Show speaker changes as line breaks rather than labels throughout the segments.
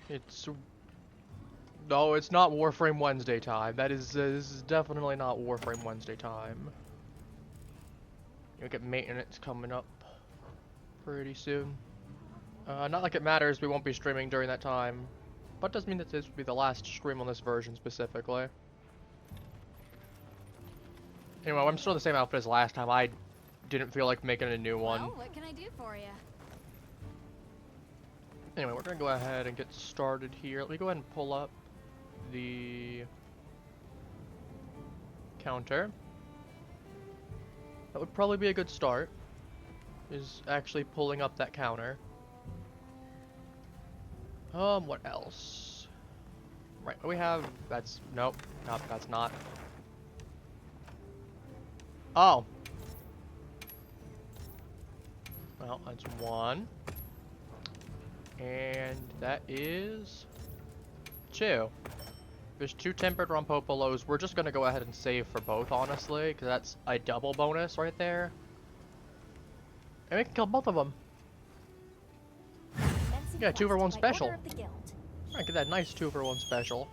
It's... No, it's not Warframe Wednesday time. This is definitely not Warframe Wednesday time. You'll get maintenance coming up pretty soon. Not like it matters, we won't be streaming during that time. But it does mean that this will be the last stream on this version specifically. Anyway, I'm still in the same outfit as last time. I didn't feel like making a new one.
Well, what can I do for you?
Anyway, we're gonna go ahead and get started here. Let me go ahead and pull up the counter. That would probably be a good start, is actually pulling up that counter. What else? Right, we have, that's, nope, that's not. Oh. Well, that's one. And that is 2. There's 2 tempered Rompopolos. We're just gonna go ahead and save for both, honestly, because that's a double bonus right there. And we can kill both of them. Yeah, 2 for 1 special. Alright, get that nice 2 for 1 special.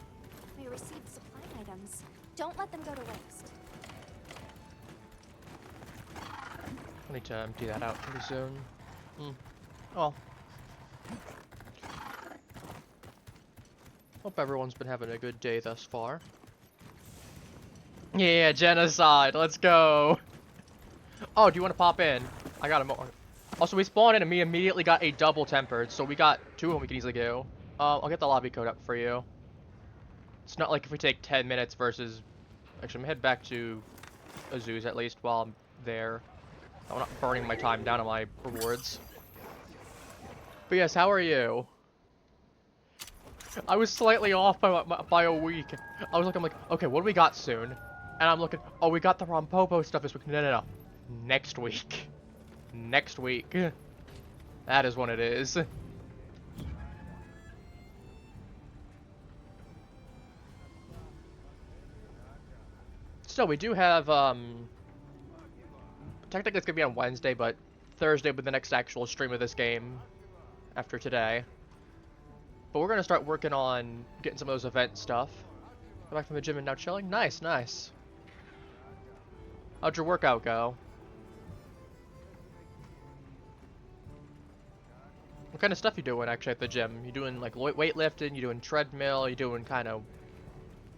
We received supply items. Don't let them go to waste.
I need to empty that out pretty soon. Oh. Hope everyone's been having a good day thus far. Yeah, genocide, let's go! Oh, do you want to pop in? I got him. Also, we spawned in and we immediately got a double tempered, so we got 2 of them we can easily do. I'll get the lobby code up for you. It's not like if we take 10 minutes versus... Actually, I'm gonna head back to Azu's at least while I'm there. I'm not burning my time down on my rewards. But yes, how are you? I was slightly off by a week. I'm like, okay, what do we got soon? And I'm looking, oh, we got the Rompopo stuff this week. No. Next week. Next week. That is when it is. Still, we do have, technically it's gonna be on Wednesday, but Thursday will be the next actual stream of this game after today. But we're gonna start working on getting some of those event stuff. Go back from the gym and now chilling? Nice, nice. How'd your workout go? What kind of stuff you doing actually at the gym? You doing like weightlifting? You doing treadmill? You doing you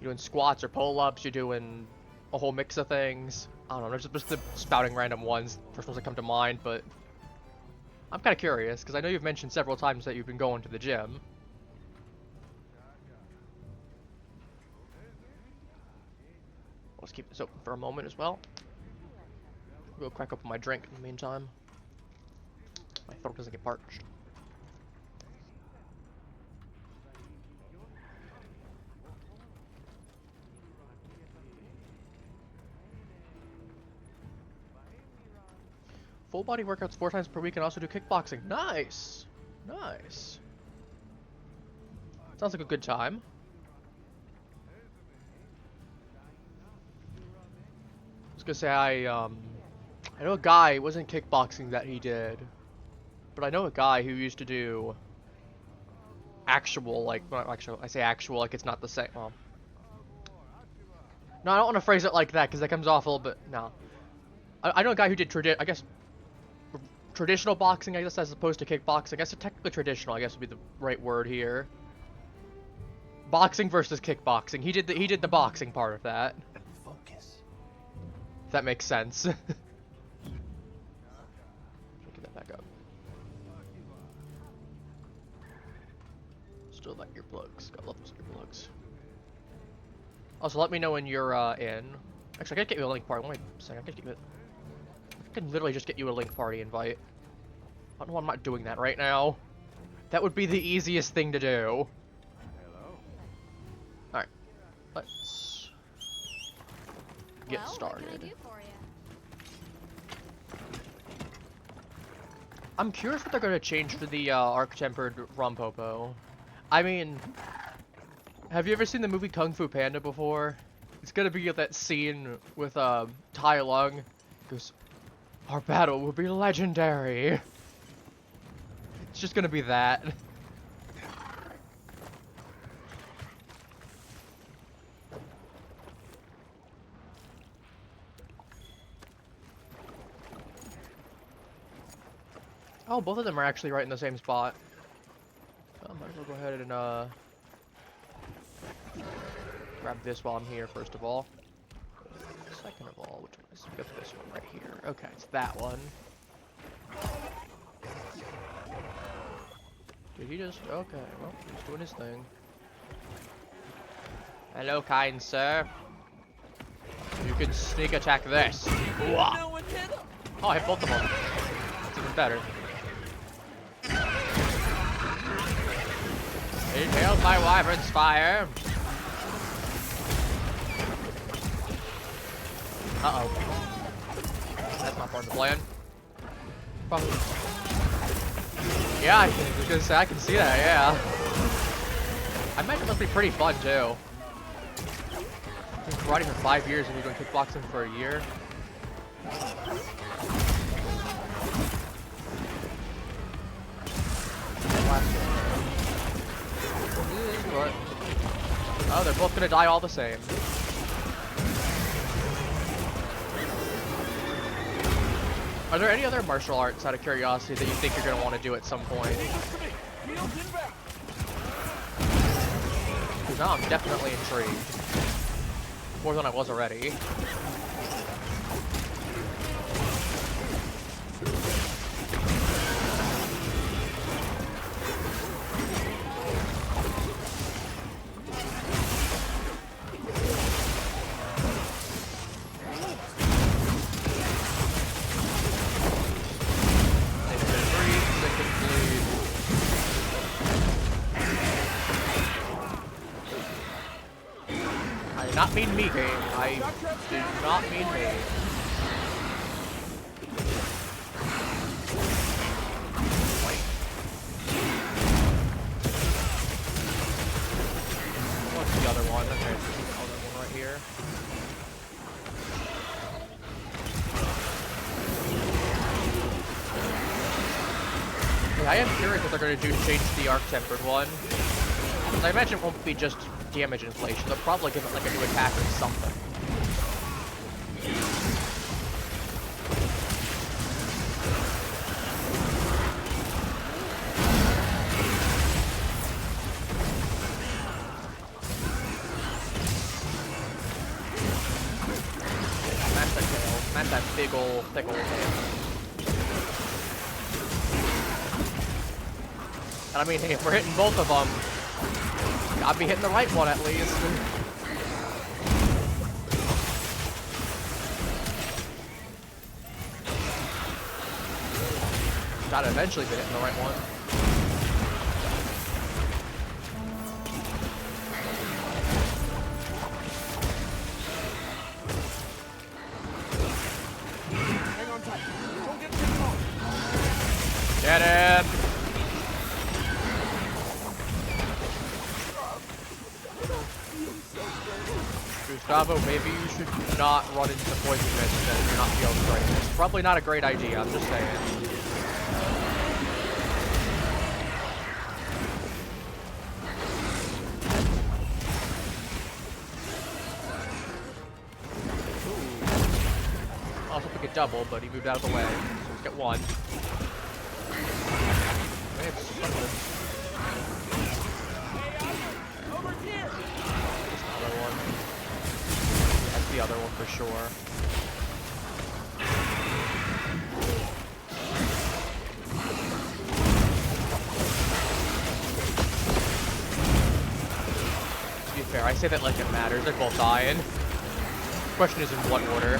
doing squats or pull-ups? You doing a whole mix of things? I don't know, just spouting random ones. First ones that come to mind, but I'm kind of curious because I know you've mentioned several times that you've been going to the gym. Let's keep this open for a moment as well. I'll go crack open my drink in the meantime. My throat doesn't get parched. Full body workouts 4 times per week and also do kickboxing. Nice! Nice. Sounds like a good time. I was gonna say, I know a guy, it wasn't kickboxing that he did, but I know a guy who used to do actual, like, well, actually, I say actual, like it's not the same, well. No, I don't want to phrase it like that, because that comes off a little bit, no. I know a guy who did, traditional boxing, I guess, as opposed to kickboxing. I guess technically traditional, I guess would be the right word here. Boxing versus kickboxing. He did the boxing part of that.
Focus.
If that makes sense. Get that back up. Still like earplugs. Gotta love those earplugs. Also, let me know when you're in. Actually, I gotta get you a link party. One second, I can literally just get you a link party invite. I don't know why I'm not doing that right now. That would be the easiest thing to do.
Hello.
Alright. Let's get started.
What can I do for you?
I'm curious what they're going to change for the arc-tempered Rompopo. I mean, have you ever seen the movie Kung Fu Panda before? It's going to be that scene with Tai Lung. It goes, our battle will be legendary. It's just going to be that. Oh, both of them are actually right in the same spot. Might as well go ahead and grab this while I'm here, first of all. Second of all, which one is we got this one right here. Okay, it's that one. Did he just okay, well, he's doing his thing. Hello, kind sir. You can sneak attack this. Wah. Oh, I hit both of them. It's even better. He killed my wyvern's fire. Uh-oh. That's not part of the plan. Probably. Yeah, I was gonna say, I can see that, yeah. I imagine it must be pretty fun, too. I've been karate for 5 years and you're doing kickboxing for a year. Oh, they're both gonna die all the same. Are there any other martial arts, out of curiosity, that you think you're gonna want to do at some point? Because now I'm definitely intrigued. More than I was already. Not mean me, game. I do not mean me. Wait. What's the other one? Okay, there's the other one right here. Yeah, I am curious what they're going to do to change the arc-tempered one. I imagine it won't be just damage inflation. They'll probably give it like a new attack or something. Smash that tail. Smash that big ol' thick ol' tail. And I mean, hey, if we're hitting both of them, I'll be hitting the right one at least. Gotta eventually be hitting the right one.
Hang on tight. Don't get too close.
Get him! Gustavo, maybe you should not run into the poison mist and you're not feeling great. It's probably not a great idea, I'm just saying. Ooh. Also took a double, but he moved out of the way, so let's get one. Maybe it's something.
Over here.
Just another one. That's the other one for sure. To be fair, I say that like it matters. They're both dying. The question is in what order.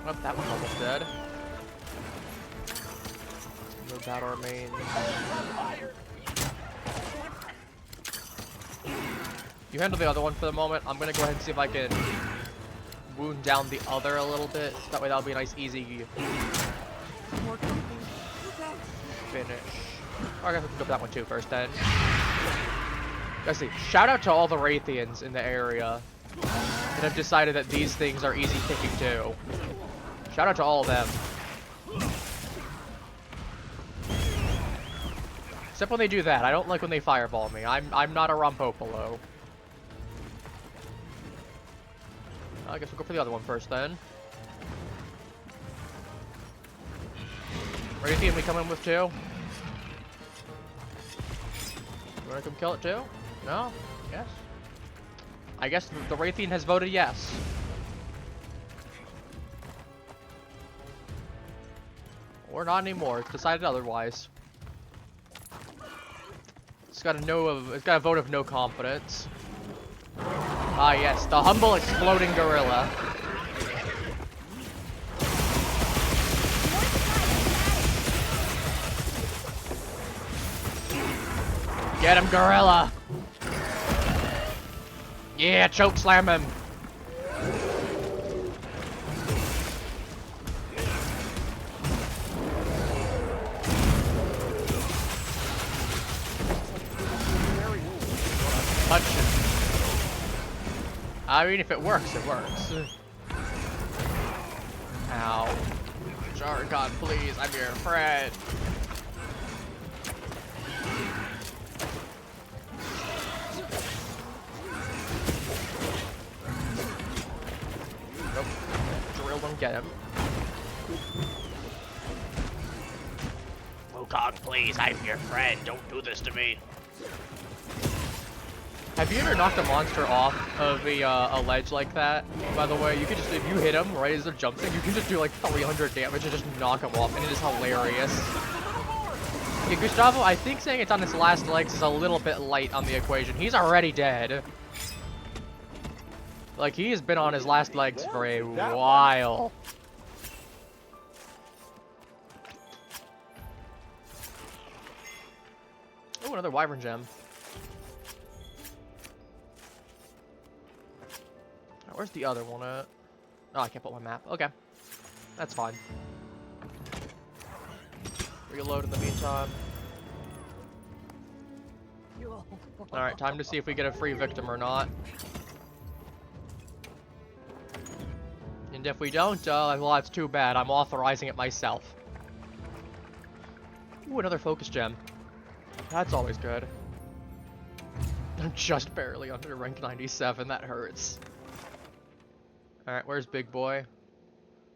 Oh, that one's almost dead. No battle remains. You handle the other one for the moment. I'm gonna go ahead and see if I can wound down the other a little bit. That way that'll be a nice, easy
More company. Look out.
finish. Oh, I guess we can go for that one too first then. Let's see. Shout out to all the Raytheons in the area that have decided that these things are easy picking too. Shout out to all of them. Except when they do that. I don't like when they fireball me. I'm not a Rompopolo. I guess we'll go for the other one first then. Raytheon we come in with too? You wanna come kill it too? No? Yes? I guess the Raytheon has voted yes. Or not anymore. It's decided otherwise. It's got a vote of no confidence. Ah yes, the humble exploding gorilla. Get him, gorilla! Yeah, choke slam him! Touch him. I mean, if it works, it works. Ow. Jargon, please, I'm your friend. Nope. Drill don't get him. Wukong, please, I'm your friend. Don't do this to me. Have you ever knocked a monster off of a ledge like that? By the way, you can just, if you hit him right as they're jumping, you can just do like 300 damage and just knock him off, and it is hilarious. Yeah, Gustavo, I think saying it's on its last legs is a little bit light on the equation. He's already dead. Like, he has been on his last legs for a while. Oh, another Wyvern gem. Where's the other one at? Oh, I can't put my map. Okay. That's fine. Reload in the meantime. Alright, time to see if we get a free victim or not. And if we don't, well, that's too bad. I'm authorizing it myself. Ooh, another focus gem. That's always good. I'm just barely under rank 97. That hurts. Alright, where's Big Boy?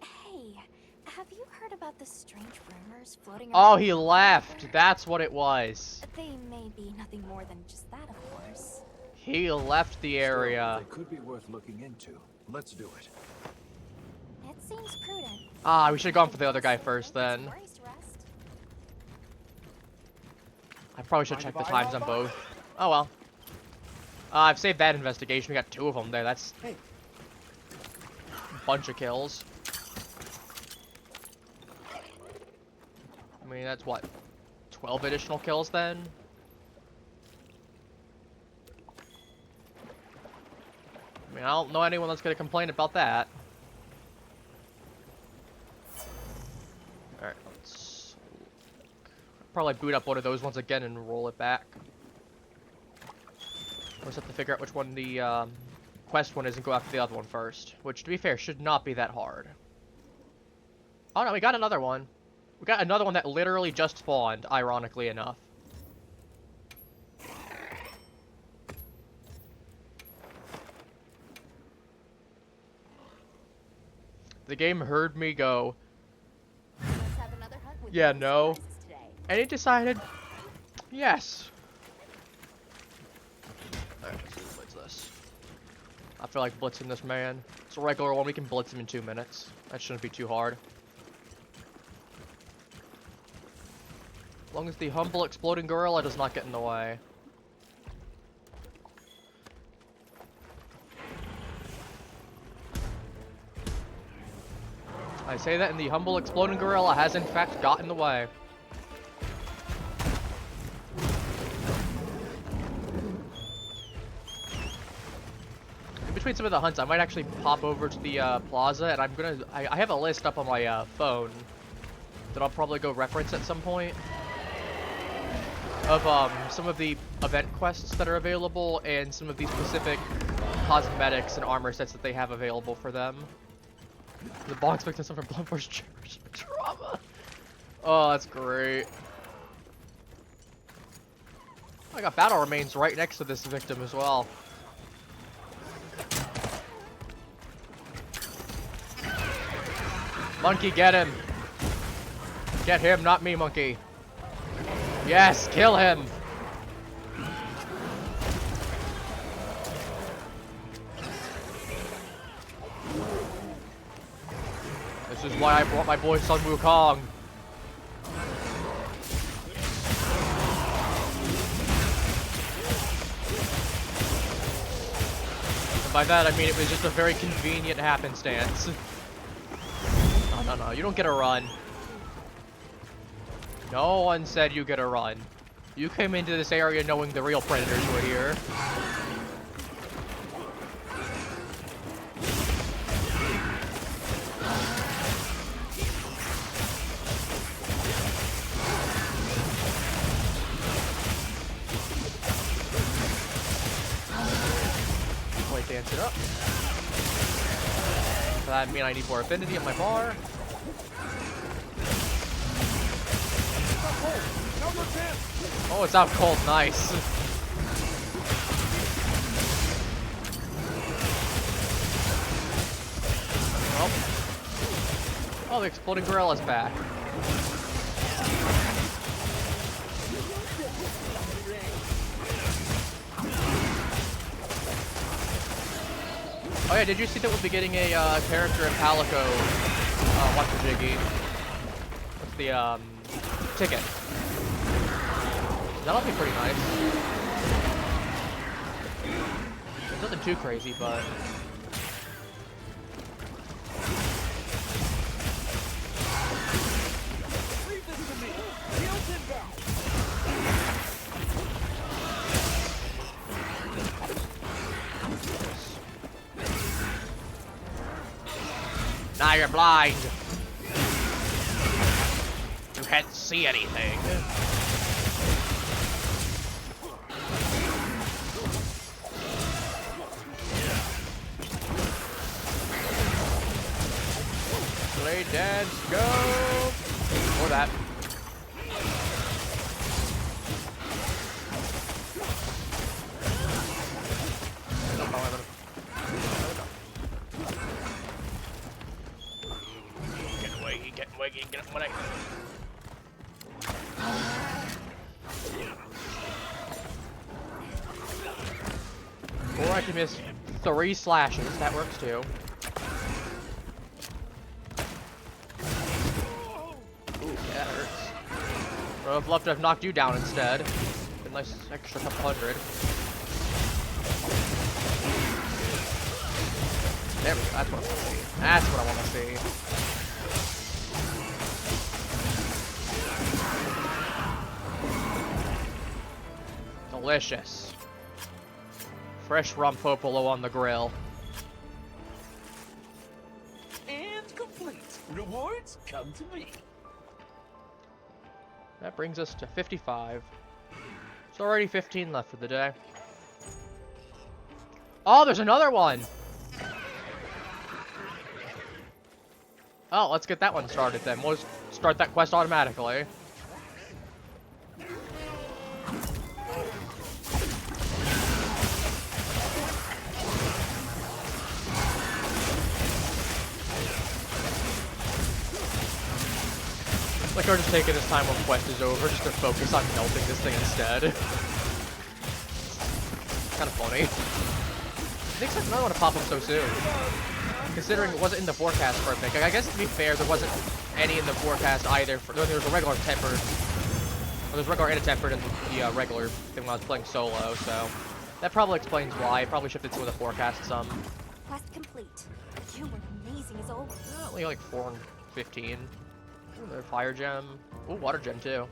Hey, have you heard about the strange rumors floating
Oh,
around?
he left! That's what it was.
They may be nothing more than just that, of course.
He left the area.
They could be worth looking into. Let's do it.
It seems prudent.
Ah, we should have gone for the other guy first then.
Worries to rest.
I probably should check the times on both. Oh well. I've saved that investigation. We got 2 of them there. That's
Hey.
a bunch of kills. I mean, that's what? 12 additional kills then? I mean, I don't know anyone that's gonna complain about that. Alright, let's probably boot up one of those ones again and roll it back. We'll just have to figure out which one the quest one is and go after the other one first. Which, to be fair, should not be that hard. Oh no, we got another one. We got another one that literally just spawned, ironically enough. The game heard me go,
Let's have another hunt with
yeah,
no
no.
surprises today.
And it decided, yes. Alright, let's see who blitz this. I feel like blitzing this man. It's a regular one, we can blitz him in 2 minutes. That shouldn't be too hard. As long as the humble exploding gorilla does not get in the way. I say that, and the humble exploding gorilla has in fact got in the way. between some of the hunts, I might actually pop over to the plaza, and I have a list up on my phone that I'll probably go reference at some point of some of the event quests that are available and some of the specific cosmetics and armor sets that they have available for them. The box victim from Blunt Force trauma. Oh, that's great. I got battle remains right next to this victim as well. Monkey, get him. Get him, not me, monkey. Yes, kill him. This is why I brought my boy Sun Wukong. And by that I mean it was just a very convenient happenstance. No, you don't get a run. No one said you get a run. You came into this area knowing the real predators were here. Wait, dance it up. So that means I need more affinity on my bar. Oh, it's out cold. Nice. Oh, the exploding gorilla's back. Oh yeah, did you see that we'll be getting a character in Palico Watchajiggy with the ticket? That'll be pretty nice. It's nothing too crazy, but
Leave this to me. Heels inbound.
now you're blind. You can't see anything. Play dance, go! Or that. Get away, get away, get away. Or I can miss 3 slashes, that works too. Ooh, that hurts. Would have loved to have knocked you down instead. A nice extra couple hundred. There we go, that's what I want to see. That's what I want to see. Delicious. Fresh Rompopolo on the grill.
And complete. Rewards come to me.
That brings us to 55. There's already 15 left for the day. Oh, there's another one! Oh, let's get that one started then. We'll just start that quest automatically. Like, we're just taking this time when quest is over just to focus on melting this thing instead. Kind of funny. I think another one to pop up so soon. Considering it wasn't in the forecast for a pick. I guess to be fair, there wasn't any in the forecast either. There was a regular tempered. Well, there's regular and a tempered in the regular thing when I was playing solo, so that probably explains why. I probably shifted some of the forecast some.
Quest complete. You were amazing as always.
Only like 4 and 15. Ooh, another fire gem. Ooh, water gem too.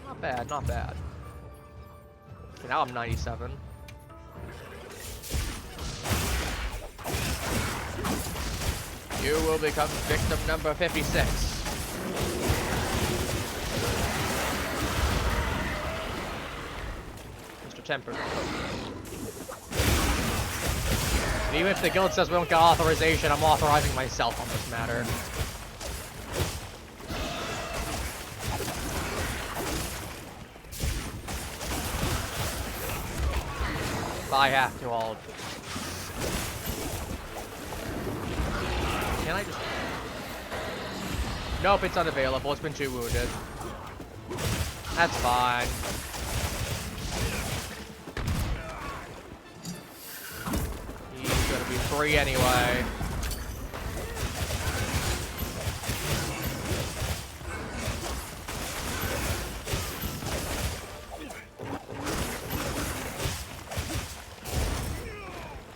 Not bad, not bad. Okay, now I'm 97. You will become victim number 56. Mr. Temper. Even if the guild says we don't get authorization, I'm authorizing myself on this matter. If I have to, I'll... Can I just... Nope, it's unavailable. It's been 2 wounded. That's fine. He's gonna be 3 anyway.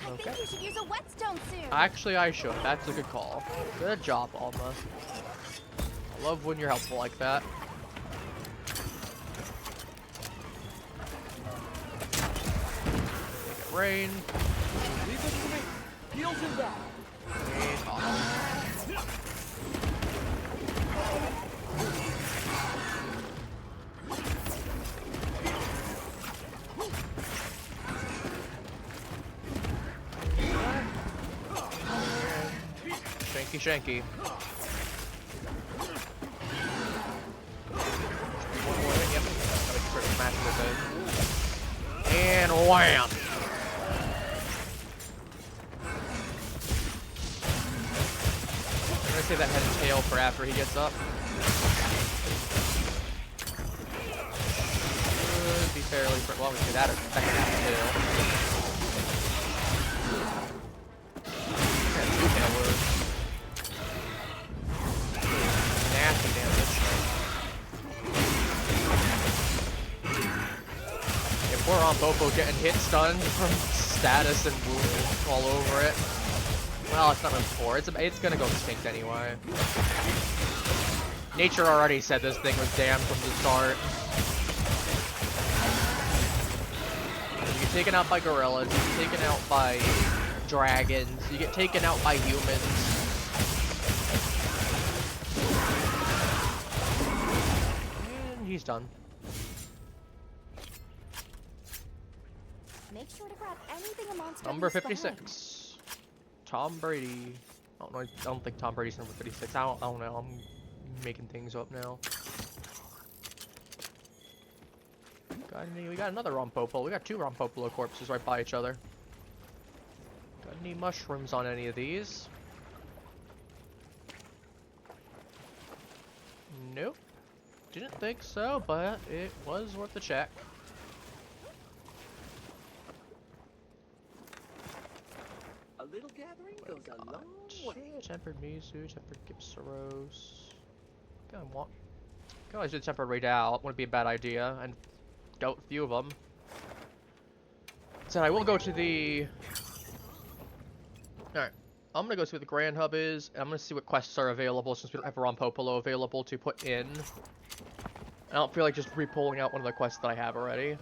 I think you should use a whetstone soon.
Actually, I should. That's a good call. Good job, Alma. I love when you're helpful like that. Make it rain.
Leave it to me. Heels and back.
Rain off. Shanky, shanky. One more hit, yep. Gotta start smashing with it. And wham! I'm gonna save that head and tail for after he gets up. Should be fairly quick. Well, we can do that second half too. Nasty damage. If we're on Rompopo getting hit stunned from status and wounded all over it, well, it's not room 4. It's gonna go extinct anyway. Nature already said this thing was damned from the start. You get taken out by gorillas, you get taken out by dragons, you get taken out by humans. And he's done.
Make sure to grab anything a monster
Number
leaves behind.
56. Tom Brady. I don't think Tom Brady's number 56. I don't know. I'm making things up now. We got another Rompopolo. We got 2 Rompopolo corpses right by each other. Got any mushrooms on any of these? Nope. Didn't think so, but it was worth a check.
A little gathering goes a long way.
Tempered Mizu, tempered Gipsaros. Can always do tempered Redoubt. Wouldn't be a bad idea, and doubt a few of them. So I will go to the. All right, I'm gonna go see what the Grand Hub is, and I'm gonna see what quests are available since we don't have Rompopolo available to put in. I don't feel like just re-pulling out one of the quests that I have already.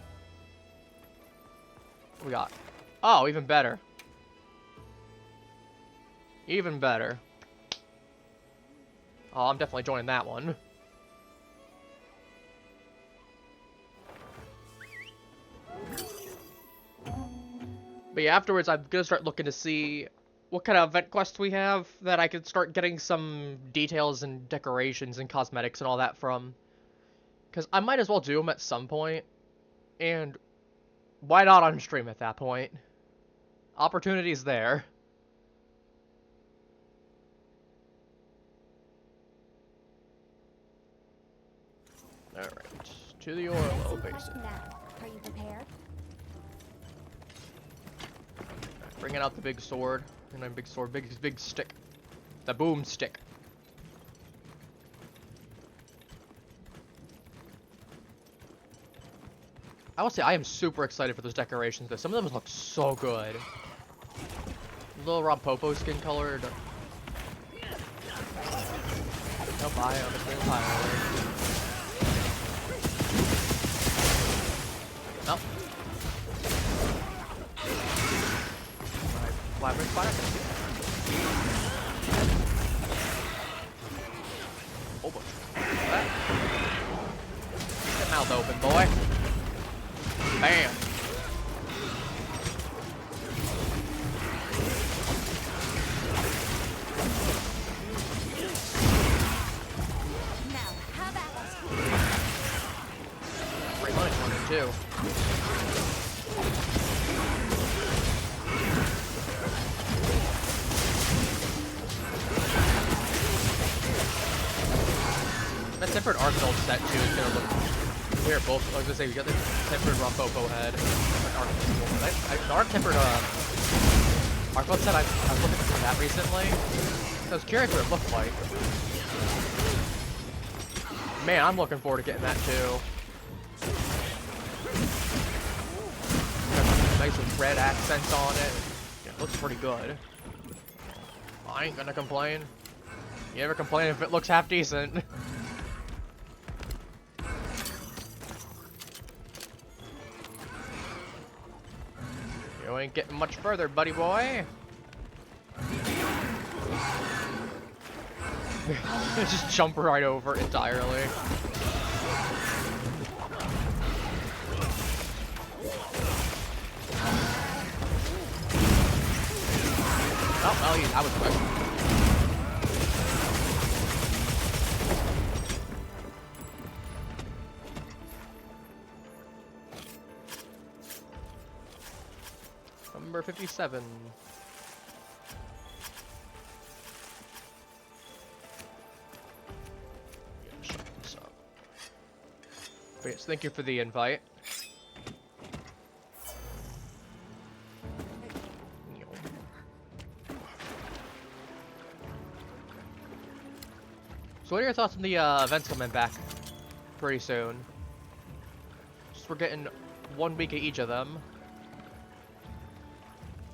What we got? Oh, even better. Even better. Oh, I'm definitely joining that one. But yeah, afterwards I'm gonna start looking to see what kind of event quests we have that I could start getting some details and decorations and cosmetics and all that from. Because I might as well do them at some point. And why not on stream at that point? Opportunity's there. Alright, to the Orlo basin.
Are you prepared?
Bringing out the big sword. And then big sword, big stick. The boom stick. I will say I am super excited for those decorations though. Some of them look so good. Little Rompopo skin colored. Don't buy them, it's entirely. Nope. Labyrinth fire. tempered Arsenal set too is gonna look. Here, both. I was gonna say we got the tempered Rompopo head. The Arc tempered Arc set. I was looking at that recently. I was curious what it looked like. Man, I'm looking forward to getting that too. Got nice red accents on it. Yeah, it looks pretty good. I ain't gonna complain. You ever complain if it looks half decent? You ain't getting much further, buddy boy. Just jump right over it entirely. Oh, well, that was quick. Number 57. Shut this up. But yes, thank you for the invite. So what are your thoughts on the events coming back pretty soon? Just we're getting 1 week of each of them.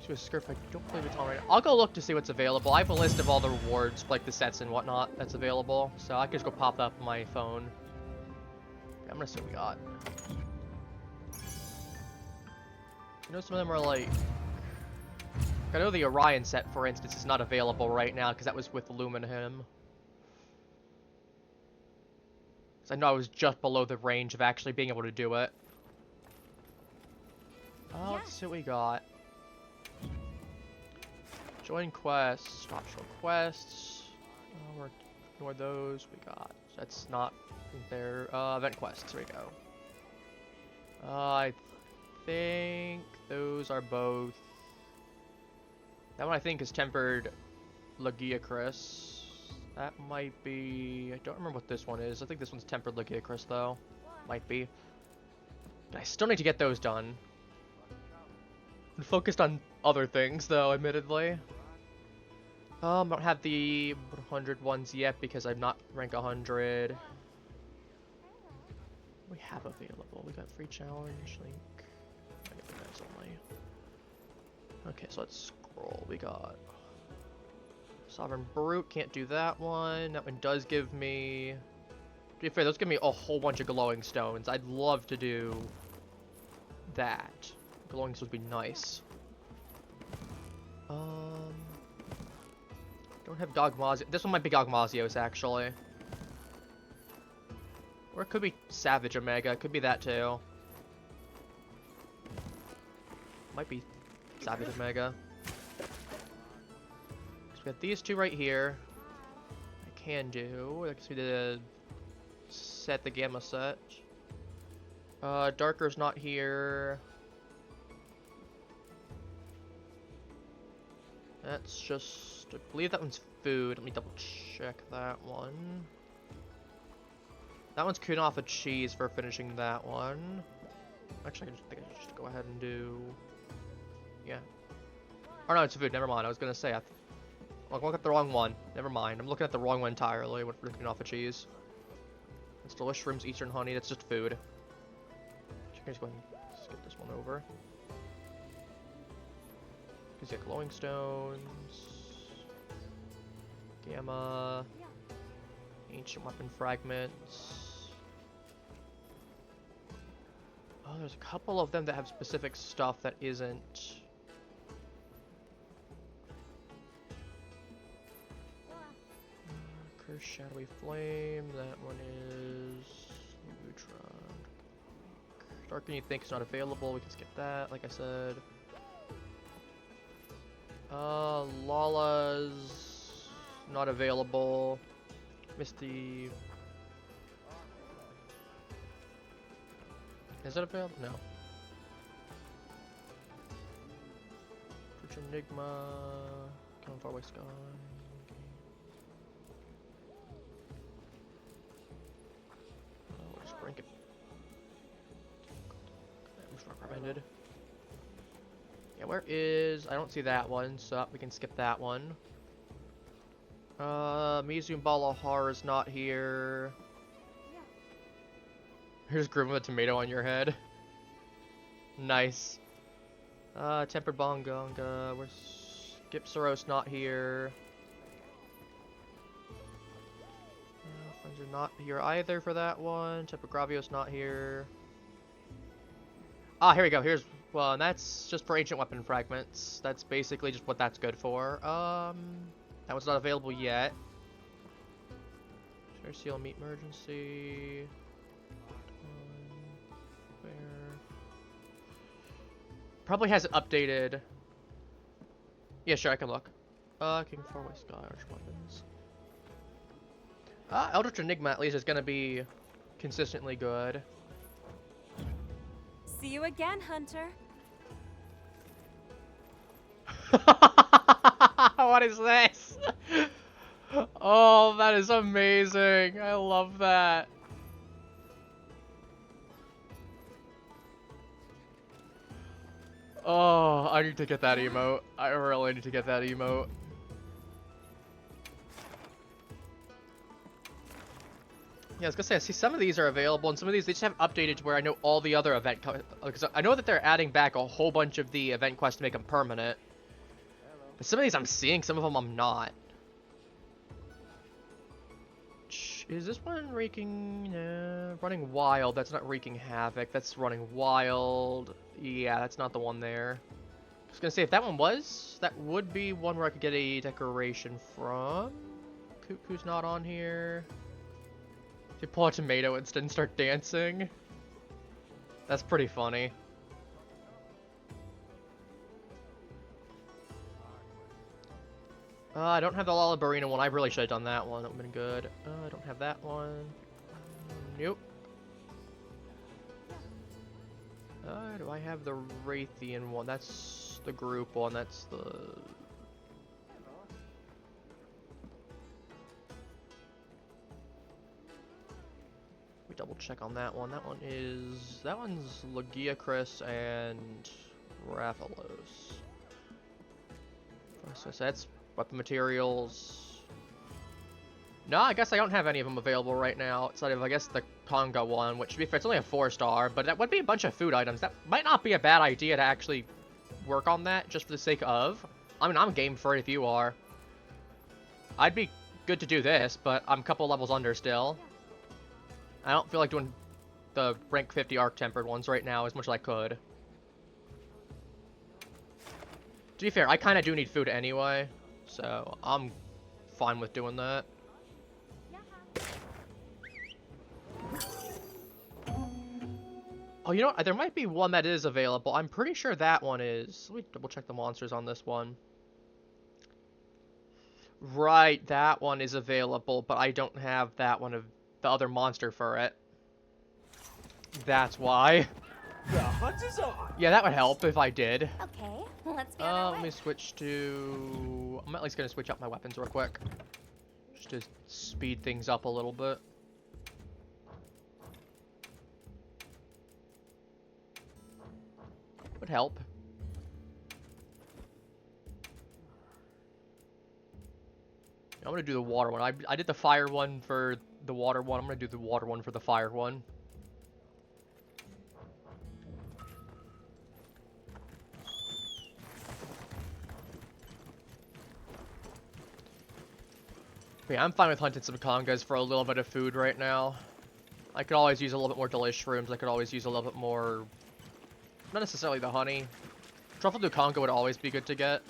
To a skirt, I don't believe it's on right now. I'll go look to see what's available. I have a list of all the rewards, like the sets and whatnot, that's available. So I can just go pop that up on my phone. Yeah, I'm gonna see what we got. You know, some of them are like... I know the Orion set, for instance, is not available right now because that was with Luminhim. I know I was just below the range of actually being able to do it. Oh, let's see what we got. Join quests, stop show quests. We're ignore those. We got that's not there. Event quests. Here we go. I think those are both. That one I think is tempered Lagiacris. That might be... I don't remember what this one is. I think this one's tempered Lagiacris, though. Might be. But I still need to get those done. I'm focused on other things, though, admittedly. I don't have the 100 ones yet because I'm not rank 100. What do we have available? We got free challenge, link. I get the guys only. Okay, so let's scroll. We got... Sovereign Brute, can't do that one. That one does give me... To be fair, those give me a whole bunch of glowing stones. I'd love to do that. Glowing stones would be nice. Don't have Gogmazio. This one might be Gogmazios, actually. Or it could be Savage Omega. It could be that, too. Might be Savage Omega. Got these two right here. I can do. I guess we did set the gamma set. Darker's not here. That's just. I believe that one's food. Let me double check that one. That one's Kunafa cheese for finishing that one. Actually, I think I should just go ahead and do. Yeah. Oh no, it's food. Never mind. I was gonna say I'm looking at the wrong one. Never mind. I'm looking at the wrong one entirely. What for Kunafa cheese? It's delicious rooms, Eastern honey. That's just food. You guys go ahead and skip this one over. Because you get glowing stones, gamma, ancient weapon fragments. Oh, there's a couple of them that have specific stuff that isn't. Curse Shadowy Flame. That one is Neutron. Darken You Think is not available. We can skip that, like I said. Lala's not available. Misty. Is it available? No. Future Enigma. Come Far Away Sky. Drink it. Recommended. Yeah, where is... I don't see that one, so we can skip that one. Mizutsune Ball of Horror is not here. Here's Grim with a tomato on your head. Nice. Tempered Bongonga. Where's Gipsaros? Not here. Friends are not here either for that one. Tempered Gravios not here. Ah, here we go. Here's... Well, and that's just for ancient weapon fragments. That's basically just what that's good for. That one's not available yet. Share seal meat emergency. Where? Probably hasn't updated. Yeah, sure, I can look. King 4 West Sky Arch weapons. Eldritch Enigma at least is gonna be consistently good.
See you again, Hunter.
What is this? Oh, that is amazing. I love that. Oh, I need to get that emote. I really need to get that emote. Yeah, I was gonna say, I see some of these are available, and some of these they just have updated to where I know all the other event because I know that they're adding back a whole bunch of the event quests to make them permanent. But some of these I'm seeing, some of them I'm not. Is this one wreaking... running wild. That's not wreaking havoc. That's running wild. Yeah, that's not the one there. I was gonna say, if that one was, that would be one where I could get a decoration from. Cuckoo's not on here. You pull a tomato instead and start dancing. That's pretty funny. I don't have the Lalabarina one. I really should have done that one. That would have been good. I don't have that one. Nope. Do I have the Raytheon one? That's the group one. That's the... We double check on that one. That one is... That one's Logia and Rathalos. So that's weapon materials. No, I guess I don't have any of them available right now, outside of, I guess, the Conga one, which, to be fair, it's only a 4-star, but that would be a bunch of food items. That might not be a bad idea to actually work on that, just for the sake of. I mean, I'm game for it if you are. I'd be good to do this, but I'm a couple levels under still. I don't feel like doing the rank 50 arc-tempered ones right now as much as I could. To be fair, I kind of do need food anyway, so I'm fine with doing that. Oh, you know what? There might be one that is available. I'm pretty sure that one is. Let me double check the monsters on this one. Right, that one is available, but I don't have that one of the other monster for it. That's why.
The hunt is on.
Yeah, that would help if I did.
Okay, let's be on our
Let
way.
me switch to... I'm at least going to switch up my weapons real quick. Just to speed things up a little bit. Would help. I'm going to do the water one. I did the fire one for the water one. I'm going to do the water one for the fire one. But yeah, I'm fine with hunting some congas for a little bit of food right now. I could always use a little bit more delish shrooms. I could always use a little bit more... Not necessarily the honey. Truffle du Congo would always be good to get.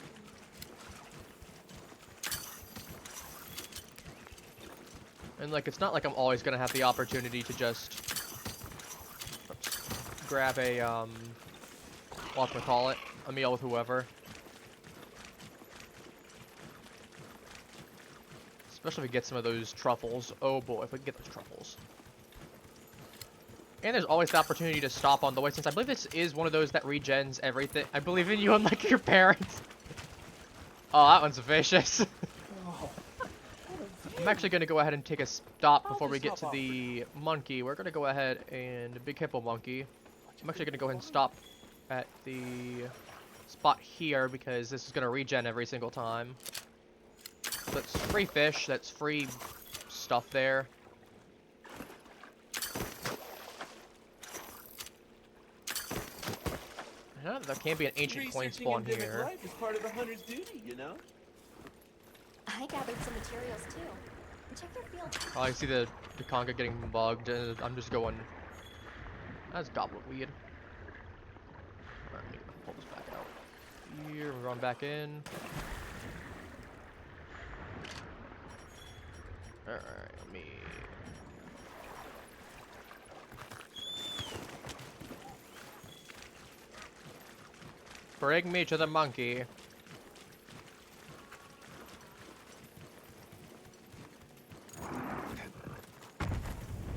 And like, it's not like I'm always gonna have the opportunity to just... Oops, grab a, whatchamacallit, a meal with whoever. Especially if we get some of those truffles. Oh boy, if we can get those truffles. And there's always the opportunity to stop on the way, since I believe this is one of those that regens everything. I believe in you unlike your parents. Oh, that one's vicious.
Oh, what a
I'm actually going to go ahead and take a stop before we get to the monkey. We're going to go ahead and big hippo monkey. I'm actually going to go ahead and stop at the spot here because this is going to regen every single time. That's free fish. That's free stuff there. There can't be an ancient coin spawn here.
Life is part of the hunter's duty, you know?
I gathered some materials too. Check your field.
Oh, I see the conga getting bugged, and I'm just going. That's goblet weed. Alright, let me pull this back out. Here, we run back in. Alright, let me. Bring me to the monkey.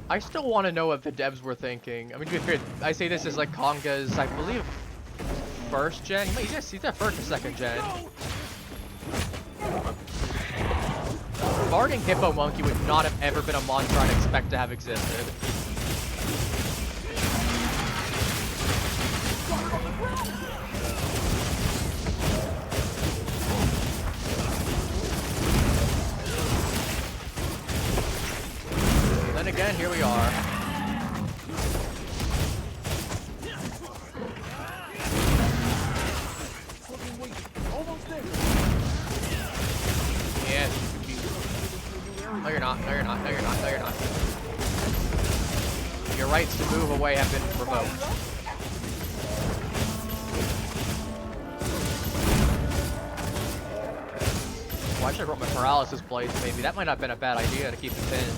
I still want to know what the devs were thinking. I mean, to be fair, I say this is like Konga's, I believe, first gen. He's that first or second gen. Farting Hippo Monkey would not have ever been a monster I'd expect to have existed. Then again, here we are. Yeah. No, you're not. No, you're not. No, you're not. No, you're not. Your rights to move away have been revoked. Well, I should have brought my paralysis blades, maybe. That might not have been a bad idea to keep it pinned.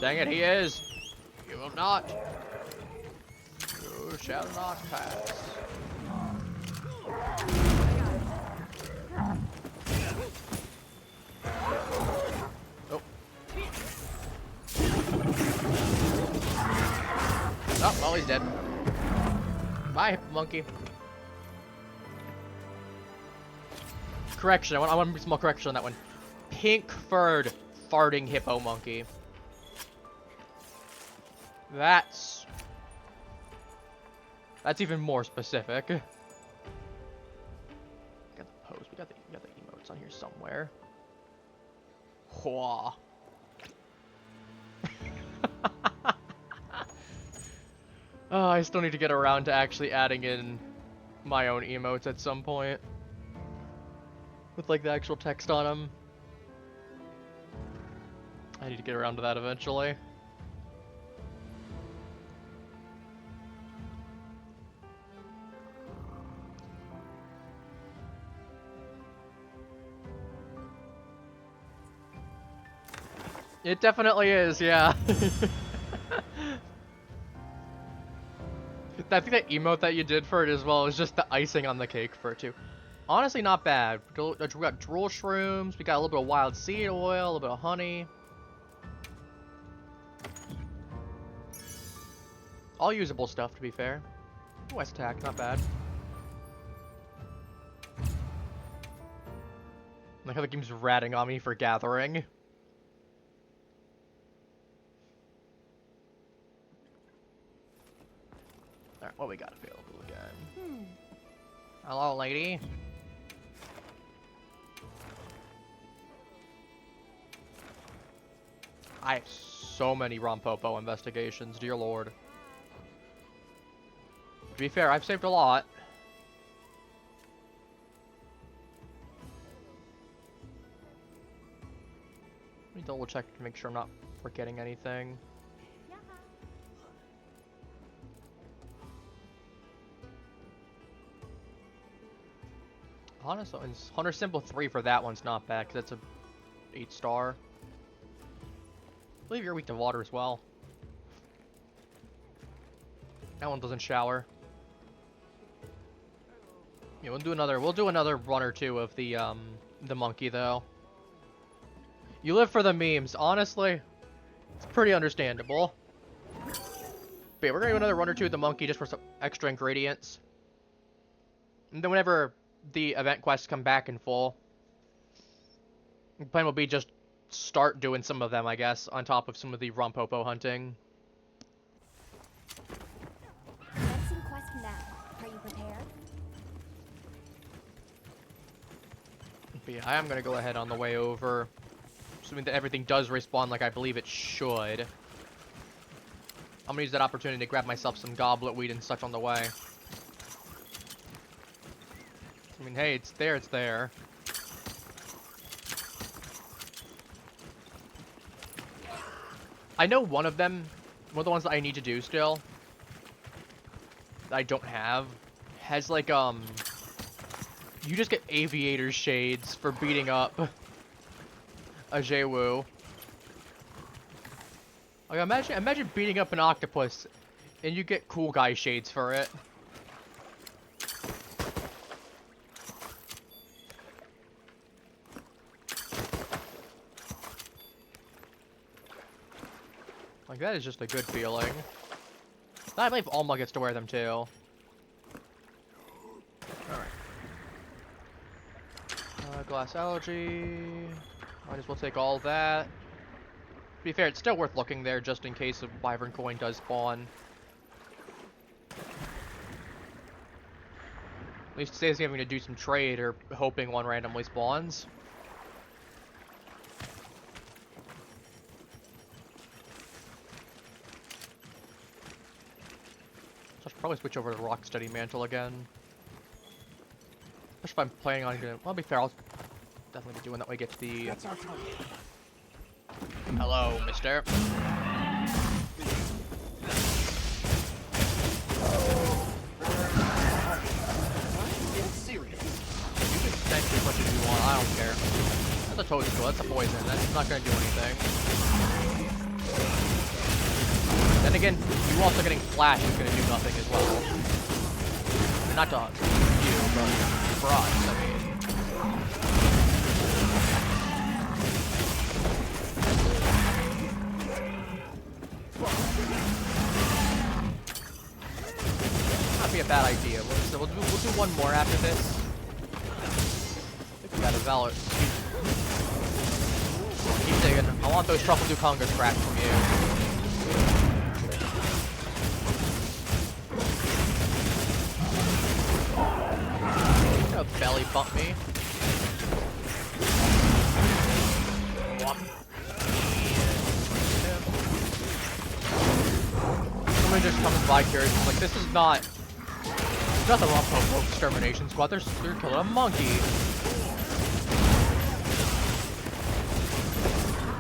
Dang it, he is! You will not! You shall not pass. Oh. Oh, well, he's dead. Bye, monkey. Correction, I want a small correction on that one. Pink-furred farting hippo monkey. That's even more specific. Got the pose. We got the emotes on here somewhere. Hua. Oh, I still need to get around to actually adding in my own emotes at some point. With like the actual text on them. I need to get around to that eventually. It definitely is, yeah. I think that emote that you did for it as well is just the icing on the cake for it too. Honestly, not bad. We got drool shrooms, we got a little bit of wild seed oil, a little bit of honey. All usable stuff, to be fair. West attack, not bad. Like how the game's ratting on me for gathering. Alright, what we got available again? Hello, lady. I have so many Rompopo investigations, dear lord. To be fair, I've saved a lot. Let me double check to make sure I'm not forgetting anything. Honestly, Hunter Symbol 3 for that one's not bad, because that's a 8-star. I believe you're weak to water as well. That one doesn't shower. Yeah, we'll do another run or two of the monkey though. You live for the memes, honestly. It's pretty understandable. But yeah, we're gonna do another run or two of the monkey just for some extra ingredients. And then whenever the event quests come back in full. The plan will be just start doing some of them, I guess, on top of some of the Rompopo hunting.
Commencing quest now. Are you prepared?
But yeah, I am gonna go ahead on the way over, assuming that everything does respawn like I believe it should. I'm gonna use that opportunity to grab myself some goblet weed and such on the way. I mean, hey, it's there, it's there. I know one of them, one of the ones that I need to do still, that I don't have, has like, you just get aviator shades for beating up a Jewu. Like, imagine beating up an octopus, and you get cool guy shades for it. Like, that is just a good feeling. I believe Alma gets to wear them too. Alright. Glass allergy. Might as well take all that. To be fair, it's still worth looking there just in case a Wyvern coin does spawn. At least it saves me having to do some trade or hoping one randomly spawns. So I should probably switch over to Rocksteady Mantle again. Especially if I'm planning on doing. Well, to be fair, I'll definitely be doing that when we get to the.
That's our target.
Hello, mister.
Get serious.
You can stank as much as you want, I don't care. That's a toadstool, that's a poison, that's not gonna do anything. Then again, you also getting flash is gonna do nothing as well. Not to you, but for us, I mean. Not be a bad idea. We'll do one more after this. I think we got a Valor. Keep digging. I want those Truffle Dukonga scraps from you. You're gonna belly bump me. Somebody just comes by curious, like, this is not the Rompopo Extermination Squad, they're killing a monkey.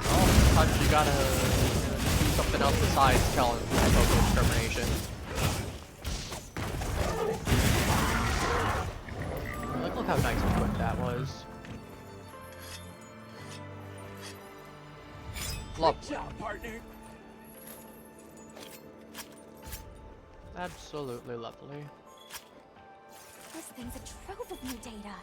Oh, sometimes you gotta do something else besides killing Rompopo Extermination. Like, look how nice and quick that was. Love.
Good job, partner.
Absolutely lovely.
This thing's a trove of new data.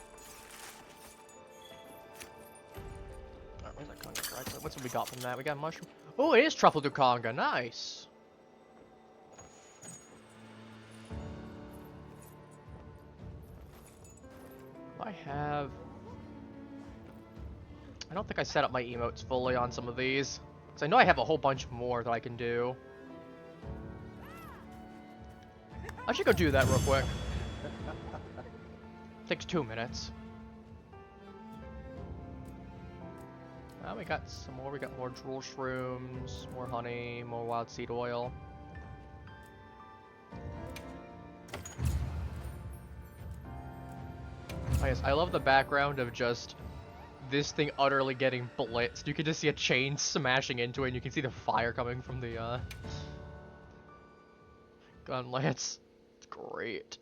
Alright, where's that conga right? What's what we got from that? We got mushroom. Oh, it is truffle Dukonga. Nice. I have. I don't think I set up my emotes fully on some of these. Because I know I have a whole bunch more that I can do. I should go do that real quick. Takes 2 minutes. We got some more. We got more drool shrooms, more honey, more wild seed oil. Oh yes, I love the background of just this thing utterly getting blitzed. You can just see a chain smashing into it, and you can see the fire coming from the gun lance. It's great.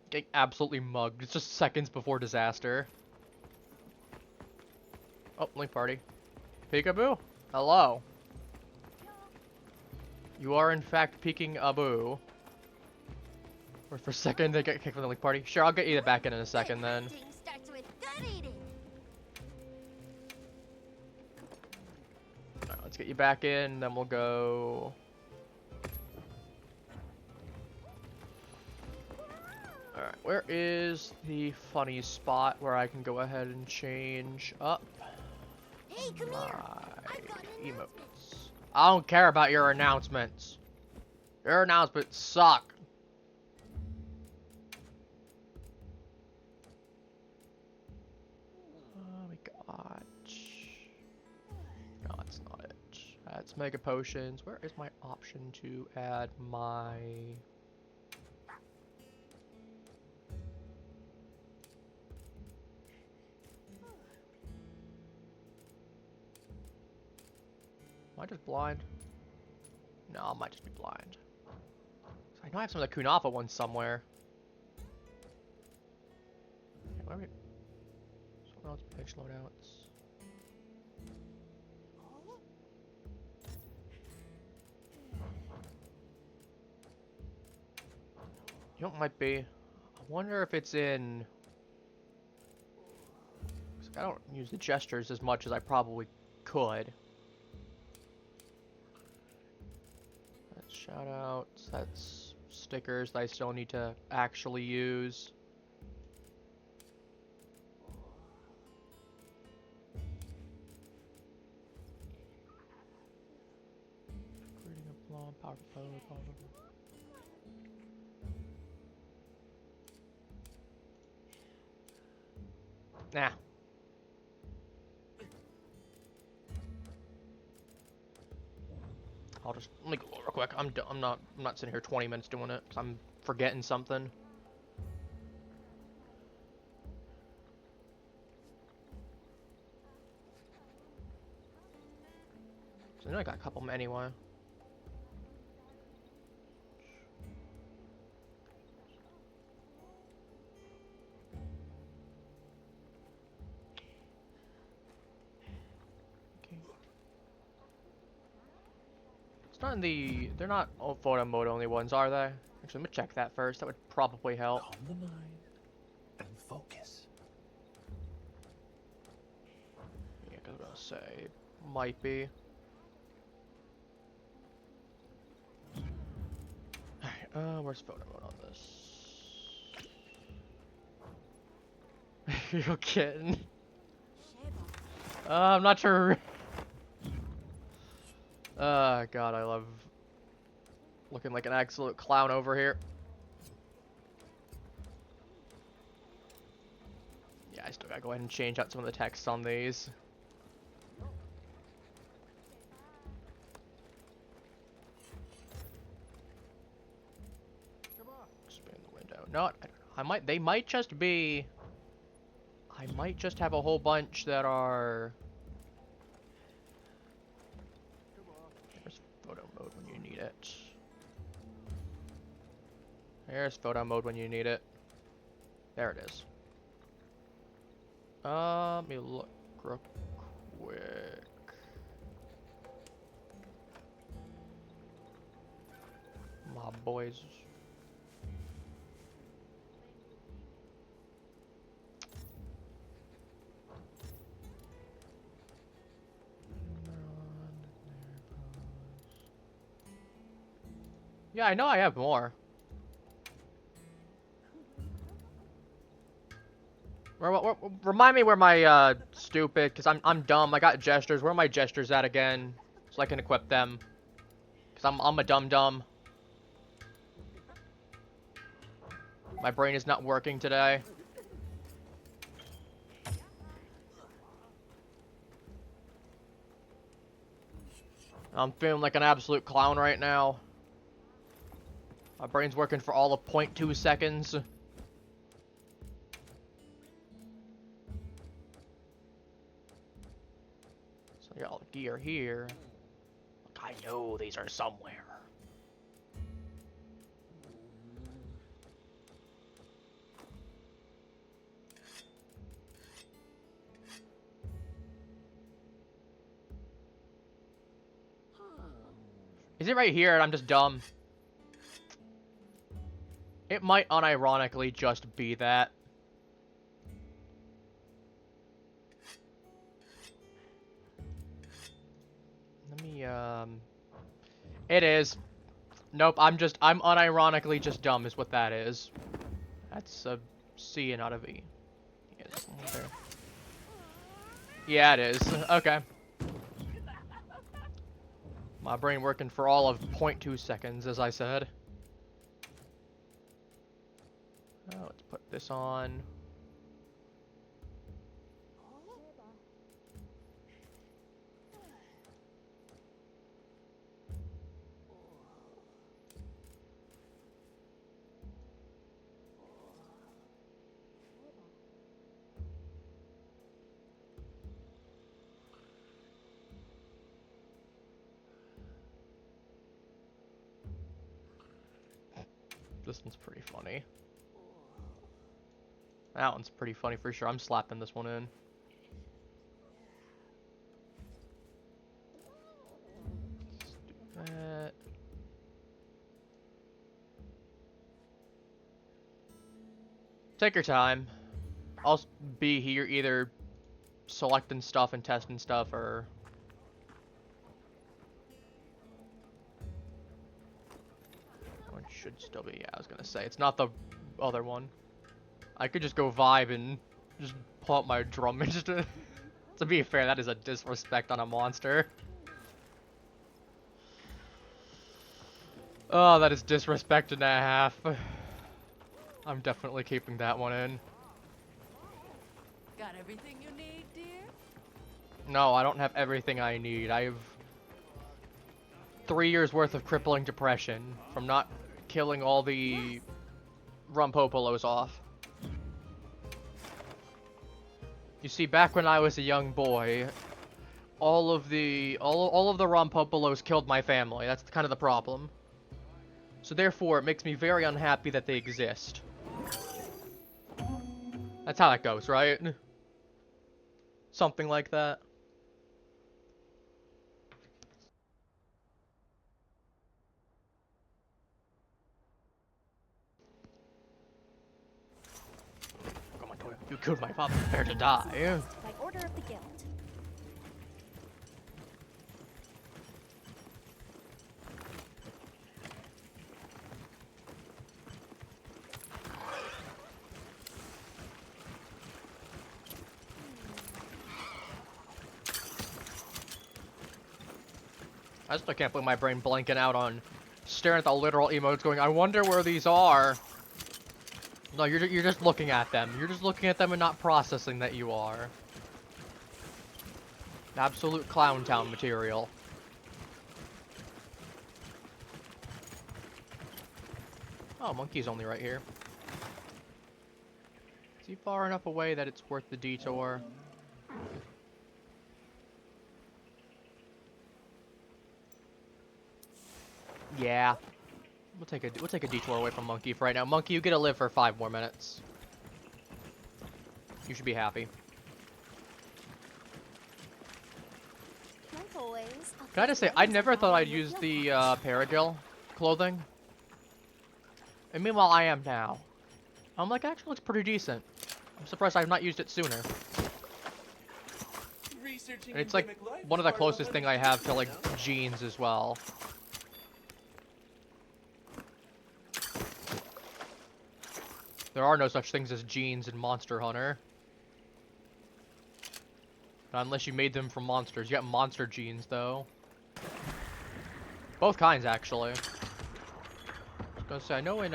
Getting absolutely mugged. It's just seconds before disaster. Oh, link party. Peekaboo? Hello. You are in fact peeking Abu. Or for a second they get kicked from the link party. Sure, I'll get you back in a second then.
Starts with good eating.
Alright, let's get you back in, then we'll go. Alright, where is the funny spot where I can go ahead and change up
Hey, come
my
here. I've got an announcement.
emotes? I don't care about your announcements. Your announcements suck. We got... No, that's not it. That's Mega Potions. Where is my option to add my... Am I just blind? No, I might just be blind. So I know I have some of the Kunafa ones somewhere. Okay, where are we? Someone else pitch loadouts. You know what might be? I wonder if it's in... 'Cause I don't use the gestures as much as I probably could. That's shoutouts, that's stickers that I still need to actually use. Creating a blonde, powerful photo, Nah. I'll just let me go real quick. I'm not sitting here 20 minutes doing it because I'm forgetting something. So I know I got a couple anyway. It's not in the... They're not all photo mode only ones, are they? Actually, let me check that first. That would probably help.
Calm the mind and focus.
Yeah, because I'm gonna say might be. Alright, where's photo mode on this? You're kidding. I'm not sure. God, I love looking like an absolute clown over here. Yeah, I still gotta go ahead and change out some of the text on these. Expand the window. No, I don't know. They might just be... I might just have a whole bunch that are... There's photo mode when you need it. There's photo mode when you need it. There it is. Let me look real quick. My boys. Yeah, I know I have more. Remind me where my stupid, cause I'm dumb. I got gestures. Where are my gestures at again? So I can equip them. Cause I'm a dumb. My brain is not working today. I'm feeling like an absolute clown right now. My brain's working for all of 0.2 seconds. So I got all the gear here. Look, I know these are somewhere. Is it right here and I'm just dumb? It might unironically just be that. Let me, It is. Nope, I'm unironically just dumb is what that is. That's a C and not a V. Yes, there. Yeah, it is. Okay. My brain working for all of 0.2 seconds, as I said. Oh, let's put this on. This one's pretty funny. That one's pretty funny for sure. I'm slapping this one in. Let's do that. Take your time. I'll be here either selecting stuff and testing stuff or... It should still be, yeah, I was gonna say. It's not the other one. I could just go vibe and just pull out my drum and just... To be fair, that is a disrespect on a monster. Oh, that is disrespect and a half. I'm definitely keeping that one in.
Got everything you need, dear?
No, I don't have everything I need. I have 3 years worth of crippling depression from not killing all the Rompopolos off. You see, back when I was a young boy, all of the Rompopolos killed my family. That's kind of the problem. So therefore, it makes me very unhappy that they exist. That's how that goes, right? Something like that. Come on, Toya. You killed my father. Prepare to die.
By order of the guild.
I still can't believe my brain blanking out on staring at the literal emotes going, I wonder where these are. No, you're just looking at them. You're just looking at them and not processing that you are. Absolute Clown Town material. Oh, monkey's only right here. Is he far enough away that it's worth the detour? Yeah. We'll take a detour away from Monkey for right now. Monkey, you get to live for 5 more minutes. You should be happy.
Like always,
Can I just say, I never thought I'd use the Paragil clothing. And meanwhile, I am now. I'm like, actually looks pretty decent. I'm surprised I've not used it sooner. And it's like one of the closest thing I have to like jeans as well. There are no such things as jeans in Monster Hunter. Not unless you made them from monsters. You got monster jeans, though. Both kinds, actually. I was gonna say, I know in,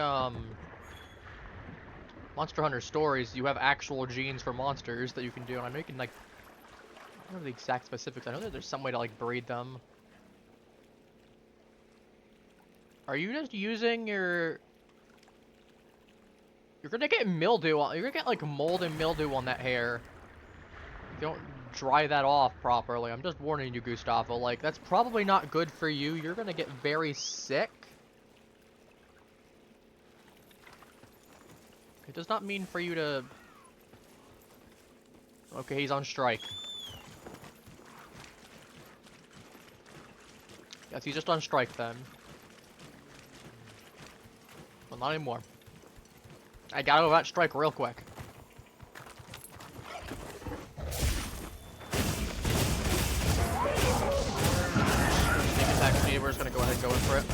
Monster Hunter stories, you have actual jeans for monsters that you can do, and I know you can, like... I don't know the exact specifics. I know that there's some way to, like, breed them. Are you just using your... You're gonna get mildew on... You're gonna get, like, mold and mildew on that hair. If you don't dry that off properly. I'm just warning you, Gustavo. Like, that's probably not good for you. You're gonna get very sick. It does not mean for you to... Okay, he's on strike. Yes, he's just on strike then. Well, not anymore. I gotta go that strike real quick. Sneak attack me, we're just gonna go ahead and go in for it.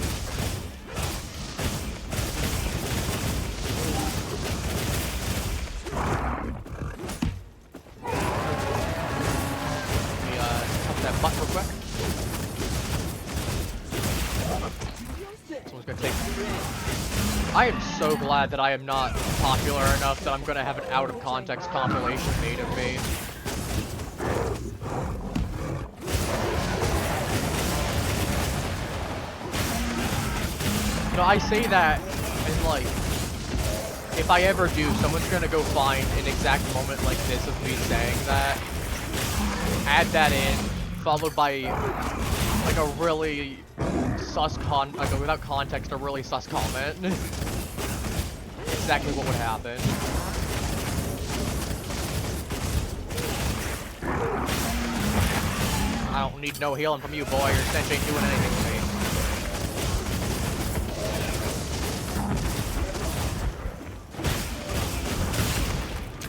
I am so glad that I am not popular enough that I'm gonna have an out-of-context compilation made of me. You know, I say that, and like, if I ever do, someone's gonna go find an exact moment like this of me saying that, add that in, followed by, like, a really sus like, without context, a really sus comment. Exactly what would happen. I don't need no healing from you, boy. Your stench ain't doing anything to me.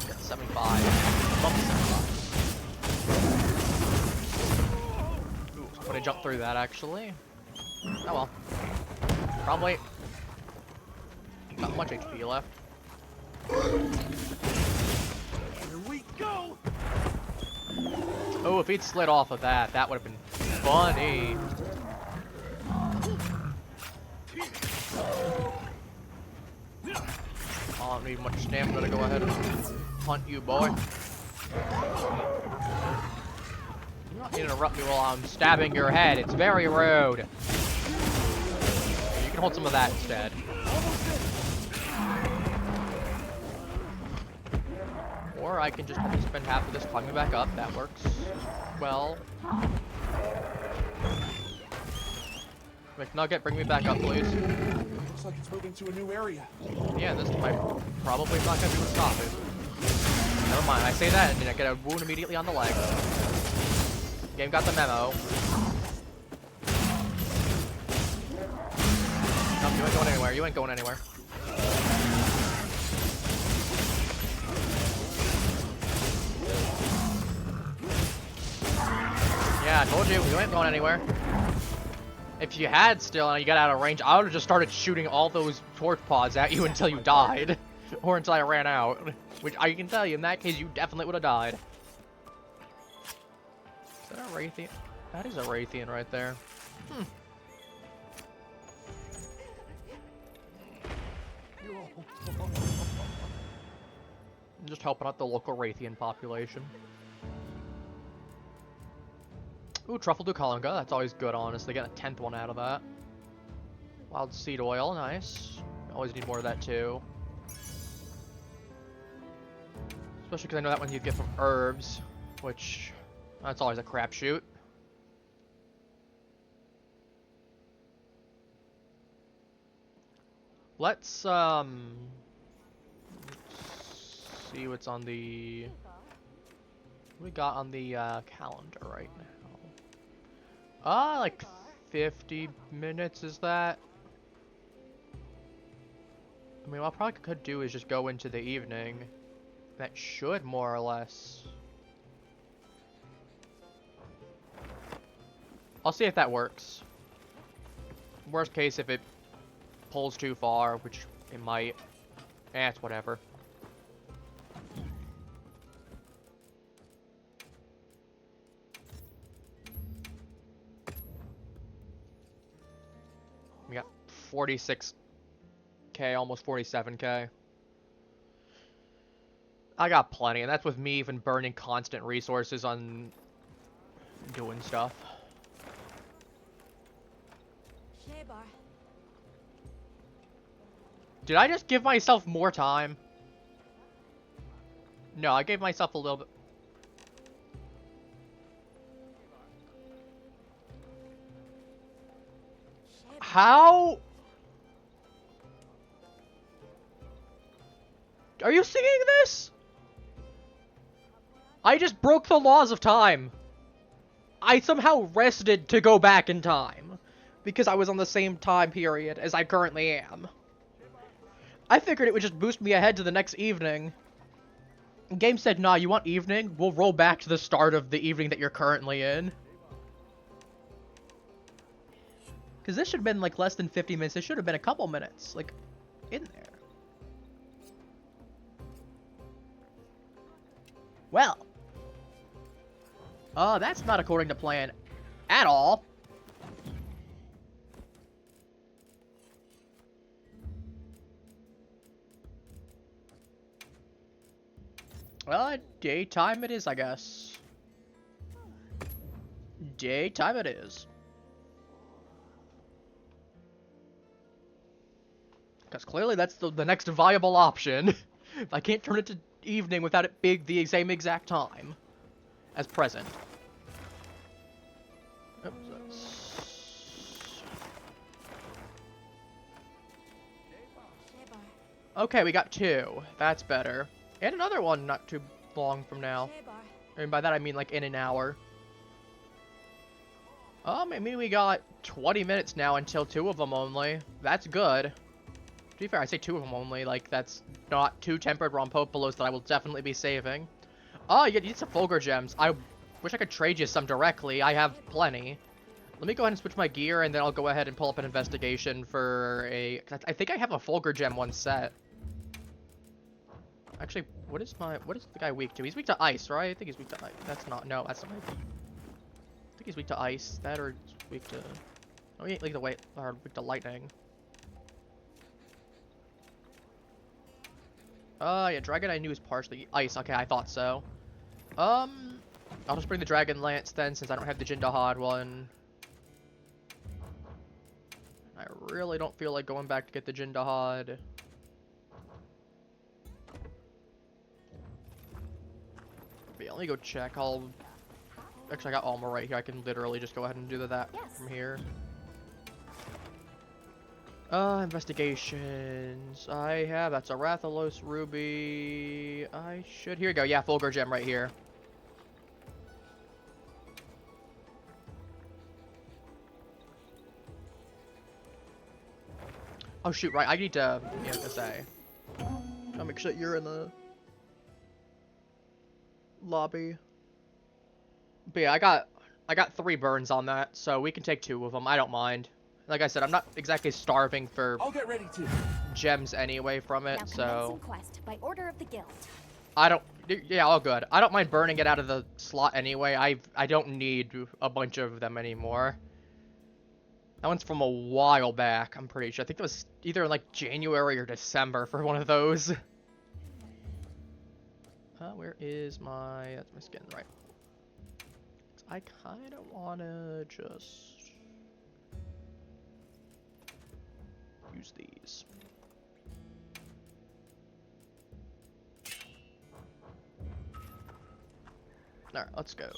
Got 75. Bump 75. Ooh, I'm gonna jump through that, actually. Oh well. Probably not much HP left.
Here we go.
Oh, if he'd slid off of that, that would have been funny. I don't need much stamina to go ahead and hunt you, boy. You don't interrupt me while I'm stabbing your head. It's very rude. You can hold some of that instead. Or I can just have to spend half of this climbing back up. That works well. McNugget, bring me back up, please.
Looks like it's moving to a new area.
Yeah, this might probably not gonna be what stop it. Never mind, I say that and then I get a wound immediately on the leg. Game got the memo. Nope, you ain't going anywhere. You ain't going anywhere. Yeah, I told you, you ain't going anywhere. If you had still and you got out of range, I would have just started shooting all those torch pods at you until you died. Or until I ran out. Which I can tell you, in that case, you definitely would have died. Is that a Raytheon? That is a Raytheon right there. Hmm. I'm just helping out the local Raytheon population. Ooh, Truffle Dukalinga, that's always good, honestly. Get a 10th one out of that. Wild Seed Oil, nice. Always need more of that, too. Especially because I know that one you get from herbs, which, that's always a crapshoot. Let's see what's on the... What we got on the calendar right now. Like 50 minutes, is that? I mean, what I probably could do is just go into the evening. That should more or less. I'll see if that works. Worst case, if it pulls too far, which it might. It's whatever. We got 46k, almost 47k. I got plenty, and that's with me even burning constant resources on doing stuff. Did I just give myself more time? No, I gave myself a little bit. How? Are you seeing this? I just broke the laws of time. I somehow rested to go back in time. Because I was on the same time period as I currently am. I figured it would just boost me ahead to the next evening. The game said, nah, you want evening? We'll roll back to the start of the evening that you're currently in. Because this should have been like less than 50 minutes. It should have been a couple minutes. Like, in there. Well. That's not according to plan at all. Daytime it is, I guess. Daytime it is. Because clearly that's the next viable option. I can't turn it to evening without it being the same exact time as present. Oops, okay, we got 2. That's better. And another one not too long from now. And by that I mean like in an hour. I mean we got 20 minutes now until 2 of them only. That's good. To be fair, I say 2 of them only. Like, that's not 2 tempered Rompopolos that I will definitely be saving. Oh, you need some Fulgur gems. I wish I could trade you some directly. I have plenty. Let me go ahead and switch my gear, and then I'll go ahead and pull up an investigation for a... I think I have a Fulgur gem one set. Actually, what is the guy weak to? He's weak to ice, right? I think he's weak to ice. That's not... No, that's not... I think he's weak to ice. That or weak to... Oh, he ain't weak to lightning. Yeah, Dragon I knew was partially ice. Okay, I thought so. I'll just bring the Dragon Lance then, since I don't have the Jindahad one. I really don't feel like going back to get the Jindahad. But yeah, let me go check. Actually, I got Alma right here. I can literally just go ahead and do that from here. Investigations. I have, that's a Rathalos Ruby. Here we go. Yeah, Fulgur Gem right here. Oh shoot, right, I need to, yeah, to say. I'll make sure you're in the lobby. But yeah, I got 3 burns on that, so we can take 2 of them. I don't mind. Like I said, I'm not exactly starving for
I'll get ready to.
gems anyway from it,
Now
so
quest by order of the guild.
I don't. Yeah, all good. I don't mind burning it out of the slot anyway. I don't need a bunch of them anymore. That one's from a while back. I'm pretty sure. I think it was either like January or December for one of those. Where is my? That's my skin, right? I kind of wanna just use these. Alright, let's go.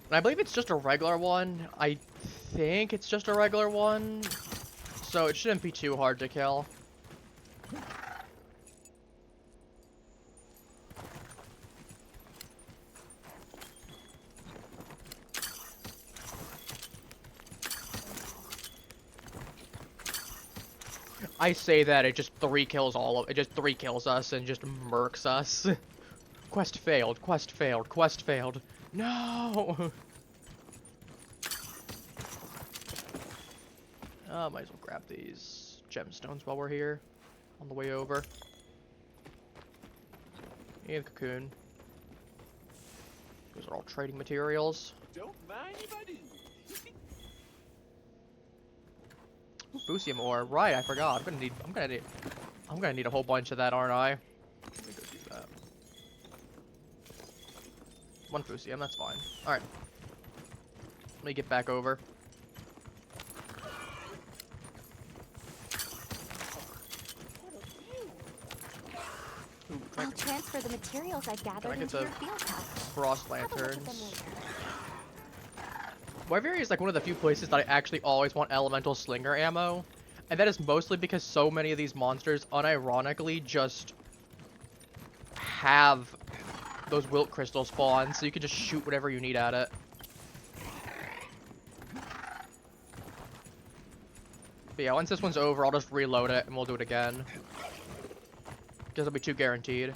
And I believe it's just a regular one. I think it's just a regular one. So it shouldn't be too hard to kill. I say that it just 3 kills it just 3 kills us and just murks us. Quest failed, quest failed, quest failed. No! Might as well grab these gemstones while we're here. On the way over. And the cocoon. Those are all trading materials.
Don't mind if I do.
Fusium ore, right? I forgot. I'm gonna need a whole bunch of that, aren't I? Let me go do that. 1 Fusium, that's fine. All right. Let me get back over. Ooh,
I'll transfer the materials I've gathered into your field pack.
Frost
Have a look at them
lanterns.
later.
Wyveria is like one of the few places that I actually always want elemental slinger ammo, and that is mostly because so many of these monsters unironically just have those wilt crystal spawns, so you can just shoot whatever you need at it. But yeah, once this one's over, I'll just reload it and we'll do it again. Because it'll be 2 guaranteed.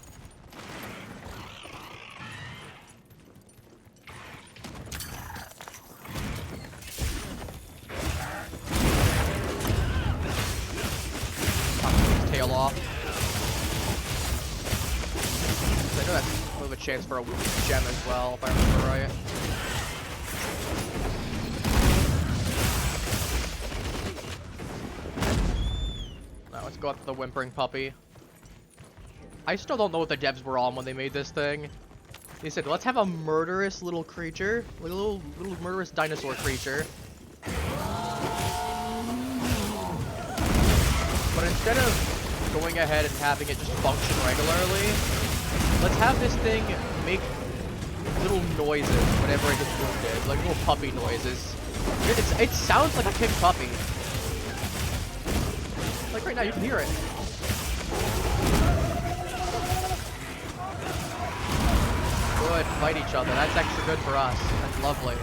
Tail off. I know that's a little bit of a chance for a gem as well, if I remember right. go after the whimpering puppy. I still don't know what the devs were on when they made this thing. They said, let's have a murderous little creature, like a little murderous dinosaur creature. But instead of going ahead and having it just function regularly, let's have this thing make little noises whenever it gets wounded, like little puppy noises. It sounds like a kick puppy. Like right now, you can hear it. Good, fight each other. That's extra good for us. That's lovely.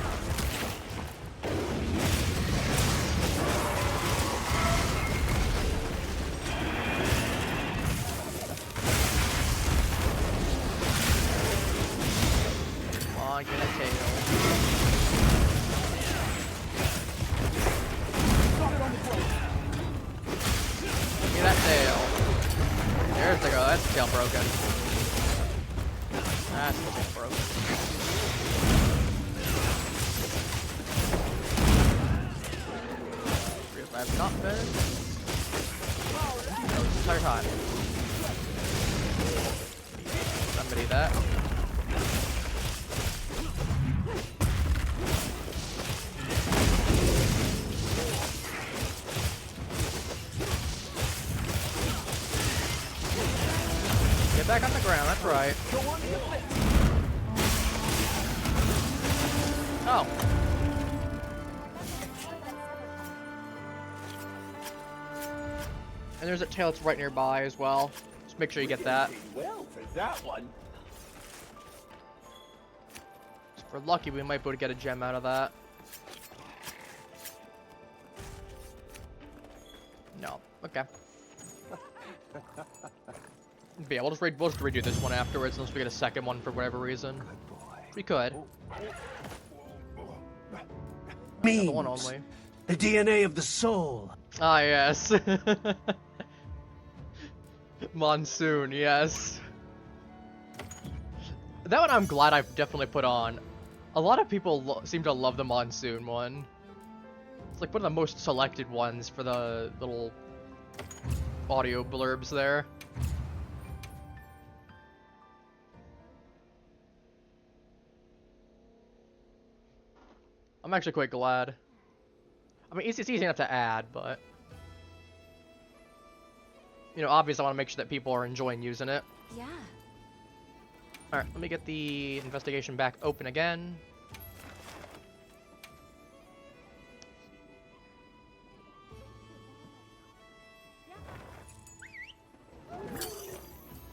Come on, get a tail. Get that tail. There's the girl. That's the tail broken. That's the tail broken. I have not been this entire time. Somebody that. Get back on the ground, that's right. Oh. And there's a tail that's right nearby as well. Just make sure you get that.
Well, for that one.
If we're lucky, we might be able to get a gem out of that. No. Okay. But yeah, we'll just redo this one afterwards, unless we get a second one for whatever reason. We could.
Memes.
The one only.
The DNA of the soul.
Ah, yes. Monsoon, yes. That one I'm glad I've definitely put on. A lot of people seem to love the Monsoon one. It's like one of the most selected ones for the little audio blurbs there. I'm actually quite glad. I mean, it's easy enough to add, but... You know, obviously I want to make sure that people are enjoying using it.
Yeah.
Alright, let me get the investigation back open again.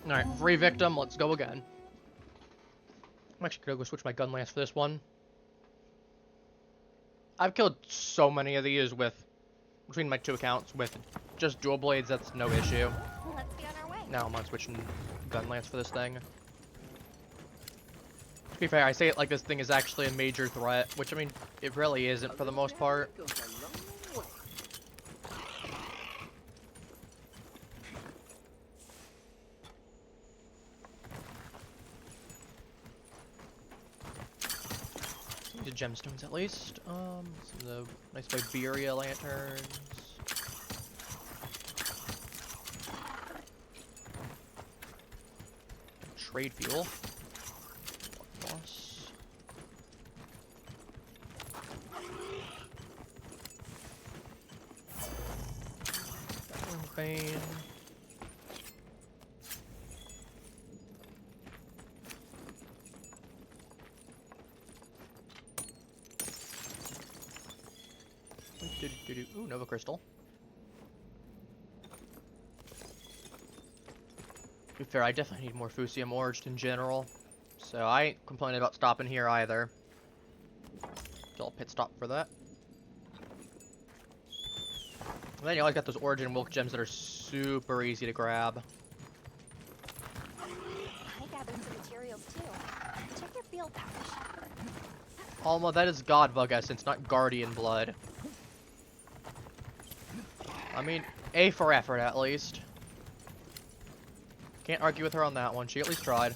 Alright, free victim, let's go again. I'm actually gonna go switch my gun lance for this one. I've killed so many of these with, between my two accounts, with just dual blades, that's no issue.
Let's be on our way.
Now I'm on switching gun lance for this thing. To be fair, I say it like this thing is actually a major threat, which I mean, it really isn't for the most part. The gemstones at least. Some of the nice Viberia lanterns. Trade fuel. Boss. Bane. Ooh, Nova Crystal. To be fair, I definitely need more Fusium ore just in general. So I ain't complaining about stopping here either. So I'll pit stop for that. And then you always got those Origin Wilk gems that are super easy to grab.
I gathered some materials too. Check your field pouch.
Alma, that is God Bug Essence, not Guardian Blood. I mean, A for effort at least. Can't argue with her on that one. She at least tried.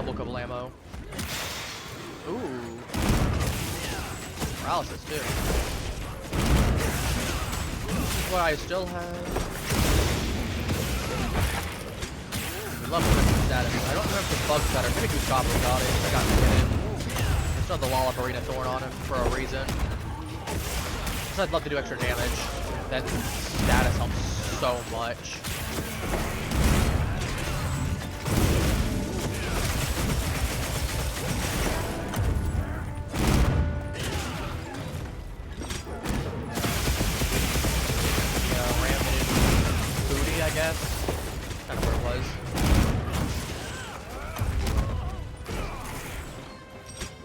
double couple ammo. Ooh. Paralysis too. What I still have. We love the status. I don't remember the bug cutter. Maybe Goose Goblin got it. I got hit. I still have the Lollipop Thorn on him for a reason. Because I'd love to do extra damage. That status helps so much. I guess. Kind of where it was.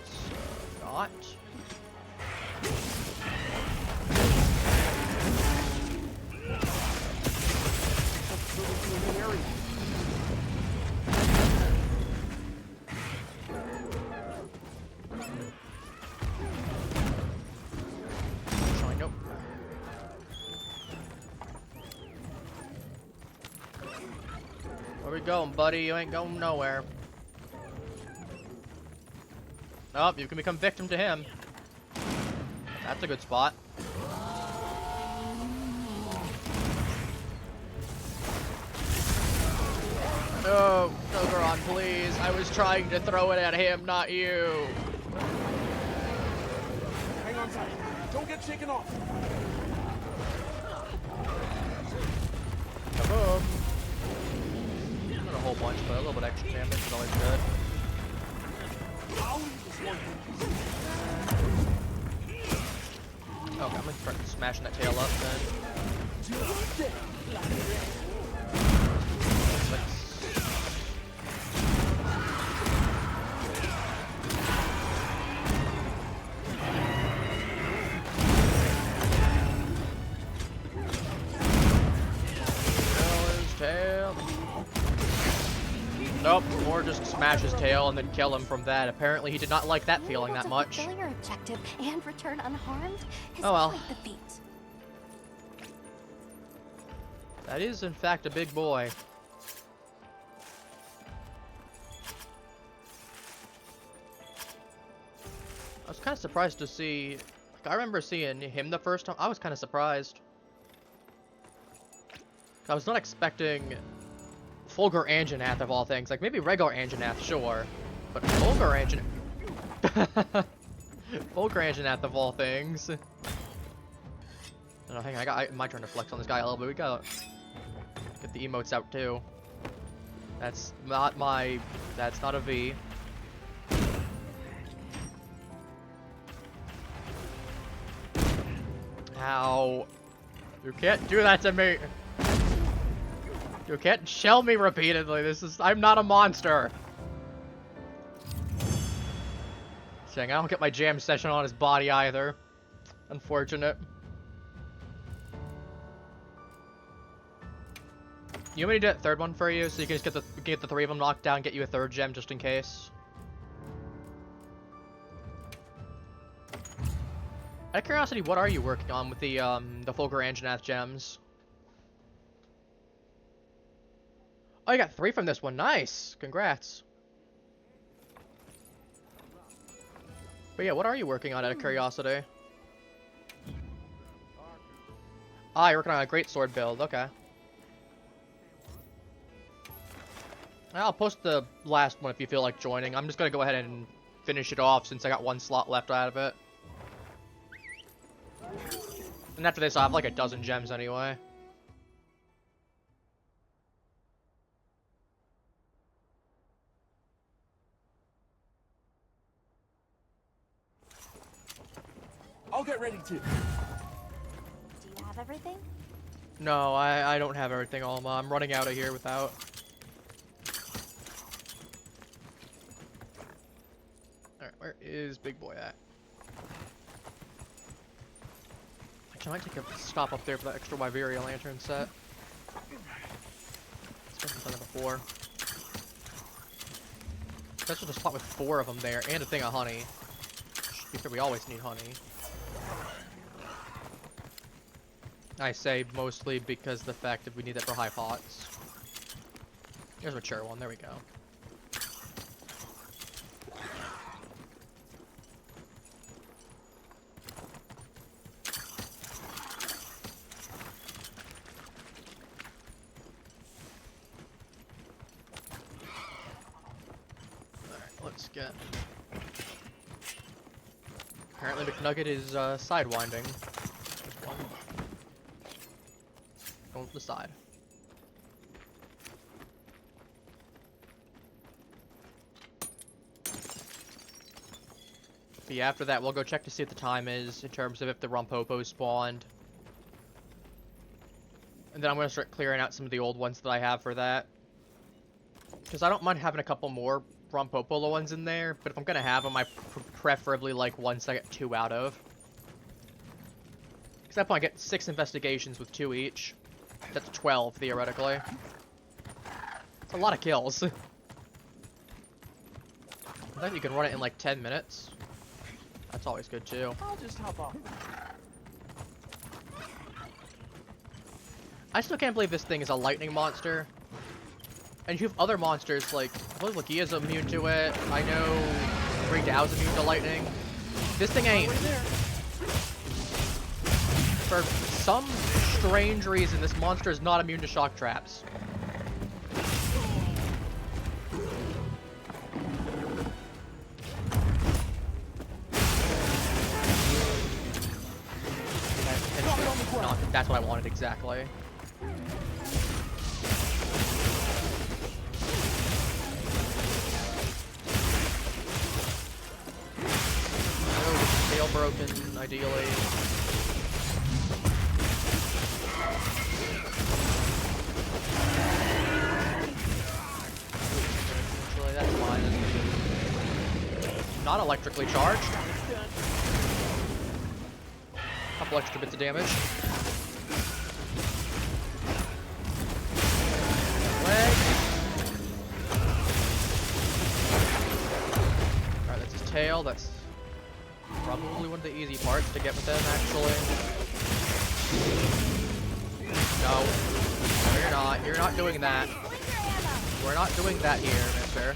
So, not. Nope. Where we going, buddy? You ain't going nowhere. Oh, you can become victim to him. That's a good spot. No, Ogeron, please. I was trying to throw it at him, not you.
Hang on tight. Don't get shaken off.
Kaboom. Not a whole bunch, but a little bit extra damage is always good. Okay, I'm gonna start smashing that tail up then. Tail. Nope, or just smash his tail and then kill him from that. Apparently he did not like that feeling that much.
Fulfill your objective and return unharmed is
Oh well.
quite the feat.
That is in fact a big boy. I was kind of surprised to see, like, I remember seeing him the first time. I was kind of surprised. I was not expecting Fulgur Anjanath of all things. Like, maybe regular Anjanath, sure. But Fulgur Anjanath... Fulgur Anjanath of all things. No, hang on, my turn to flex on this guy a little bit. We gotta get the emotes out, too. That's not my... That's not a V. Ow. You can't do that to me! You can't shell me repeatedly. I'm not a monster. Dang, I don't get my jam session on his body either. Unfortunate. You want me to do that third one for you, so you can just get the three of them knocked down, get you a third gem just in case? Out of curiosity, what are you working on with the Fulgur Anjanath gems? Oh, you got 3 from this one. Nice. Congrats. But yeah, what are you working on out of curiosity? Ah, you're working on a great sword build. Okay. I'll post the last one if you feel like joining. I'm just gonna go ahead and finish it off since I got 1 slot left out of it. And after this, I'll have like a dozen gems anyway.
I'll get ready to.
Do you have everything?
No, I don't have everything, Alma. I'm running out of here without. Alright, where is Big Boy at? Actually, I might take a stop up there for that extra Wyveria lantern set. It's been done before. That's just a spot with 4 of them there, and a thing of honey. We always need honey. I say mostly because the fact that we need that for high pots. Here's a mature one, there we go. get. Apparently McNugget is sidewinding. Going to the side. But yeah, after that we'll go check to see what the time is in terms of if the Rompopo spawned. And then I'm going to start clearing out some of the old ones that I have for that. Because I don't mind having a couple more Rompopolo ones in there, but if I'm going to have them, I preferably like ones I get 2 out of. Because at that point I get 6 investigations with 2 each. That's 12, theoretically. It's a lot of kills. I think you can run it in like 10 minutes. That's always good too.
I'll just hop off.
I still can't believe this thing is a lightning monster. And you have other monsters like, I believe Lakia's immune to it. I know Great Dow's immune to lightning. This thing ain't. For some strange reason, this monster is not immune to shock traps. That's what I wanted exactly. Tail broken, ideally. Actually, that's fine. Not electrically charged. Couple extra bits of damage. Leg. Alright, that's his tail. That's probably one of the easy parts to get with him, actually. No. No, you're not. You're not doing that. We're not doing that here, mister.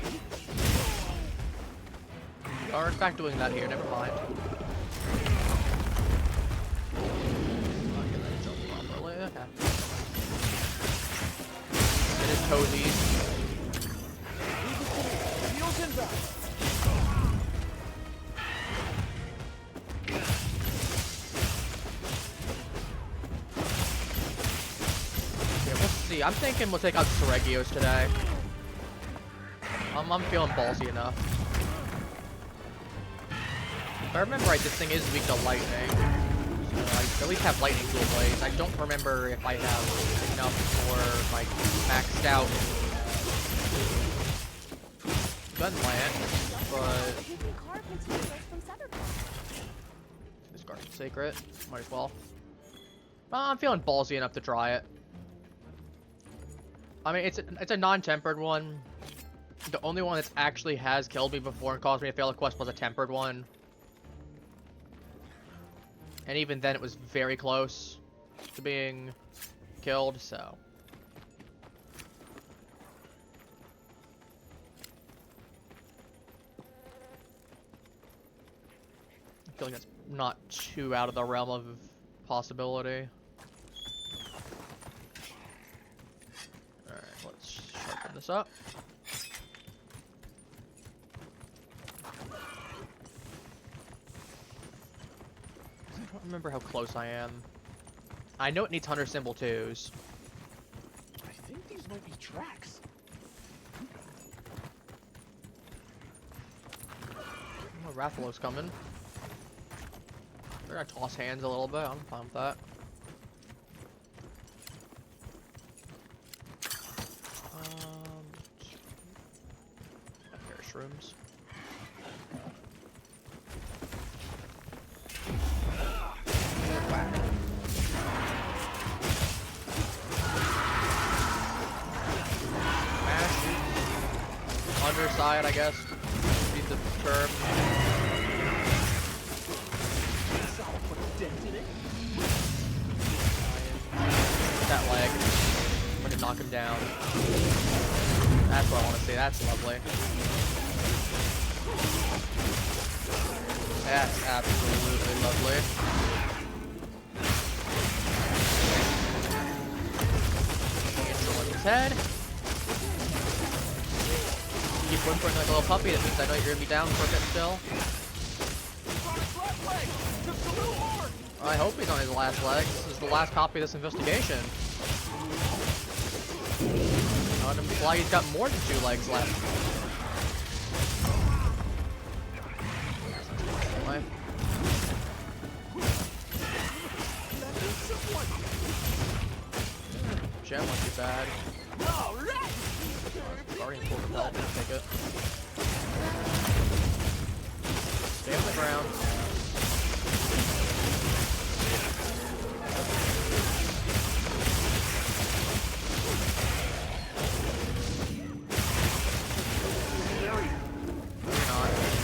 We are in fact doing that here, never mind. Not gonna jump properly. Okay. It is toesies. I'm thinking we'll take out Seregios today. I'm feeling ballsy enough. If I remember right, this thing is weak to lightning. So I at least have lightning dual blades. I don't remember if I have enough for like maxed out gunplant, but this card's sacred. Might as well. I'm feeling ballsy enough to try it. I mean, it's a non-tempered one. The only one that actually has killed me before and caused me to fail a quest was a tempered one. And even then, it was very close to being killed, so. I feel like that's not too out of the realm of possibility. Sharpen this up. I don't remember how close I am. I know it needs hunter symbol 2s.
I think these might be tracks.
Oh, Rathalos coming. They're gonna toss hands a little bit. I'm fine with that. Rooms. Underside, I guess. Be the term. That leg. I'm gonna knock him down. That's what I want to see. That's lovely. That's absolutely lovely. Cancel his head. Keep whimpering like a little puppy, that means I know you're gonna be down for a bit still.
He's on his last leg. Just a little more.
I hope he's on his last legs. This is the last copy of this investigation. Not imply he's got more than 2 legs left. Anyway. Gem won't be bad.
All right.
Guardian full repel, take it. Stay on the ground.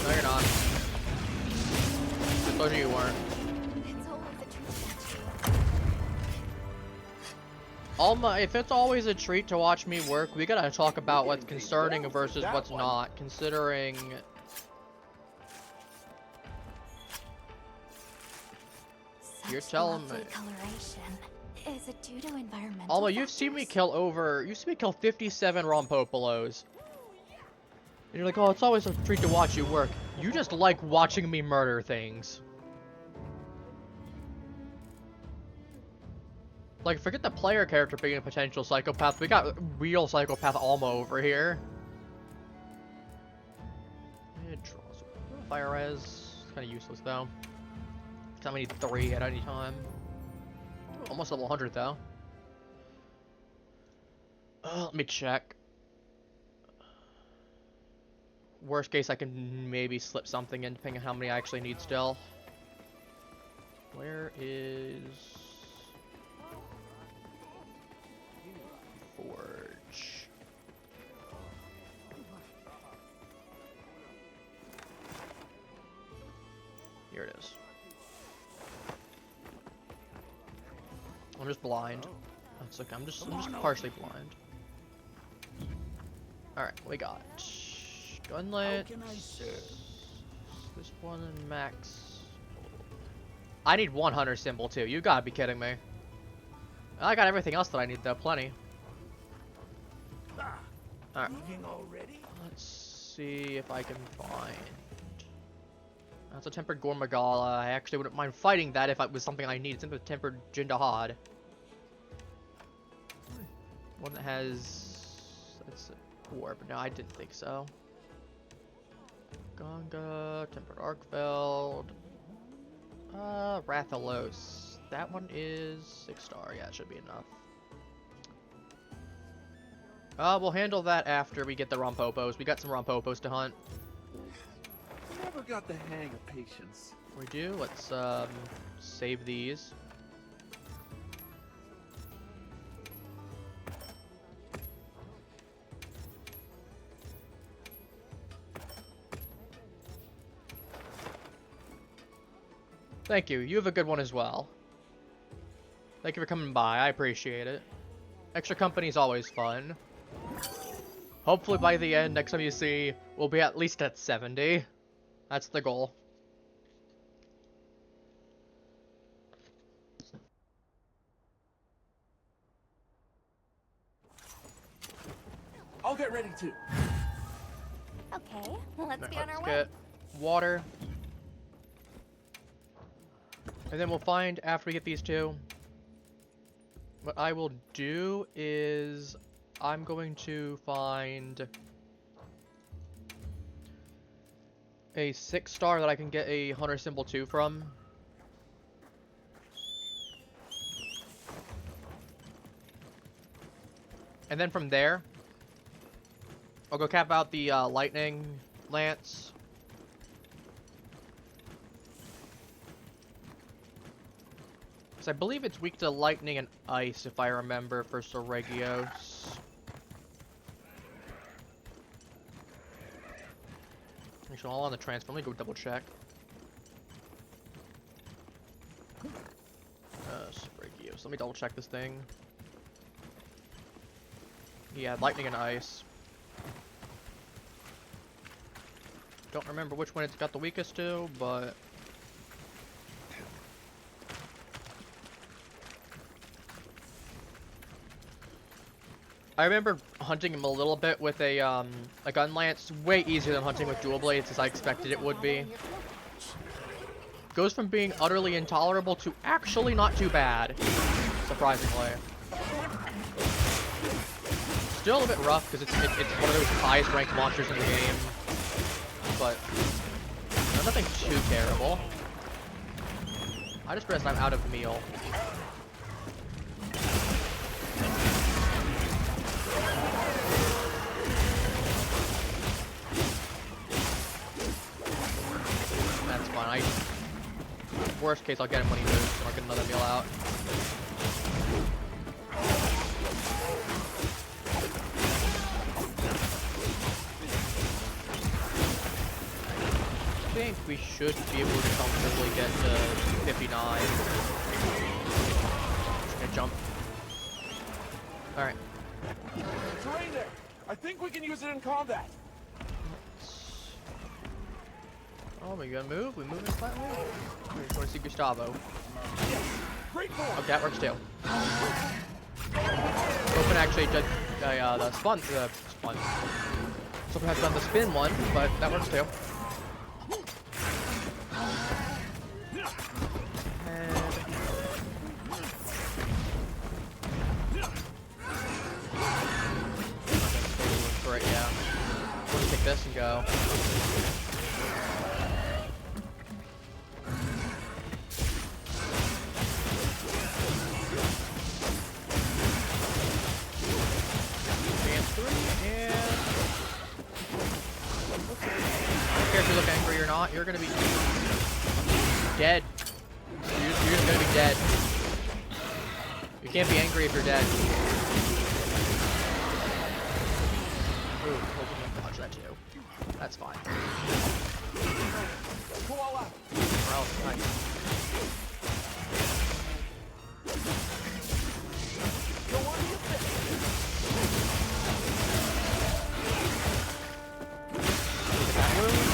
No, you're not. I told you you weren't.
It's always a treat.
If it's always a treat to watch me work, we gotta talk about what's concerning versus what's not, considering... You're telling me.
Coloration. Is it due to environmental
Alma, you've seen me kill 57 Rompopolos. And you're like, oh, it's always a treat to watch you work. You just like watching me murder things. Like, forget the player character being a potential psychopath. We got real psychopath Alma over here. Fire res. Kind of useless, though. I only need 3 at any time. Almost level 100, though. Let me check. Worst case, I can maybe slip something in, depending on how many I actually need still. Where is... Forge? Here it is. I'm just blind. That's okay. I'm just partially blind. All right, we got gunlet. This one and max. I need 100 symbol too. You gotta be kidding me. I got everything else that I need though, plenty. All right. Let's see if I can find. That's a tempered Gormagala. I actually wouldn't mind fighting that if it was something I needed. It's a tempered Jindahad. One that has... That's a orb. No, I didn't think so. Gonga, tempered Arkfeld. Rathalos. That one is 6-star. Yeah, it should be enough. We'll handle that after we get the Rompopos. We got some Rompopos to hunt.
Never got the hang of patience.
We do. Let's save these. Thank you. You have a good one as well. Thank you for coming by. I appreciate it. Extra company is always fun. Hopefully by the end, next time you see, we'll be at least at 70. That's the goal.
I'll get ready too.
Okay, let's be on our
Let's
way.
get water. And then we'll find, after we get these two, what I will do is I'm going to find a 6-star that I can get a hunter symbol 2 from. And then from there, I'll go cap out the lightning lance. Because I believe it's weak to lightning and ice, if I remember, for Soregios. Actually, all on the transfer. Let me go double check. Soregios. Let me double check this thing. Yeah, lightning and ice. Don't remember which one it's got the weakest to, but... I remember hunting him a little bit with a gun lance. Way easier than hunting with dual blades, as I expected it would be. Goes from being utterly intolerable to actually not too bad, surprisingly. Still a bit rough because it's one of those highest ranked monsters in the game, but nothing too terrible. I just realized I'm out of meal. That's fine. Worst case, I'll get him when he moves, and I'll get another meal out. I think we should be able to comfortably get to 59. Just gonna jump. Alright.
Terrain there. I think we can use it in combat.
Oh, we gonna move? We moving slightly? We just want to see Gustavo.
Yes. Great boy.
Okay, that works too. Open actually did the spun. Someone has done the spin one, but that works too. And for it, yeah. We'll take this and go. You're gonna be dead. You're just gonna be dead. You can't be angry if you're dead. Ooh, hope we can dodge that too. That's fine.
Go all out.
Well, nice.
Go on to your fist.
That wound.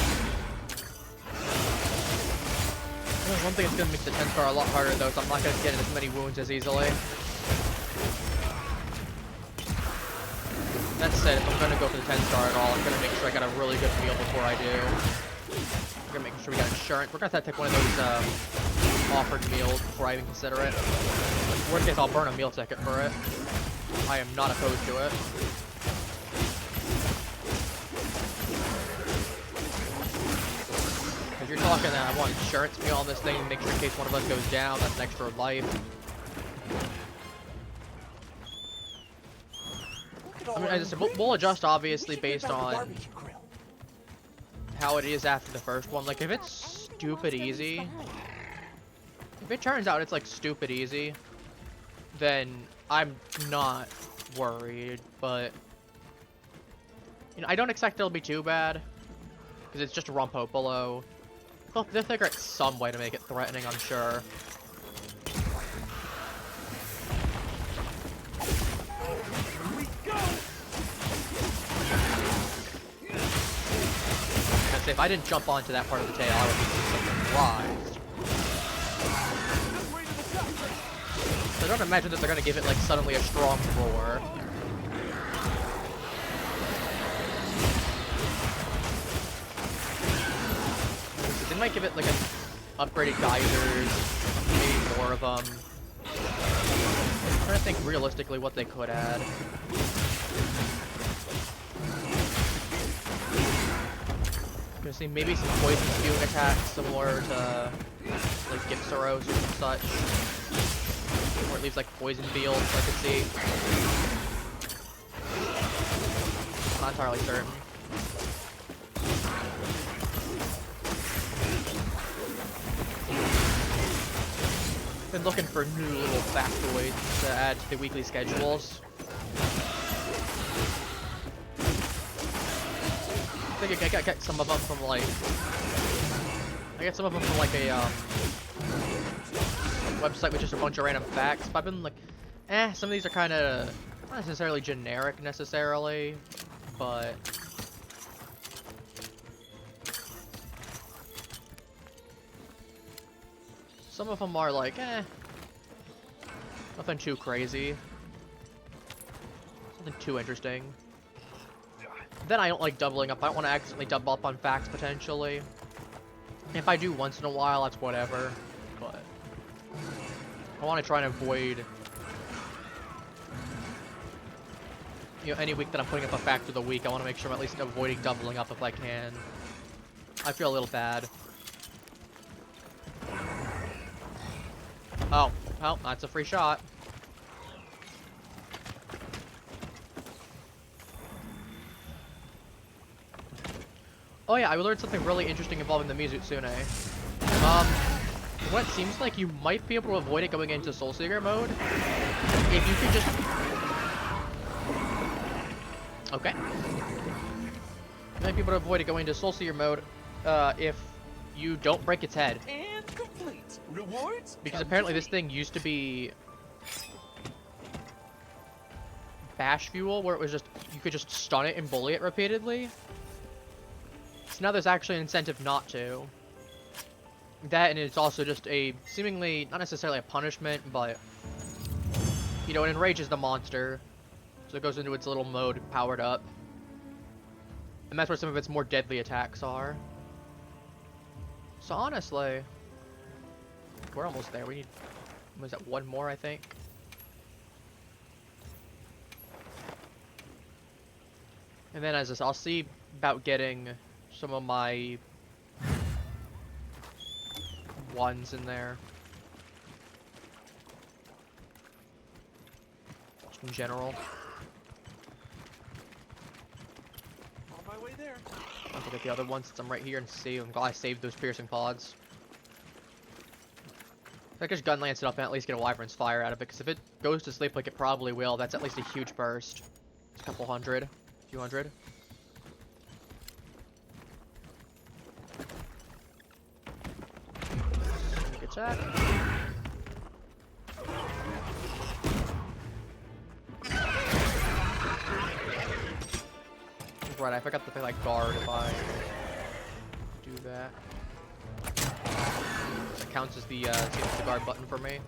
One thing that's gonna make the 10 star a lot harder though, so I'm not gonna get as many wounds as easily. That said, if I'm gonna go for the 10 star at all, I'm gonna make sure I got a really good meal before I do. I'm gonna make sure we got insurance. We're gonna have to take one of those offered meals before I even consider it. Worst case, I'll burn a meal ticket for it. I am not opposed to it. If you're talking that I want insurance meal on this thing, make sure in case one of us goes down, that's an extra life. I mean, as I said, we'll adjust obviously based on how it is after the first one. Like, if it's stupid easy, if it turns out it's like stupid easy, then I'm not worried. But you know, I don't expect it'll be too bad because it's just a Rompopolo. They'll figure out some way to make it threatening, I'm sure. If I didn't jump onto that part of the tail, I would be surprised. So I don't imagine that they're gonna give it like suddenly a strong roar. They might give it like an upgraded geysers, maybe more of them. I'm trying to think realistically what they could add. Gonna see maybe some poison spewing attacks similar to like Gipsaros or such. Or it leaves like poison fields I could see. Not entirely certain. Been looking for new little factoids to add to the weekly schedules. I think I get some of them from like a website with just a bunch of random facts. But I've been like, some of these are kind of not necessarily generic necessarily, but some of them are like, nothing too crazy. Nothing too interesting. Then I don't like doubling up. I don't want to accidentally double up on facts potentially. If I do once in a while, that's whatever. But I want to try and avoid, you know, any week that I'm putting up a fact of the week. I want to make sure I'm at least avoiding doubling up if I can. I feel a little bad. Oh, well, that's a free shot. Oh yeah, I learned something really interesting involving the Mizutsune. What it seems like you might be able to avoid it going into Soul Seeker mode if you could just... Okay. You might be able to avoid it going into Soul Seeker mode if you don't break its head.
And complete. Rewards?
Because apparently this thing used to be bash fuel, where it was just, you could just stun it and bully it repeatedly. So now there's actually an incentive not to. That, and it's also just a seemingly, not necessarily a punishment, but, you know, it enrages the monster. So it goes into its little mode powered up. And that's where some of its more deadly attacks are. So honestly, we're almost there. We need, was that one more, I think? And then as this, I'll see about getting some of my ones in there. Just in general.
On my way there.
I'll get the other ones since I'm right here and save. I'm glad I saved those piercing pods. If I could just gun lance it up and at least get a Wyvern's Fire out of it, because if it goes to sleep like it probably will, that's at least a huge burst. It's a couple hundred, a few hundred. Sneak attack. Right, I forgot that they like guard if I do that. That counts as the guard button for me.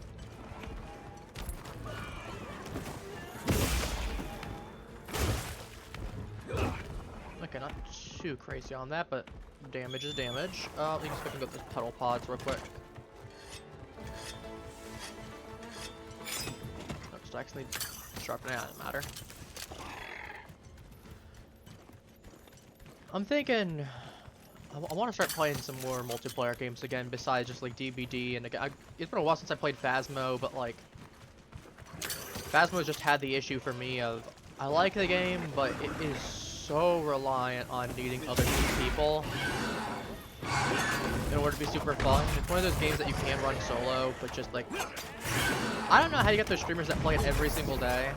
Okay, not too crazy on that, but damage is damage. Let me just go with the puddle pods real quick. Oh, stacks need sharpening. Doesn't matter. I'm thinking I want to start playing some more multiplayer games again besides just like DBD, and again, it's been a while since I played Phasmo, but like Phasmo's just had the issue for me of I like the game, but it is so reliant on needing other people in order to be super fun. It's one of those games that you can run solo, but just like I don't know how you get those streamers that play it every single day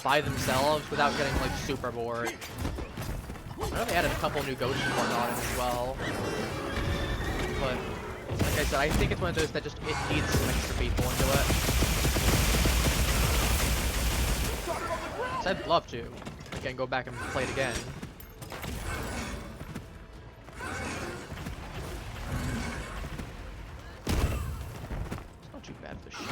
by themselves without getting like super bored. I know they added a couple new ghosts and whatnot in as well, but like I said, I think it's one of those that just it needs some extra people into it. So I'd love to, again, go back and play it again. It's not too bad for sure.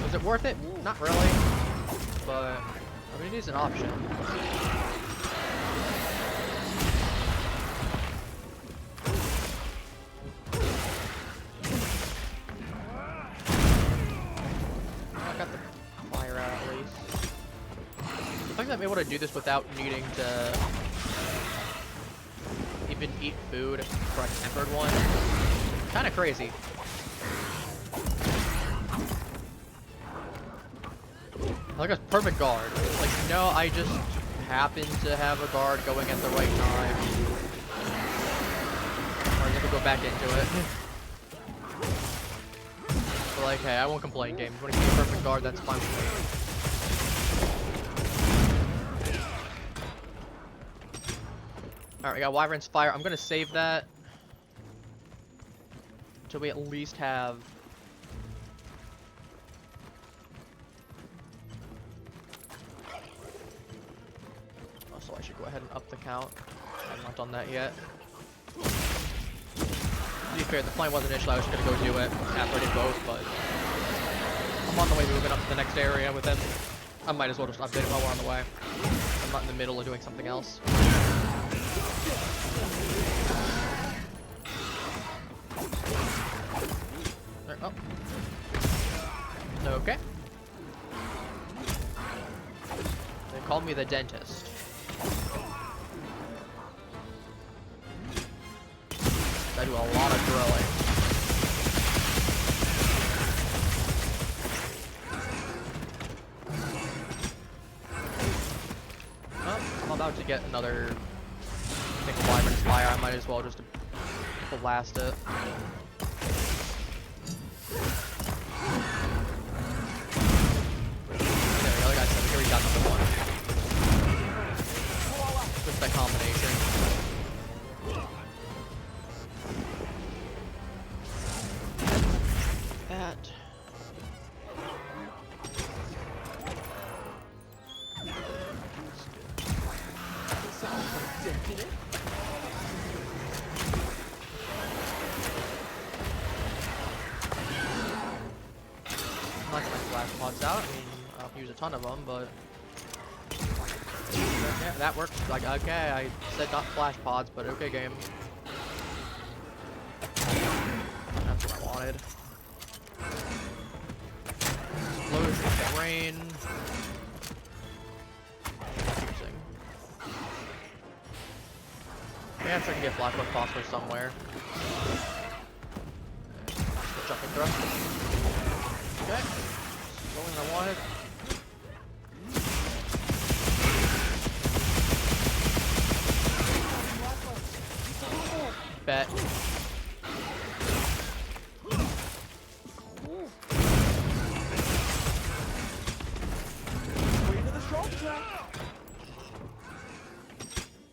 Is it worth it? Not really, but I mean it is an option. I got the fire out at least. The fact that I'm able to do this without needing to even eat food for a tempered one, kind of crazy. Like a perfect guard. Like, no, I just happen to have a guard going at the right time. Or I'm gonna go back into it. But like, hey, I won't complain, game. If you want to keep a perfect guard, that's fine with me. Alright, we got Wyvern's Fire. I'm gonna save that until we at least have go ahead and up the count. I've not done that yet. To be fair, the plan was initially I was gonna go do it after I did both, but I'm on the way moving up to the next area with him. I might as well just update it while we're on the way. I'm not in the middle of doing something else. There, oh. Okay. They call me the dentist. I do a lot of drilling. Well, I'm about to get another nickel diamond fire. I might as well just blast it. There we go, like I said, here we got number one. Just that combination. That. Like my flash pods out. I mean, I don't use a ton of them, but yeah, that works. Like, okay, I said not flash pods, but okay, game. That's what I wanted. Explosion, rain. Confusing. Yeah, so I can get flashback phosphor somewhere. Jumping thrust. Okay. Going I wanted. Bet.
Way to the shark trap.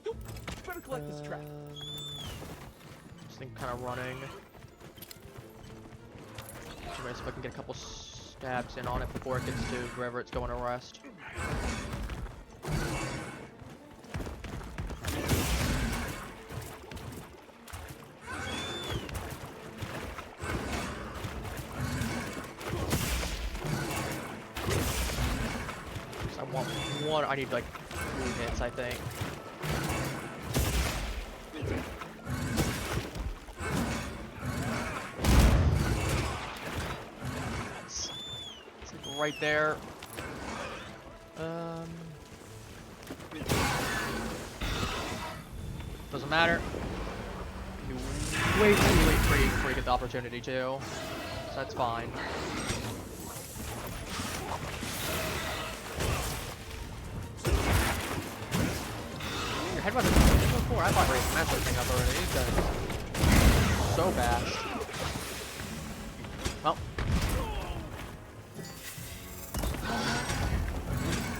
Nope. Better collect this trap.
This thing kind of running. See if I can get a couple stabs in on it before it gets to wherever it's going to rest. I want one. I need like 2 hits, I think. Right there. Doesn't matter. You're way too late for you to get the opportunity to. So that's fine. Your head wasn't before. I thought we were match that thing up already. These guys so fast. Well.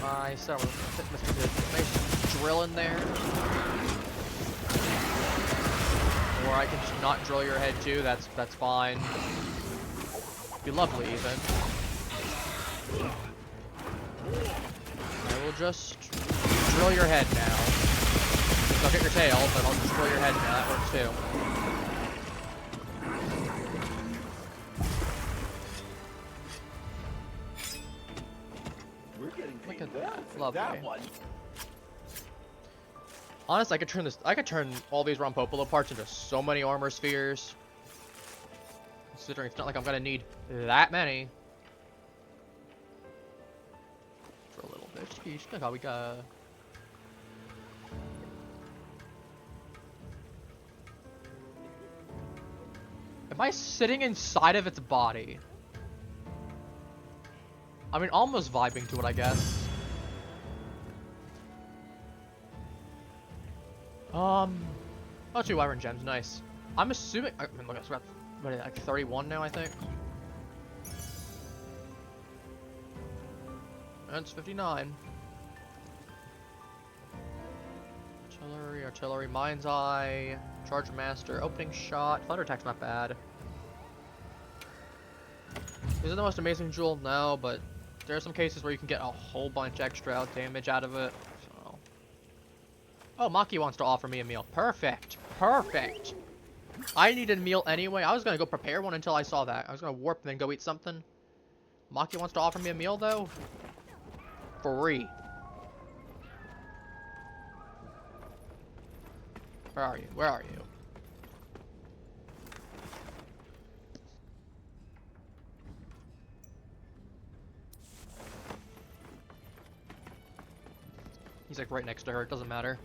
I said I was must be a nice drill in there. Or I can just not drill your head too, that's fine. Be lovely even. I will just drill your head now. I'll get your tail, but I'll just drill your head now, that works too. Look at that. Lovely.
That one.
Honestly, I could turn all these Rompopolo parts into so many armor spheres. Considering it's not like I'm gonna need that many. For a little bit. Just look how we got. Am I sitting inside of its body? I mean, almost vibing to it, I guess. Oh, 2 iron gems, nice. I'm assuming. I mean, look, it's about like 31 now, I think. That's 59. Artillery, mind's eye, charge master, opening shot, thunder attack's not bad. Is it the most amazing jewel? No, but there are some cases where you can get a whole bunch extra damage out of it. So Oh, Maki wants to offer me a meal. Perfect. Perfect. I needed a meal anyway. I was gonna go prepare one until I saw that. I was gonna warp and then go eat something. Maki wants to offer me a meal though. Free. Where are you? Where are you? He's like right next to her. It doesn't matter.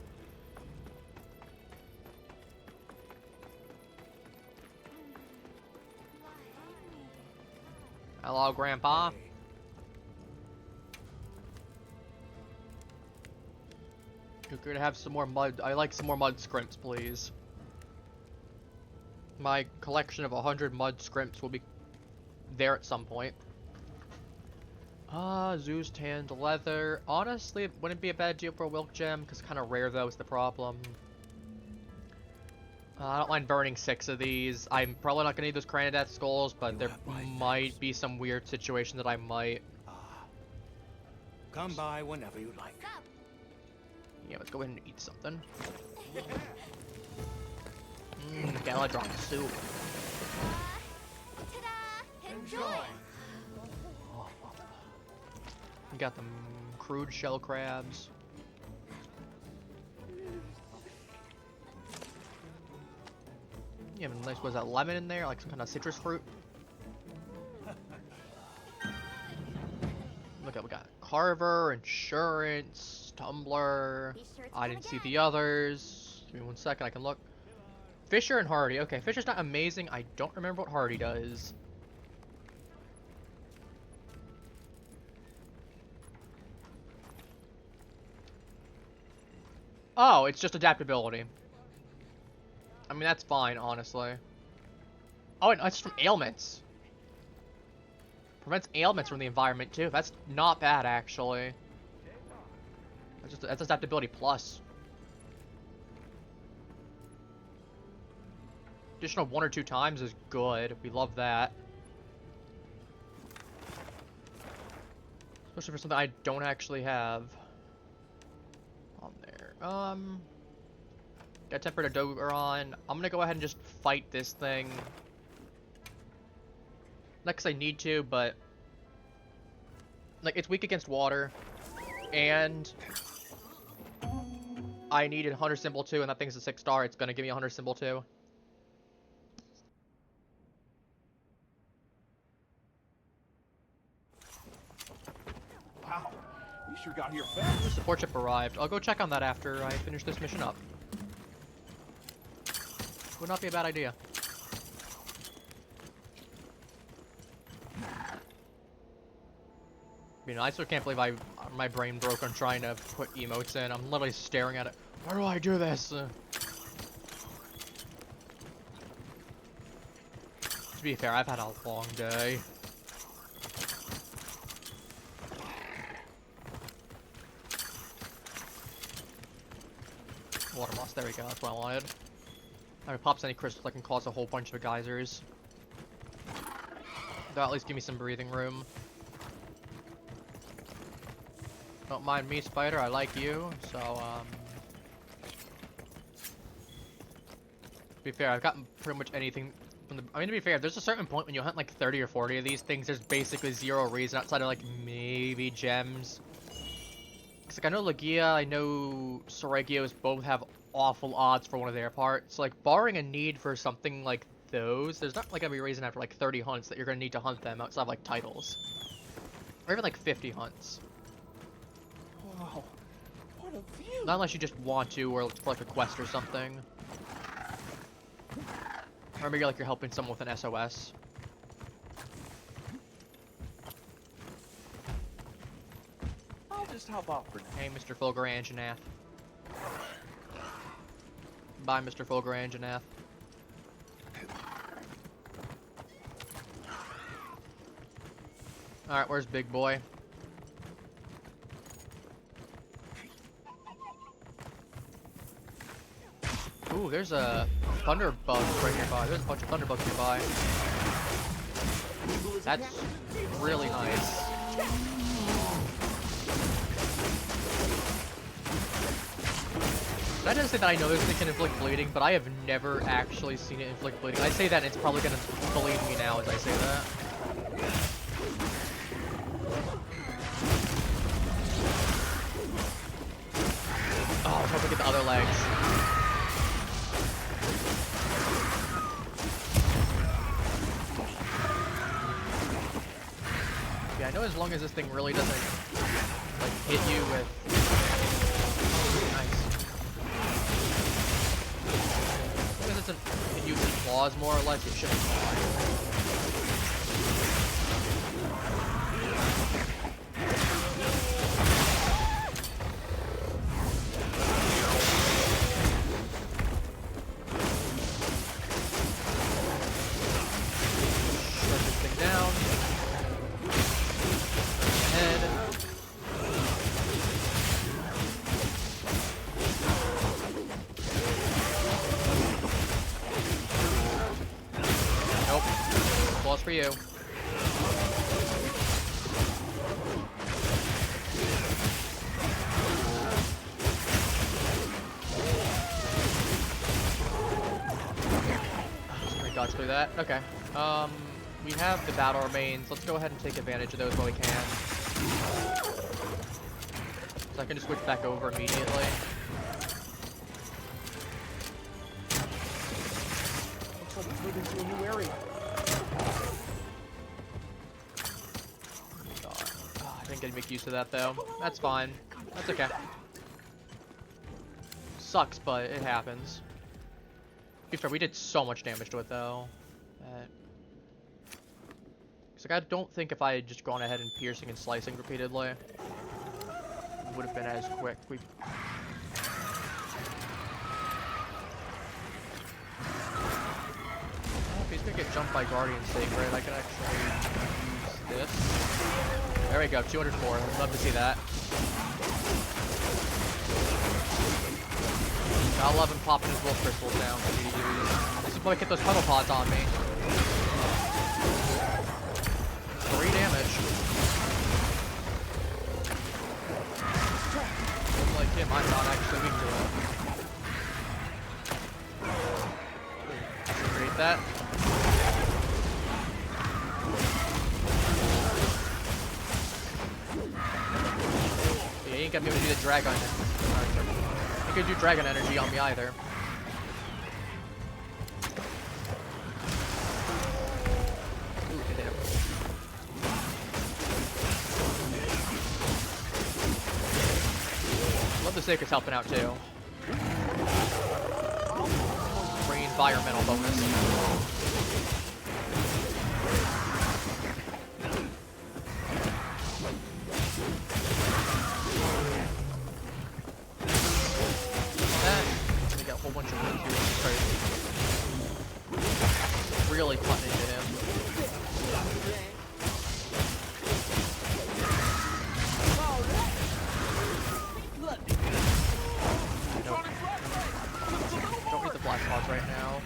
Hello, Grandpa. You could have some more mud. I like some more mud scrimps, please. My collection of 100 mud scrimps will be there at some point. Zeus tanned leather. Honestly, it wouldn't be a bad deal for a Wilk gem, because kind of rare though is the problem. I don't mind burning 6 of these. I'm probably not gonna need those Cranidath skulls, but there might be some weird situation that I might.
Come by whenever you like.
Yeah, let's go ahead and eat something. Galadron soup.
Ta-da! Enjoy!
We got the crude shell crabs. You have a nice, was that lemon in there? Like some kind of citrus fruit? Look at, we got Carver, Insurance, Tumbler. I didn't see the others. Give me 1 second, I can look. Fisher and Hardy. Okay, Fisher's not amazing. I don't remember what Hardy does. Oh, it's just adaptability. I mean, that's fine, honestly. Oh, and it's from ailments. Prevents ailments from the environment, too. That's not bad, actually. That's adaptability plus. Additional 1 or 2 times is good. We love that. Especially for something I don't actually have on there. Got Tempered Adogeron. I'm gonna go ahead and just fight this thing. Not 'cause I need to, but like it's weak against water, and I needed Hunter Symbol 2, and that thing's a 6-star. It's gonna give me a Hunter Symbol 2.
Wow, you sure got here fast.
The support ship arrived. I'll go check on that after I finish this mission up. Would not be a bad idea. I mean, I still can't believe my brain broke on trying to put emotes in. I'm literally staring at it. Why do I do this? To be fair, I've had a long day. Water moss, there we go, that's what I wanted. If it pops any crystals, I can cause a whole bunch of geysers. That'll at least give me some breathing room. Don't mind me, Spider, I like you, so, to be fair, I've gotten pretty much anything from the... I mean, to be fair, there's a certain point when you hunt like 30 or 40 of these things, there's basically zero reason outside of like maybe gems. Cause like I know Legia, I know Soregios both have awful odds for one of their parts. Like barring a need for something like those, there's not like gonna be a reason after like 30 hunts that you're gonna need to hunt them outside of like titles. Or even like 50 hunts.
Wow, what a view!
Not unless you just want to, or for like a quest or something. Or maybe like you're helping someone with an SOS.
I'll just hop off for now.
Hey, Mr. Fulguranginath. Bye, Mr. Fulguranginath. Alright, where's Big Boy? Ooh, there's a thunderbug right nearby. There's a bunch of thunderbugs nearby. That's really nice. I just say that I know this thing can inflict bleeding, but I have never actually seen it inflict bleeding. I say that and it's probably gonna believe me now as I say that. Oh, I was hoping to get the other legs. Yeah, I know as long as this thing really doesn't, like, hit you with... Nice. As long as it doesn't hit you with claws, more or less, it should be fine. For you. Got through that. Okay. We have the battle remains. Let's go ahead and take advantage of those while we can. So I can just switch back over immediately.
Looks like it's moving to a new area.
I didn't get to make use of that though. That's fine. That's okay. Sucks, but it happens. To be fair, we did so much damage to it though. Cause like, I don't think if I had just gone ahead and piercing and slicing repeatedly, it would have been as quick. If he's gonna get jumped by Guardian Sacred, I can actually use this. There we go, 204. I'd love to see that. I love him popping his wolf crystals down. This is why I get those puddle pods on me. 3 damage. Looks like him, I'm not actually weak to it. Create that. Yeah, you ain't gonna be able to do the dragon. You could do dragon energy on me either. Ooh, hit him. Love the Sacred's helping out too. Free environmental bonus. Bunch of wounds here, really cutting into him. Don't need the black pods right now.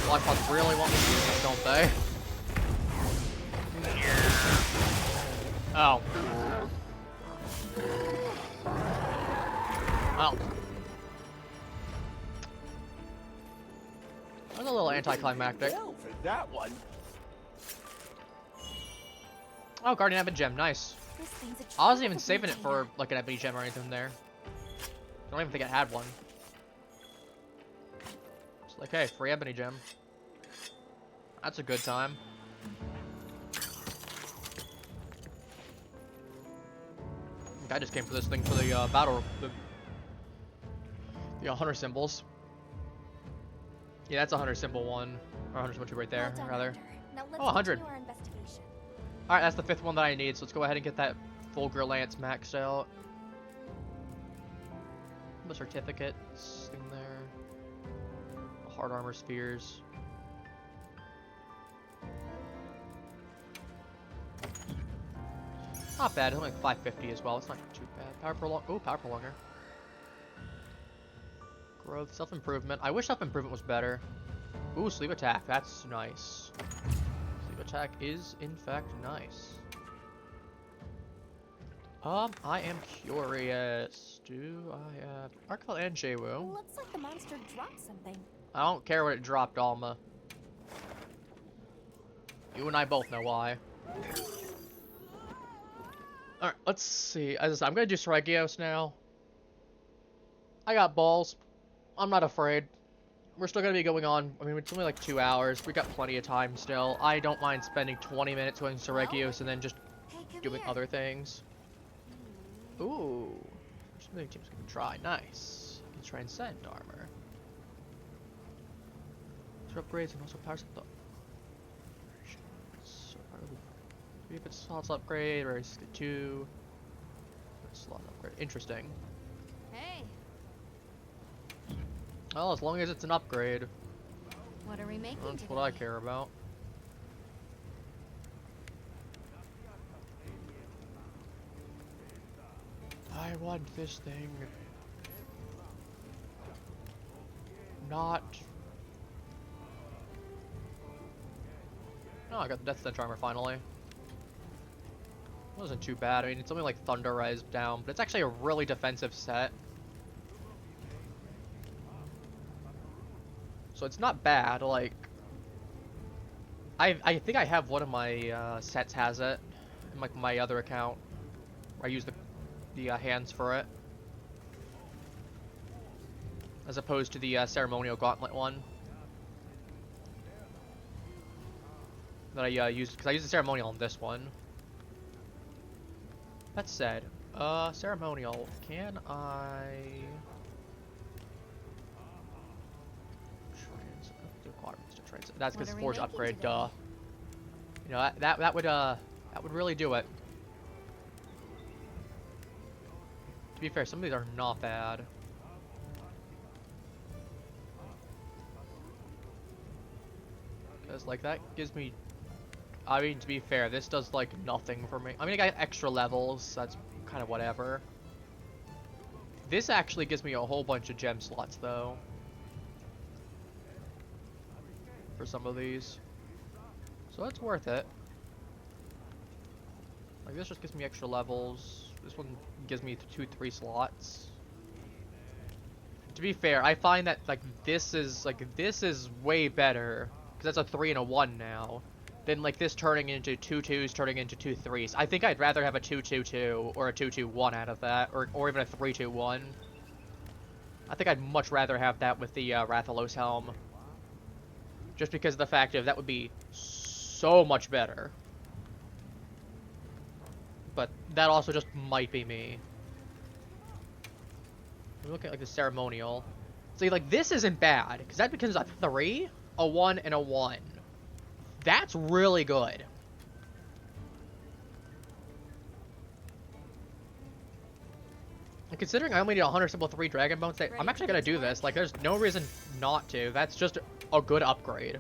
Black pods really want me to use them, don't they? Oh. Oh. That was a little anticlimactic.
Well, for that one.
Oh, Guardian Ebony Gem, nice.
This thing's a
I wasn't even
triple
saving it
container.
for like an Ebony Gem or anything there. I don't even think I had one. It's like, hey, free Ebony Gem. That's a good time. I just came for this thing for the battle, the 100 symbols. Yeah, that's a 100 symbol one, or 100 symbol two right there,
Well done,
rather.
Hunter. Now let's
Oh, 100.
continue our investigation.
All right, that's the 5th one that I need. So let's go ahead and get that Fulgur Lance maxed out. The certificates in there. The hard armor spheres. Not bad, it's only like 550 as well. It's not too bad. Power prolong. Oh, power prolonger. Growth, self-improvement. I wish self-improvement was better. Ooh, sleep attack. That's nice. Sleep attack is, in fact, nice. I am curious. Do I have Arkel and Jwu?
Looks like the monster dropped something.
I don't care what it dropped, Alma. You and I both know why. Alright, let's see. As I said, I'm gonna do Sregios now. I got balls. I'm not afraid. We're still gonna be going on. I mean, it's only like 2 hours. We got plenty of time still. I don't mind spending 20 minutes going Sregios and then just
Hey, come
doing
here.
other things. Ooh. Something team's gonna try. Nice. You can transcend armor. These upgrades and also powers up the. If it's slots upgrade or it's 2. Slot upgrade. Interesting.
Hey,
Well, as long as it's an upgrade,
what are we making
that's
today?
what I care about. I want this thing. Not. Oh, I got the Death Stench armor finally. Wasn't too bad. I mean, it's only like Thunder Rise down, but it's actually a really defensive set. So it's not bad. Like, I think I have one of my sets has it, in like my other account. Where I use the hands for it, as opposed to the ceremonial gauntlet one that I used, because I used the ceremonial on this one. That said, ceremonial, can I that's because Forge upgrade, duh. You know, that would really do it. To be fair, some of these are not bad. Because, like, that gives me... I mean, to be fair, this does, like, nothing for me. I mean, I got extra levels, that's kind of whatever. This actually gives me a whole bunch of gem slots, though. For some of these. So that's worth it. Like, this just gives me extra levels. This one gives me 2-3 slots. To be fair, I find that this is way better, because that's a 3 and a 1 now, than like this turning into 2 2s turning into 2 3s. I think I'd rather have a 2 2 2 or a 2 2 1 out of that, or even a 3 2 1. I think I'd much rather have that with the Rathalos helm, just because of the fact of that would be so much better. But that also just might be me. I'm looking at like the ceremonial. See, like, this isn't bad, because that becomes a 3, a 1, and a 1. That's really good. And considering I only need 100 simple 3 Dragon Bones, I'm actually gonna do this. Like, there's no reason not to. That's just a good upgrade.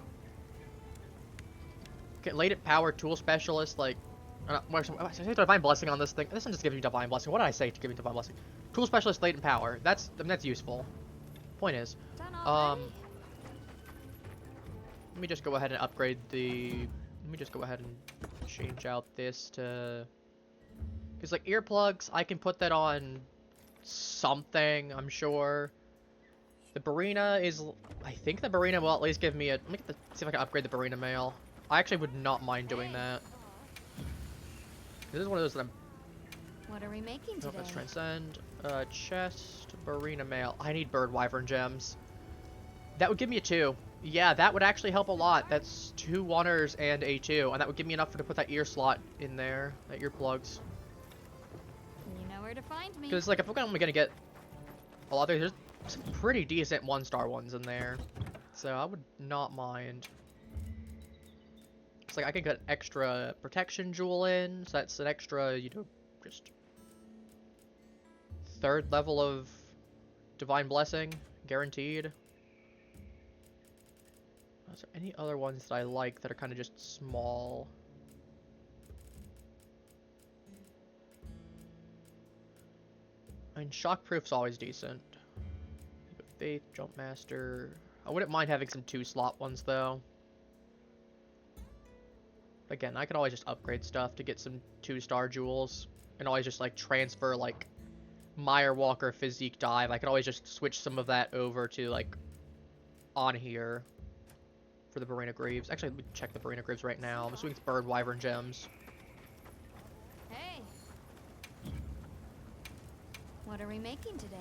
Get latent power, tool specialist, like... I say Divine Blessing on this thing. This one just gives me Divine Blessing. What did I say to give me Divine Blessing? Tool specialist, latent power. I mean, that's useful. Point is, let me just go ahead and upgrade the... Let me just go ahead and change out this to... Because, like, earplugs, I can put that on something, I'm sure. The Barina is... I think the Barina will at least give me a... Let me see if I can upgrade the Barina mail. I actually would not mind doing that. This is one of those that I'm...
What are we making
Oh,
today?
let's transcend. Chest, Barina mail. I need Bird Wyvern gems. That would give me a 2. Yeah, that would actually help a lot. That's 2 1ers and a 2. And that would give me enough to put that ear slot in there. That earplugs.
You know where to find me.
Because, like, if I'm only going to get a lot, there's some pretty decent 1-star ones in there. So I would not mind. It's like I can get extra protection jewel in. So that's an extra, you know, just 3rd level of Divine Blessing. Guaranteed. Is there any other ones that I like that are kind of just small? I mean, Shockproof's always decent. Faith, Jump Master. I wouldn't mind having some 2-slot ones, though. Again, I could always just upgrade stuff to get some 2-star jewels. and always just like transfer like Meyer Walker physique dive. I could always just switch some of that over to like on here for the Barina Greaves. Actually, let me check the Barina Greaves right now. I'm assuming it's Bird, Wyvern, Gems.
Hey. What are we making today?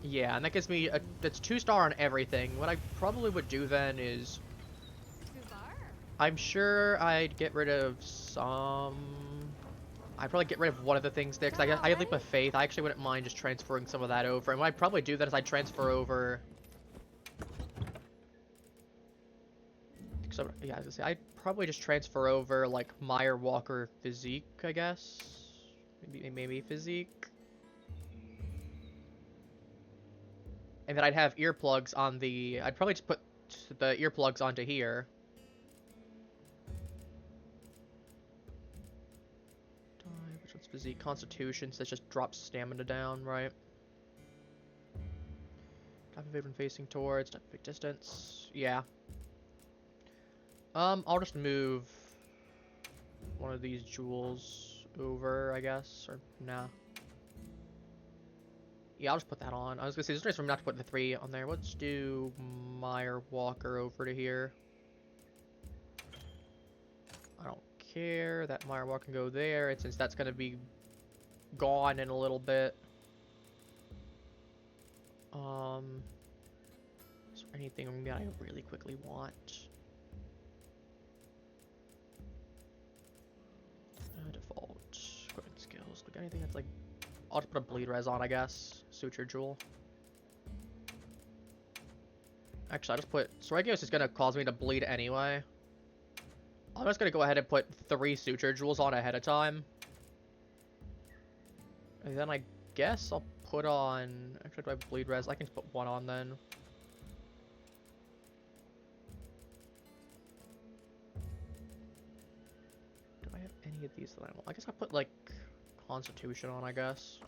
Yeah, and that gives me that's 2-star on everything. What I probably would do then is, I'm sure I'd get rid of some. I'd probably get rid of one of the things there because I Leap of Faith. I actually wouldn't mind just transferring some of that over. And what I'd probably do then is I'd transfer over. So yeah, I was gonna say I'd probably just transfer over like Meyer Walker physique, I guess. Maybe physique. And then I'd have earplugs on the. I'd probably just put the earplugs onto here. Which one's physique? Constitution, so that just drops stamina down, right? Type of even facing towards, not big distance. Yeah. I'll just move one of these jewels over, I guess, or nah. Yeah, I'll just put that on. I was gonna say, there's no reason for me not to put the 3 on there. Let's do Meyer Walker over to here. I don't care. That Meyer Walker can go there, and since that's gonna be gone in a little bit. Is there anything that I really quickly want? Default equipment skills. Look, anything that's like, I'll just put a bleed res on, I guess. Suture jewel. Actually, I'll just put Soragos is gonna cause me to bleed anyway. I'm just gonna go ahead and put 3 suture jewels on ahead of time. And then I guess I'll put on. Actually, do I have bleed res? I can just put 1 on then. Any of these that I want. I guess I'll put like Constitution on, I guess.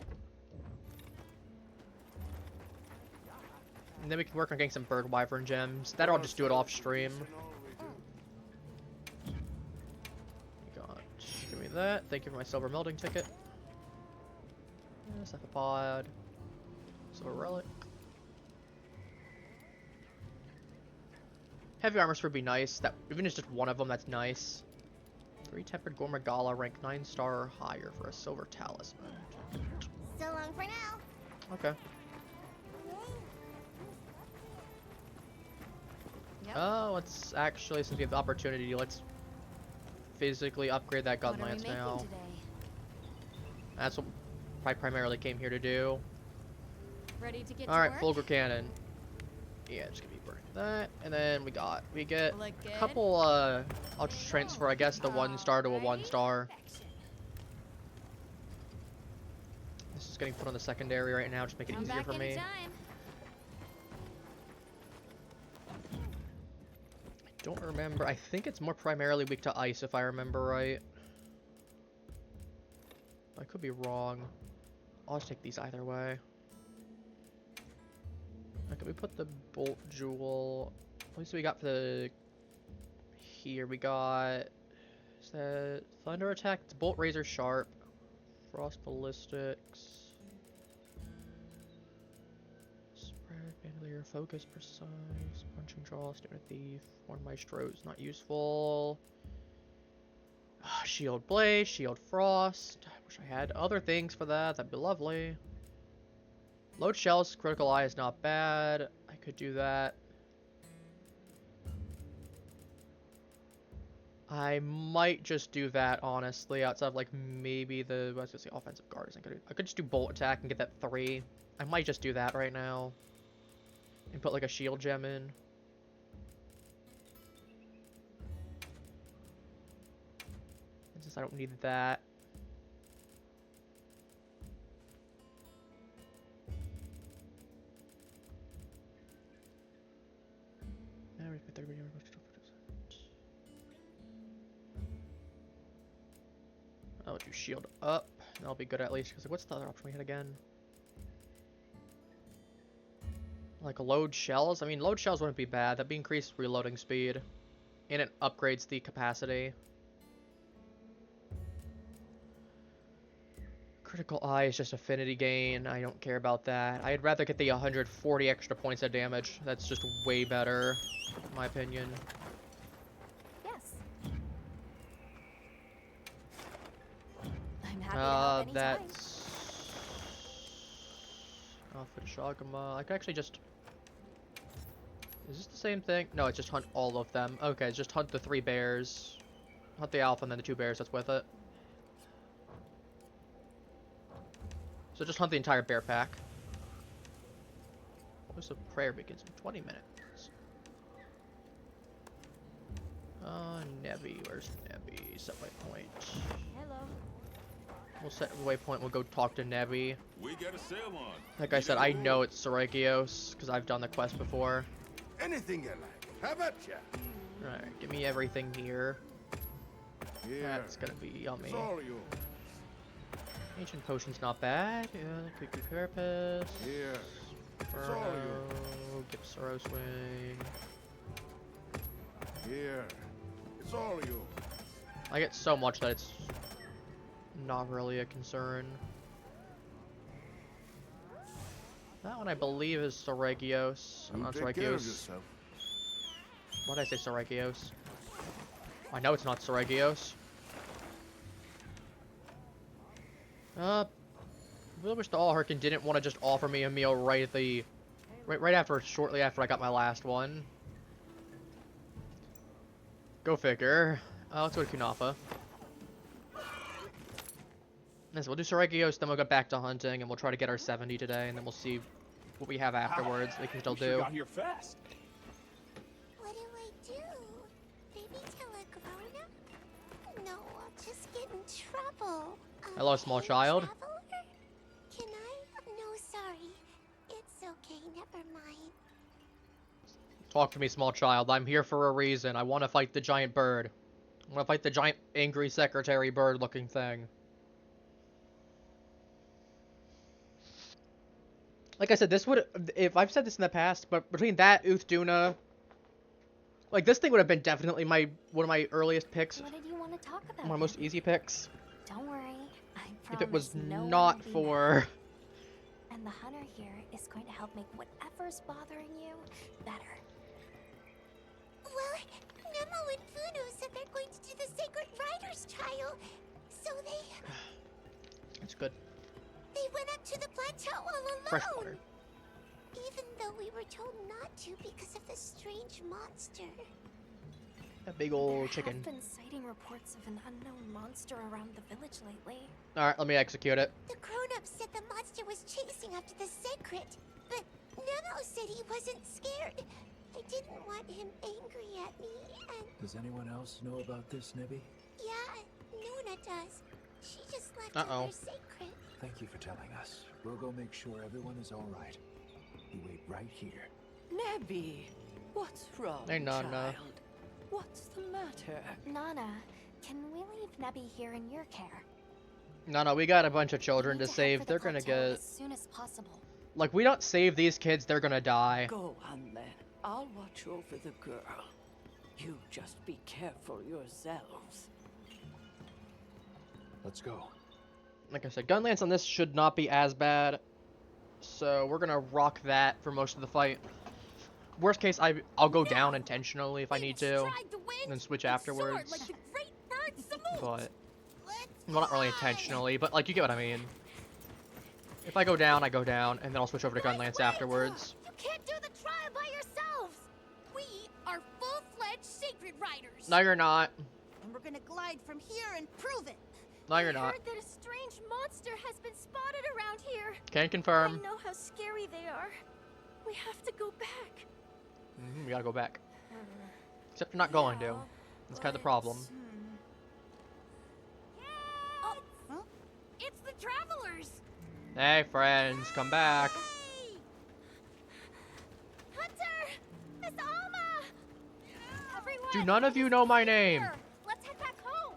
And then we can work on getting some Bird Wyvern gems. That I'll just do it off stream. Give me that. Thank you for my silver melding ticket. Cephalopod. Silver relic. Heavy armor would be nice. That even if it's just one of them, that's nice. 3 tempered Gormagala, rank 9-star or higher for a silver talisman.
So long for now.
Okay.
Yep.
Let's actually, since we have the opportunity, let's physically upgrade that gun lance now. That's what I primarily came here to do.
Ready to get
Alright,
to work?
Fulgur Cannon. Yeah, just gonna be burning that. And then we get
Look
a
good?
couple, I'll just transfer, I guess, the 1-star to a 1-star. This is getting put on the secondary right now, just make it easier for me.
Anytime.
I don't remember. I think it's more primarily weak to ice, if I remember right. I could be wrong. I'll just take these either way. Okay, we put the bolt jewel. What least we got for the here? We got, is that thunder attack? It's bolt razor sharp, frost ballistics, spread bandolier, focus precise, punching draw, standard thief, horn maestro is not useful. Shield blaze, shield frost. I wish I had other things for that. That'd be lovely. Load shells, critical eye is not bad. I could do that. I might just do that, honestly, outside of like maybe the, I was gonna say offensive guard isn't gonna, I could just do bolt attack and get that 3. I might just do that right now. And put like a shield gem in. Since I don't need that. I'll do shield up. That'll be good at least. Because what's the other option we had again? Like load shells? I mean, load shells wouldn't be bad. That'd be increased reloading speed. And it upgrades the capacity. Critical eye is just affinity gain. I don't care about that. I'd rather get the 140 extra points of damage. That's just way better, in my opinion.
Yes. I'm happy to help anytime.
That's... Oh, for the Shagama. I could actually just... Is this the same thing? No, it's just hunt all of them. Okay, it's just hunt the 3 bears. Hunt the alpha and then the 2 bears that's with it. So just hunt the entire bear pack. What's the prayer begins in 20 minutes? Nebby, where's Nebby? Set waypoint.
Hello.
We'll set waypoint, we'll go talk to Nebby.
We got a sale on.
Like I said, I know it's Sarakios, because I've done the quest before.
Anything you like. How about ya?
Alright, give me everything here.
Here.
That's gonna be yummy.
It's all yours.
Ancient potion's not bad. Yeah, Cuckoo Carapace.
Here. It's all yours.
Gipsaro Swing.
Here. It's all yours.
I get so much that it's not really a concern. That one I believe is Saragios. I'm not
Take care of
Saragios.
yourself.
Why did I say Saragios? I know it's not Saragios. Really wish the All-Hurricane didn't want to just offer me a meal right at the... shortly after I got my last one. Go figure. Let's go to Kunafa. So we'll do Saragios, then we'll go back to hunting, and we'll try to get our 70 today, and then we'll see what we have afterwards. We can still do.
Got here fast.
What do I do? Maybe tell a grown-up? No, I'll just get in trouble.
Hello, small child.
Traveler? Can I? No, sorry. It's okay, never mind.
Talk to me, small child. I'm here for a reason. I want to fight the giant bird. I want to fight the giant, angry secretary bird-looking thing. Like I said, this would... If I've said this in the past, but between that, Uthduna... Like, this thing would have been definitely one of my earliest picks.
What did you want to talk about?
One of my most easy picks.
Don't worry. I promise
If it was
no one
not
will be
for...
mad. And the hunter here is going to help make whatever's bothering you better. Well, Nemo and Funo said they're going to do the Sacred Riders trial, so
That's good.
they went up to the plateau all alone.
Freshwater.
Even though we were told not to because of the strange monster.
That big old chicken.
There have been sighting reports of an unknown monster around the village lately.
Alright, let me execute it.
The grown-ups said the monster was chasing after the secret, but Nemo said he wasn't scared. I didn't want him angry at me, and
Does anyone else know about this, Nebby?
yeah, Nuna does. She just left
Uh-oh.
her secret.
Thank you for telling us. We'll go make sure everyone is all right. You wait right here.
Nebby, what's wrong,
Hey, Nana.
child? What's the matter?
Nana, can we leave Nebby here in your care?
No, we got a bunch of
We
children
need
to
head
save.
for the
They're gonna
plateau
get...
as soon as possible.
Like, we don't save these kids, they're gonna die.
Go on then. I'll watch over the girl. You just be careful yourselves.
Let's go.
Like I said, gun lance on this should not be as bad. So, we're gonna rock that for most of the fight. Worst case, I'll go down intentionally if I need to. And then switch afterwards. But... Well, not really intentionally, but, like, you get what I mean. If I go down, I go down, and then I'll switch over to gun lance afterwards.
You can't do the trial by yourselves! We are full-fledged Sacred Riders!
No, you're not.
And we're gonna glide from here and prove it!
No, you're not.
I heard that a strange monster has been spotted around here.
Can
I
confirm.
know how scary they are. We have to go back.
We gotta go back. Except you're not going to. That's kind of the problem.
Oh, huh? It's the travelers!
Hey, friends, come back.
Hey! Hunter! Miss Alma! Everyone,
Do none of you know my name?
here. Let's head back home.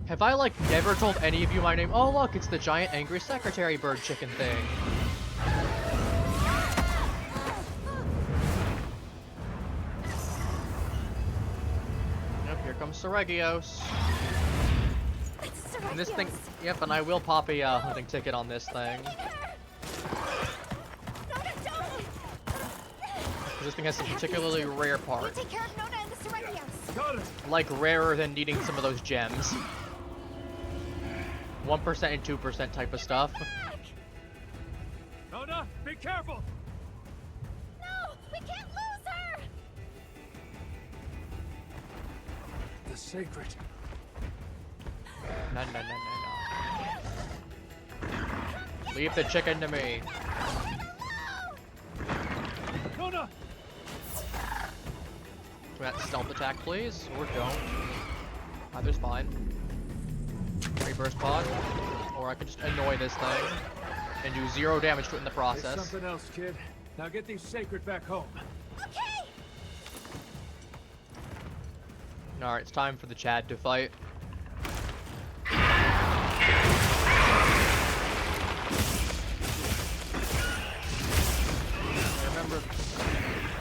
Have I, like, never told any of you my name? Oh, look, it's the giant angry secretary bird chicken thing. Yep, here comes Saragios.
It's
And this thing, yep, and I will pop a hunting ticket on this thing. This thing has some particularly rare parts.
Take care of Nona and the Serendios.
Like rarer than needing some of those gems. 1% and 2% type of stuff.
Nona, be careful!
No, we can't lose her.
The sacred.
No. Leave the chicken to me.
Nona!
Can that stealth attack, please? Or don't. Either's fine. Reverse pod. Or I could just annoy this thing and do 0 damage to it in the
It's
process.
something else, kid. Now get these sacred back home.
Okay.
Alright, it's time for the Chad to fight. I remember, I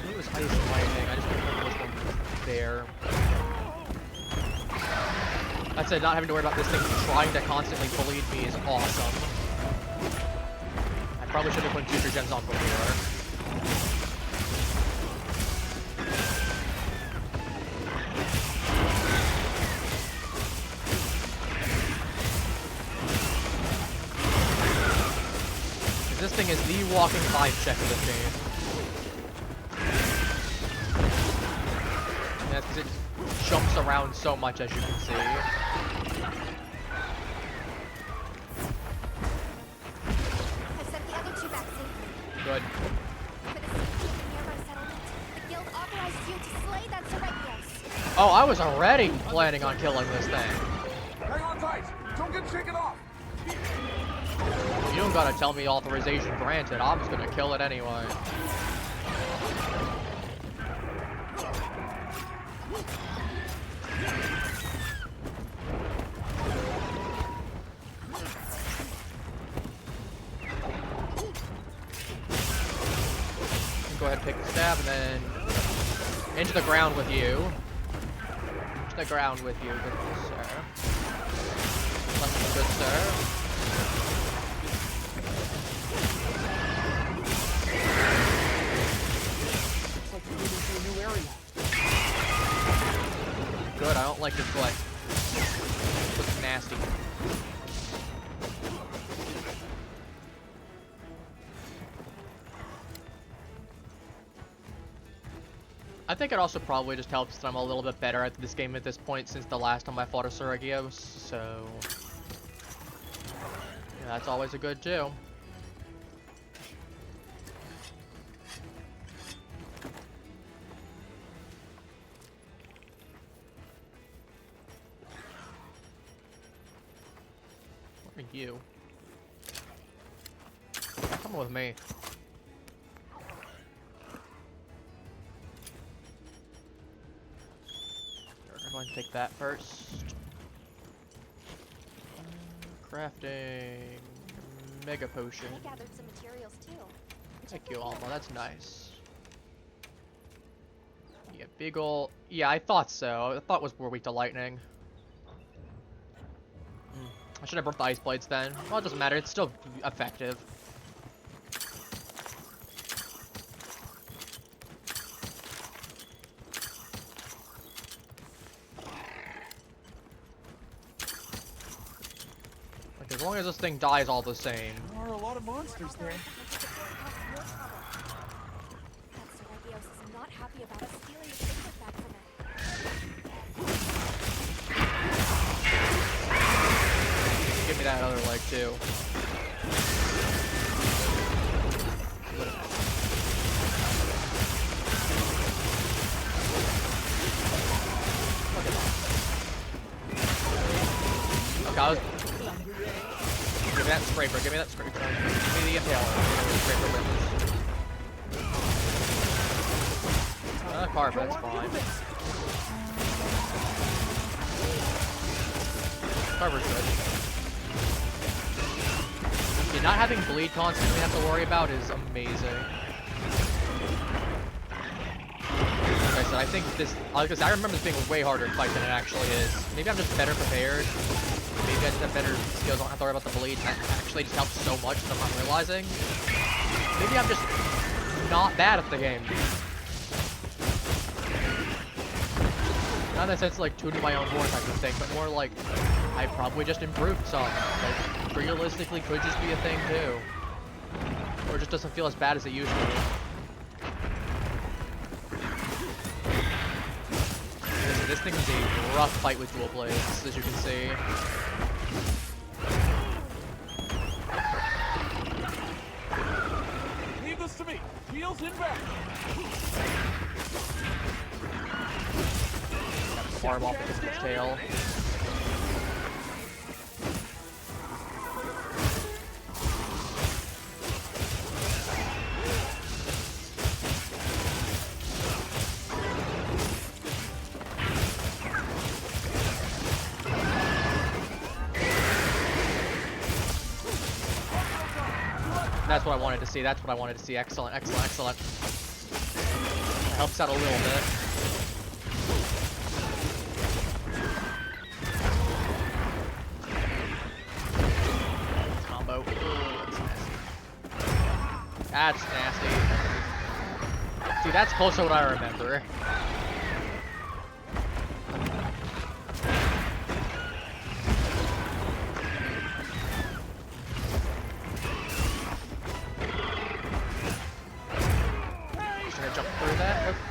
think it was Ice and Lightning. I just don't remember which one was there. That said, not having to worry about this thing trying to constantly bully me is awesome. I probably should have put Super Gems on before. This thing is the walking vibe check of the game. And that's because it jumps around so much, as you can see.
I've sent the other two back safely.
Good.
For the safety of the nearby settlement, the guild authorized you to slay that Serendios.
Oh, I was already planning on killing this thing.
Hang on tight! Don't get shaken off!
You don't gotta tell me authorization granted. I'm just gonna kill it anyway. Go ahead and pick the stab and then into the ground with you. Into the ground with you, good sir. Less than good sir. Good, I don't like this foot. Looks nasty. I think it also probably just helps that I'm a little bit better at this game at this point since the last time I fought a Suragios, so yeah, that's always a good too. Where are you? Come with me. I'm going to take that first. Crafting mega potion.
I gathered some materials too.
Thank you, Alma. That's nice. Yeah, big ol'. Yeah, I thought so. I thought we're weak to lightning. I should have brought the ice blades then. Well, it doesn't matter. It's still effective. Like, as long as this thing dies all the same.
There are a lot of monsters there.
That Serendios is not happy about us stealing the secret back from it.
Give me that other leg too. Okay, I was... Give me that scraper, give me that scraper. Give me the impaler. Scraper wins. Carve, that's fine. Carver's good. Okay, not having bleed constantly have to worry about is amazing. Like I said, I think this, like I said, I remember this being way harder to fight than it actually is. Maybe I'm just better prepared. Maybe I have better skills, I don't have to worry about the bleed. That actually just helps so much that I'm not realizing. Maybe I'm just not bad at the game. Not in the sense like tooting my own horn type of thing, but more like I probably just improved some. Like realistically could just be a thing too. Or it just doesn't feel as bad as it used to. This thing is a rough fight with dual blades, as you can see.
Leave this to me. Heels in back.
Got a barb off because of his tail. That's what I wanted to see. That's what I wanted to see. Excellent, excellent, excellent. That helps out a little bit. Combo. Ooh, that's nasty. That's nasty. See, that's close to what I remember.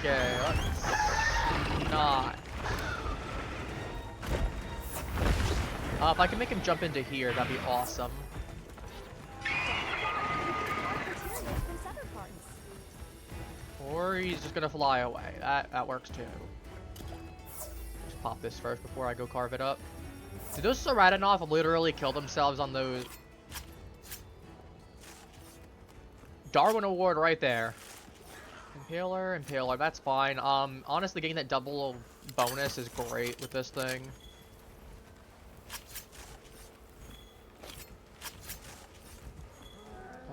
Okay, let's not. If I can make him jump into here, that'd be awesome. Or he's just gonna fly away. That works too. Just pop this first before I go carve it up. Did those Saradanov literally kill themselves on those? Darwin Award right there. Impaler, Impaler, that's fine. Honestly, getting that double bonus is great with this thing.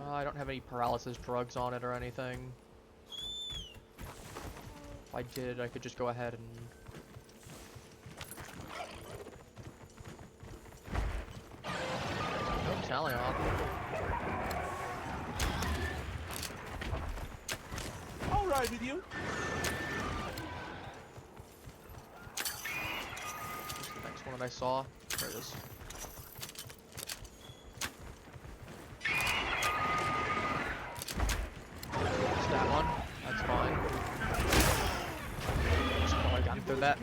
I don't have any paralysis drugs on it or anything. If I did, I could just go ahead and... Oh, tally off.
I'll ride with you.
Where's the next one that I saw? There it is. Just that one. That's fine. Just probably got through that.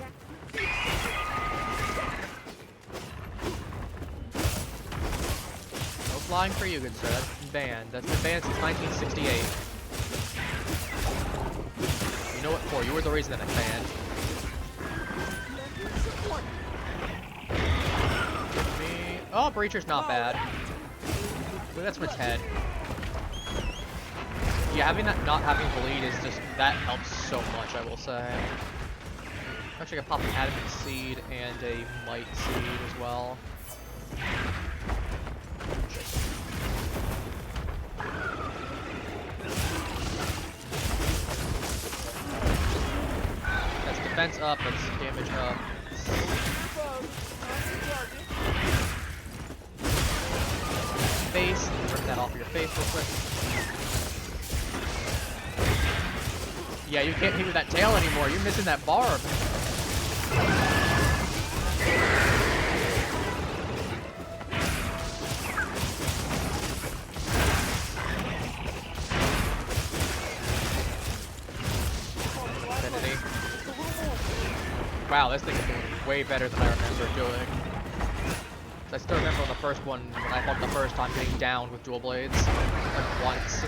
No flying for you, good sir. That's been banned. That's been banned since 1968. You know what for? You were the reason that it's banned. Me. Oh, Breacher's not bad. Ooh, that's from its head. Yeah, having that not having bleed is just, that helps so much, I will say. Actually, I can pop an adamant seed and a might seed as well. That's defense up, that's damage up. Face, rip that off of your face real quick. Yeah, you can't hit with that tail anymore. You're missing that barb. Wow, this thing is doing way better than I remember doing. I still remember on the first one, when I fought the first time, getting down with dual blades. Like once.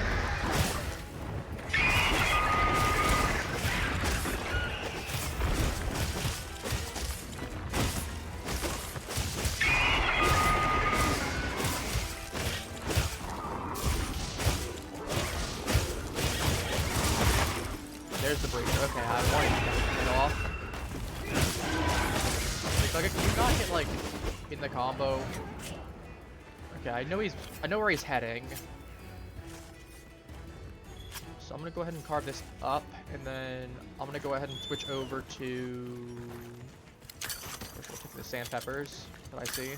There's the breacher. Okay, I wanted to get it off. Like, can you not hit, like, in the combo? Okay, I know where he's heading. So I'm gonna go ahead and carve this up, and then I'm gonna go ahead and switch over to... First, we'll take the sand peppers that I see.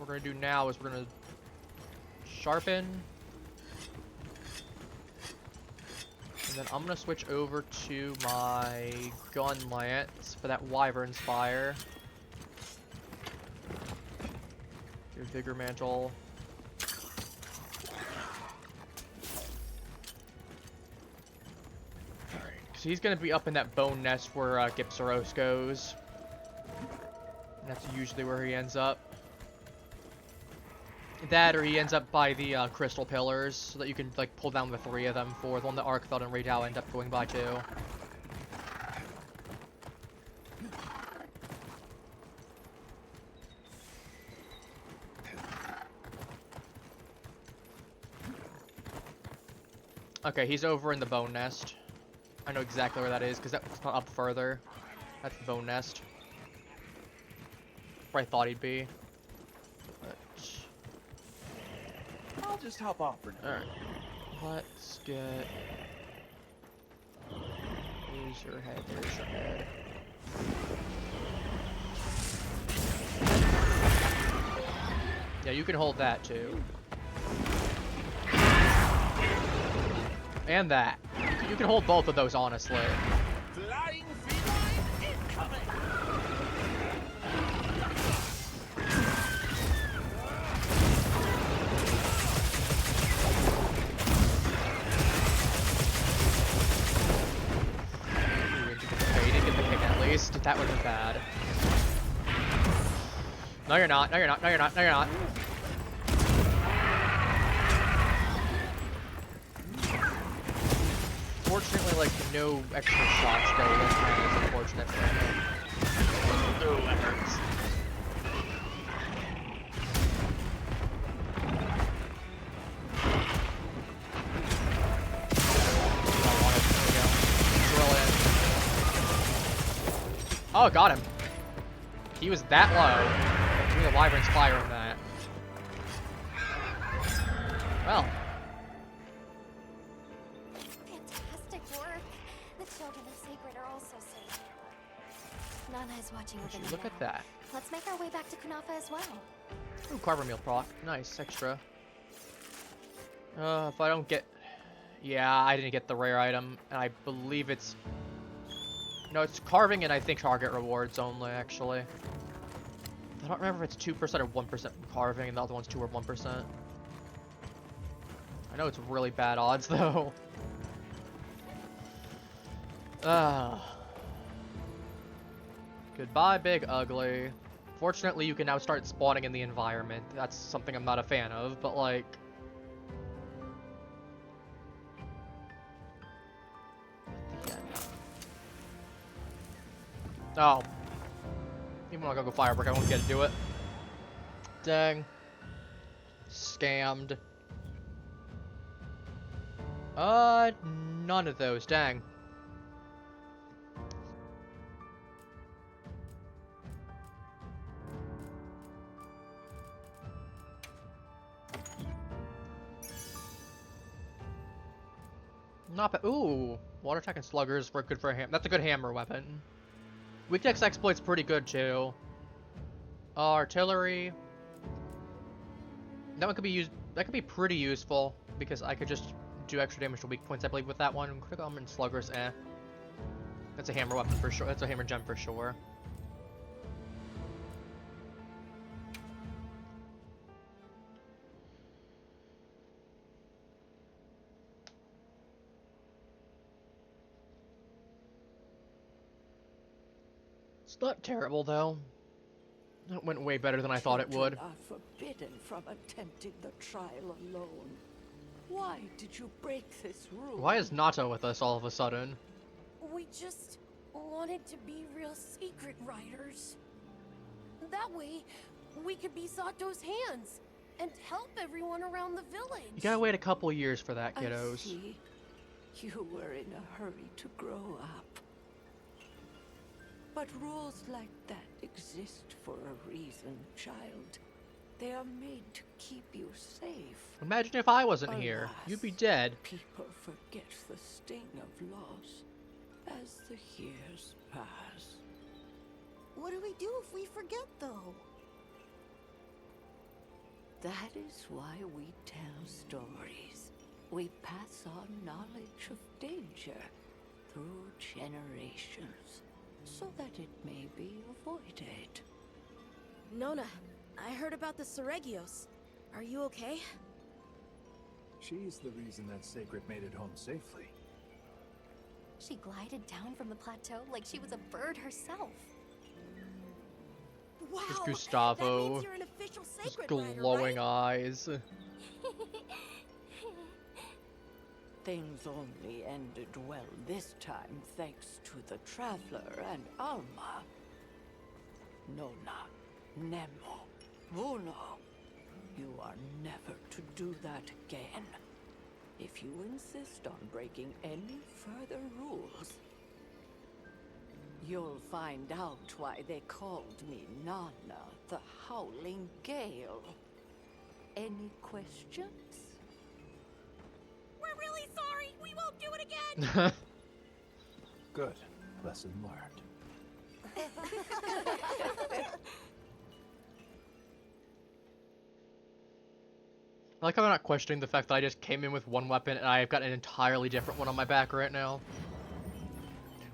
gonna do now is we're gonna sharpen. And then I'm gonna switch over to my gun lance for that wyvern's fire. Your vigor mantle. Alright, so he's gonna be up in that bone nest where Gypsaros goes. And that's usually where he ends up. That, or he ends up by the crystal pillars, so that you can like pull down the 3 of them for the one that Arkfeld and Radau end up going by too. Okay, he's over in the bone nest. I know exactly where that is, because that's not up further. That's the bone nest. Where I thought he'd be. But...
I'll just hop off for now.
Alright. Let's get... There's your head, there's your head. Yeah, you can hold that too. And that. You can hold both of those, honestly.
Flying feline incoming!
Okay, you didn't get the kick at least. That would have been bad. No, you're not. No, you're not. No, you're not. No, you're not. Fortunately, like, no extra shots go in. It's unfortunate for him. Oh, that hurts. I want it. There we go. Drill in. Oh, got him. He was that low. Doing the wyvern's fire on that. Well.
Fantastic work. The children of Sacred are also safe. Nana is watching over me
Look
now.
at that.
Let's make our way back to Kunafa as well.
Ooh, carver meal proc. Nice, extra. If I don't get... Yeah, I didn't get the rare item, and I believe it's... No, it's carving and I think target rewards only, actually. I don't remember if it's 2% or 1% from carving, and the other one's 2 or 1%. I know it's really bad odds, though. Goodbye, Big Ugly. Fortunately, you can now start spawning in the environment. That's something I'm not a fan of, but like... Yeah, no. Oh. Even when I go Firebrick, I won't get to do it. Dang. Scammed. None of those. Dang. Not bad. Ooh, water attack and sluggers were good for him. That's a good hammer weapon. Weakness exploit's pretty good too. Artillery. That one could be used. That could be pretty useful because I could just do extra damage to weak points. I believe with that one. Critical armor and sluggers. Eh. That's a hammer weapon for sure. That's a hammer gem for sure. It's not terrible, though. That went way better than I thought it would.
Children are forbidden from attempting the trial alone. Why did you break this rule?
Why is Nato with us all of a sudden?
We just wanted to be real secret riders. That way, we could be Sato's hands and help everyone around the village.
You gotta wait a couple years for that,
I
kiddos.
see. You were in a hurry to grow up. But rules like that exist for a reason, child. They are made to keep you safe.
Imagine if I wasn't here.
Alas,
You'd be dead.
People forget the sting of loss as the years pass.
What do we do if we forget, though?
That is why we tell stories. We pass on knowledge of danger through generations, so that it may be avoided.
Nona, I heard about the Seregios. Are you okay?
She's the reason that Sacred made it home safely.
She glided down from the plateau like she was a bird herself.
Wow!
There's
That
Gustavo.
means you're an official
His
sacred rider,
glowing
right?
eyes.
Things only ended well this time thanks to the Traveler and Alma. Nona, Nemo, Vuno. You are never to do that again. If you insist on breaking any further rules, you'll find out why they called me Nana, the Howling Gale. Any questions?
We're really sorry. We won't do it again.
Good. Lesson learned.
I like how they're not questioning the fact that I just came in with one weapon and I've got an entirely different one on my back right now.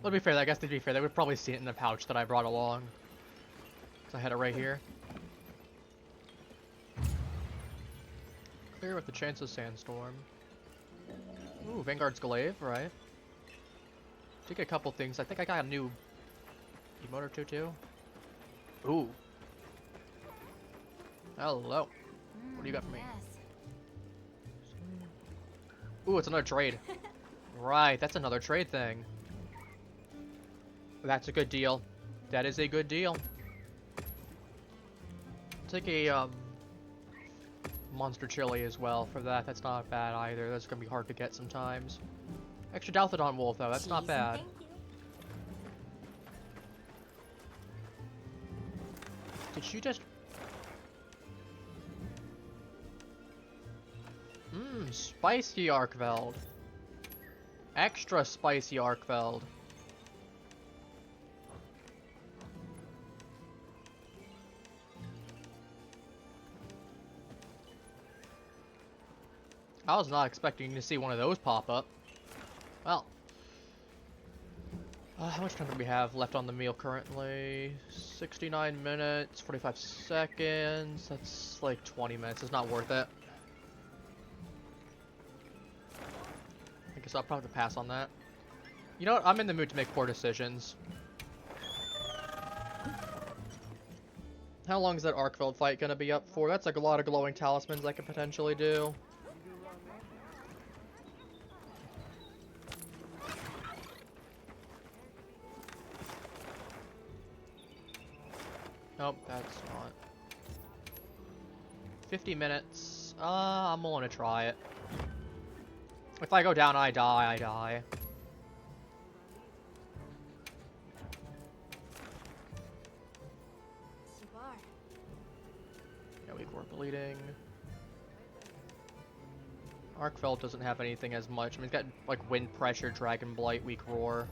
Well, to be fair, I guess to be fair, they would probably see it in the pouch that I brought along. Because I had it right here. Clear with the chance of sandstorm. Ooh, Vanguard's Glaive, right. Did get a couple things. I think I got a new emote or two, too. Ooh. Hello. What do you got for me? Ooh, it's another trade. Right, that's another trade thing. That's a good deal. That is a good deal. Take a monster chili as well for that. That's not bad either. That's gonna be hard to get sometimes. Extra Dalthodon wolf though. That's not bad. Did she just? Spicy Arkveld. Extra spicy Arkveld. I was not expecting to see one of those pop up. Well. How much time do we have left on the meal currently? 69 minutes, 45 seconds. That's like 20 minutes. It's not worth it. I guess I'll probably have to pass on that. You know what? I'm in the mood to make poor decisions. How long is that Arkveld fight gonna be up for? That's like a lot of glowing talismans I could potentially do. Nope, that's not. 50 minutes. I'm willing to try it. If I go down, I die, I die. Yeah, weak roar bleeding. Arkfeld doesn't have anything as much. I mean, he's got like wind pressure, dragon blight, weak roar.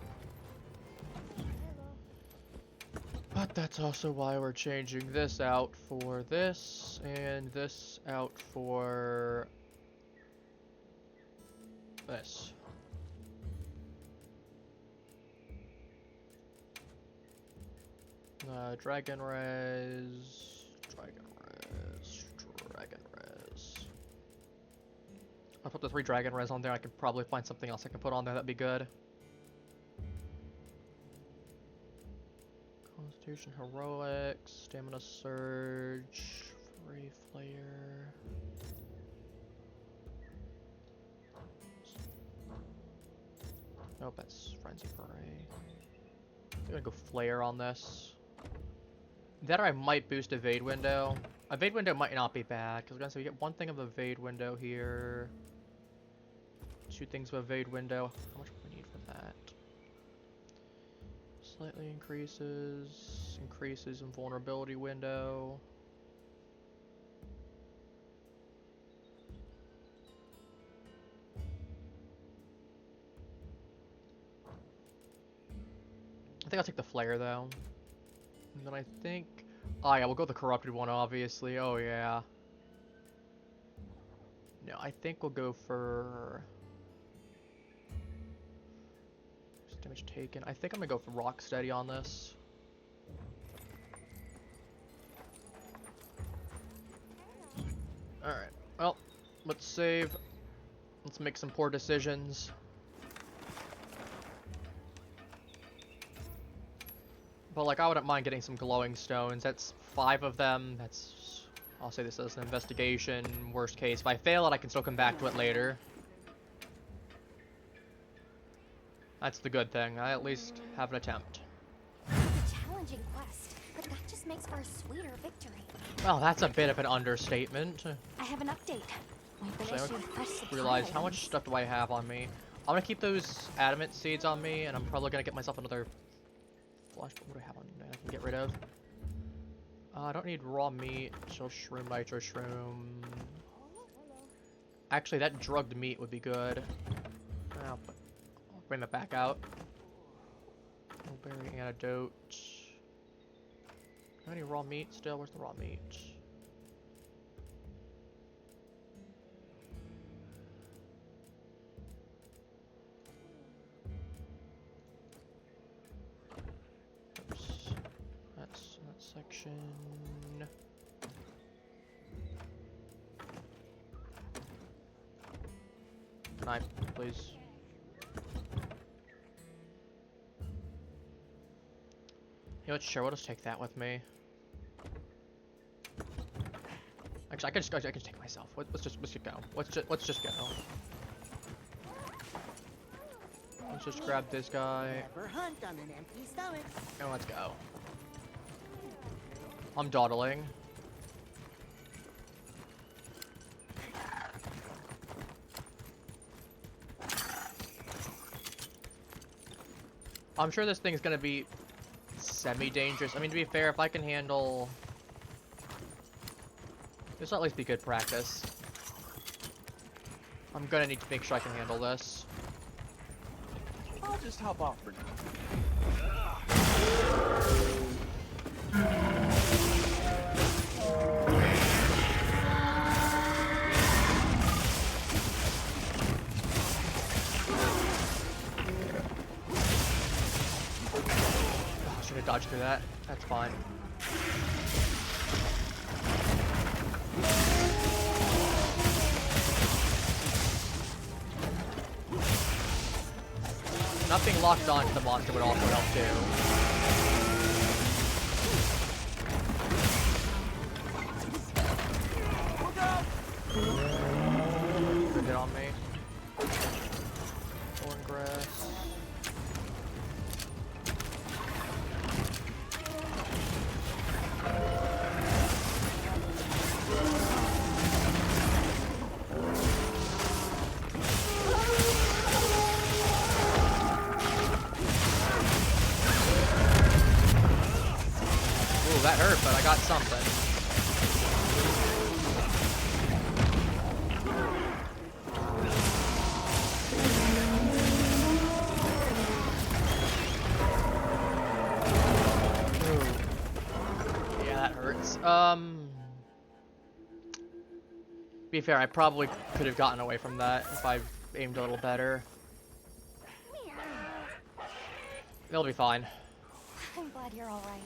But that's also why we're changing this out for this, and this out for this. Dragon res, dragon res, dragon res. I'll put the 3 dragon res on there. I could probably find something else I can put on there that'd be good. Constitution Heroics, Stamina Surge, Free Flare. Nope, that's Frenzy Foray. I'm gonna go Flare on this. That or I might boost Evade Window. Evade Window might not be bad, because we're gonna say we get 1 thing of Evade Window here. 2 things of Evade Window. How much do we need for that? Slightly increases invulnerability window. I think I'll take the flare though. And then I think, oh yeah, we'll go with the corrupted one obviously. Oh yeah. No, I think we'll go for damage taken. I think I'm gonna go for Rocksteady on this. Alright, well, let's save. Let's make some poor decisions. But like, I wouldn't mind getting some glowing stones. That's 5 of them. That's, I'll say this as an investigation. Worst case, if I fail it, I can still come back to it later. That's the good thing. I at least have an attempt.
It's a challenging quest, but that just makes for a sweeter victory.
Well, that's a bit of an understatement.
I have an update. We've been
So I
issued fresh supply
realize how much
items.
stuff do I have on me. I'm gonna keep those adamant seeds on me, and I'm probably gonna get myself another flush. But what do I have on me that I can get rid of? I don't need raw meat, so shroom, nitro shroom. Actually, that drugged meat would be good. I'll bring that back out. Berry antidote. Any raw meat still? Where's the raw meat? Oops. That's that section. Knife, please. You know what? Sure, we'll just take that with me. Actually, I can just take it myself. Let's just go. Let's just go. Let's just grab this guy.
Never hunt on an empty stomach.
And let's go. I'm dawdling. I'm sure this thing's gonna be semi-dangerous. I mean, to be fair, if I can handle... This will at least be good practice. I'm gonna need to make sure I can handle this.
I'll just hop off for now.
Oh, should have dodged through that. That's fine. Nothing locked onto the monster would also help too. Good hit on me. Thorn grass. That hurt, but I got something. Ooh. Yeah, that hurts. Be fair, I probably could have gotten away from that if I aimed a little better. They'll be fine.
I'm glad you're all right.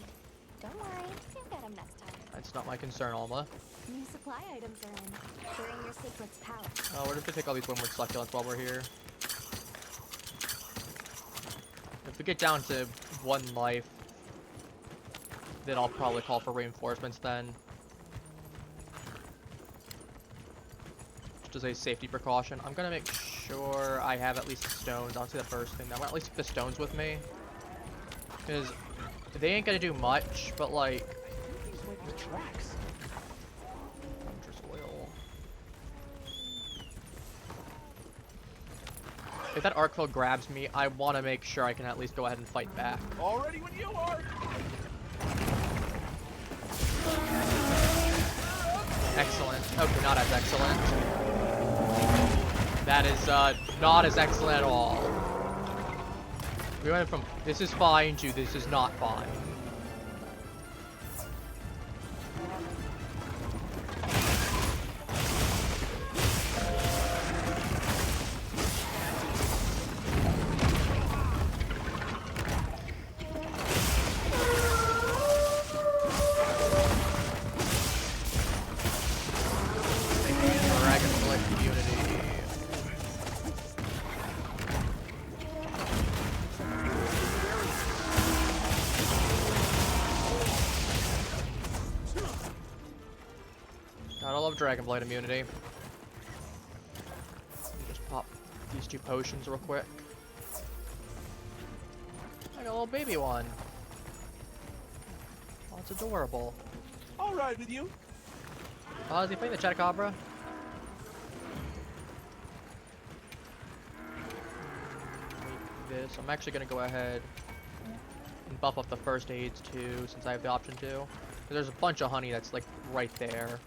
Don't worry, you'll get them next time.
That's not my concern, Alma.
New supply items are in. During your secret's pouch.
Oh, we're just gonna take all these windward succulents while we're here. If we get down to 1 life, then I'll probably call for reinforcements then. Just as a safety precaution. I'm gonna make sure I have at least stones. Honestly, the first thing. I want at least the stones with me. Because they ain't gonna do much, but like...
The tracks.
Hunter's oil. If that arc foe grabs me, I want to make sure I can at least go ahead and fight back.
Already when you are.
Excellent. Okay, not as excellent. That is not as excellent at all. We went from this is fine to this is not fine. of Dragon Blight immunity. Just pop these 2 potions real quick. I got a little baby one. Oh, it's adorable.
All right with you?
Is he playing the Chatacabra? This. I'm actually gonna go ahead and buff up the first aids too, since I have the option to. There's a bunch of honey that's like right there.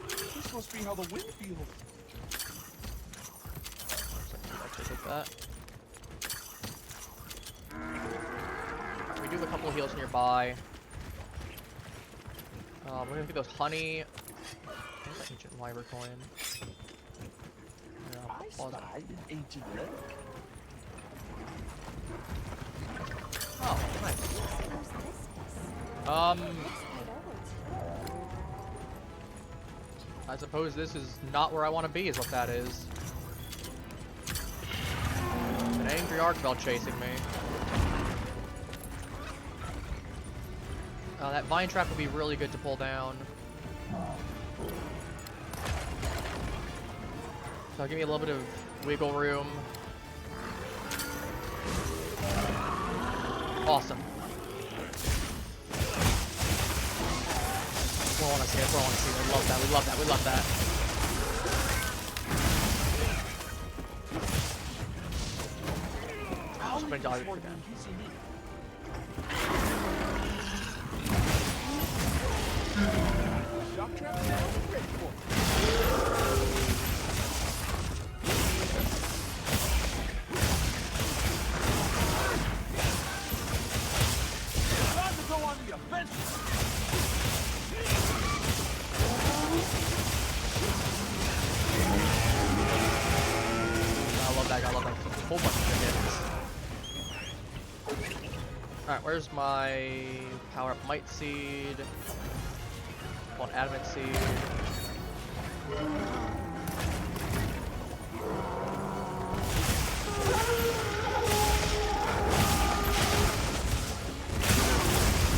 This must be how the wind feels.
So actually take that. We do have a couple of heals nearby. We're gonna get those honey. Where's that ancient wyvern coin? Yeah,
I spied an ancient relic.
Oh, nice. I suppose this is not where I want to be, is what that is. An angry Archveld chasing me. That vine trap would be really good to pull down. So give me a little bit of wiggle room. Awesome. That's what I want to see. That's what I want to see. We love that. We love that. We love that. Oh, somebody died again.
Shock trap now. Ready for it. Time to go on the offensive.
I love that. I love that. A whole bunch of hits. Alright, where's my power up Might Seed? One Adamant Seed.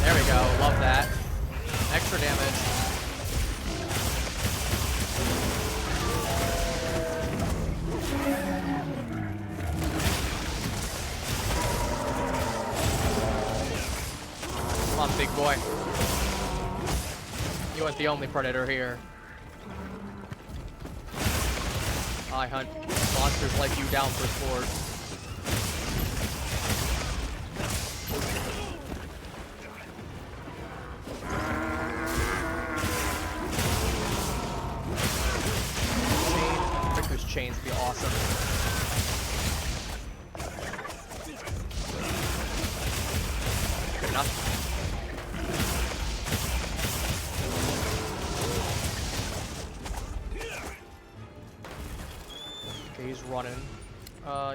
There we go. Love that. Extra damage. Come on, big boy. You aren't the only predator here. I hunt monsters like you down for sport. Victor's chains would be awesome. Good enough. Okay, he's running.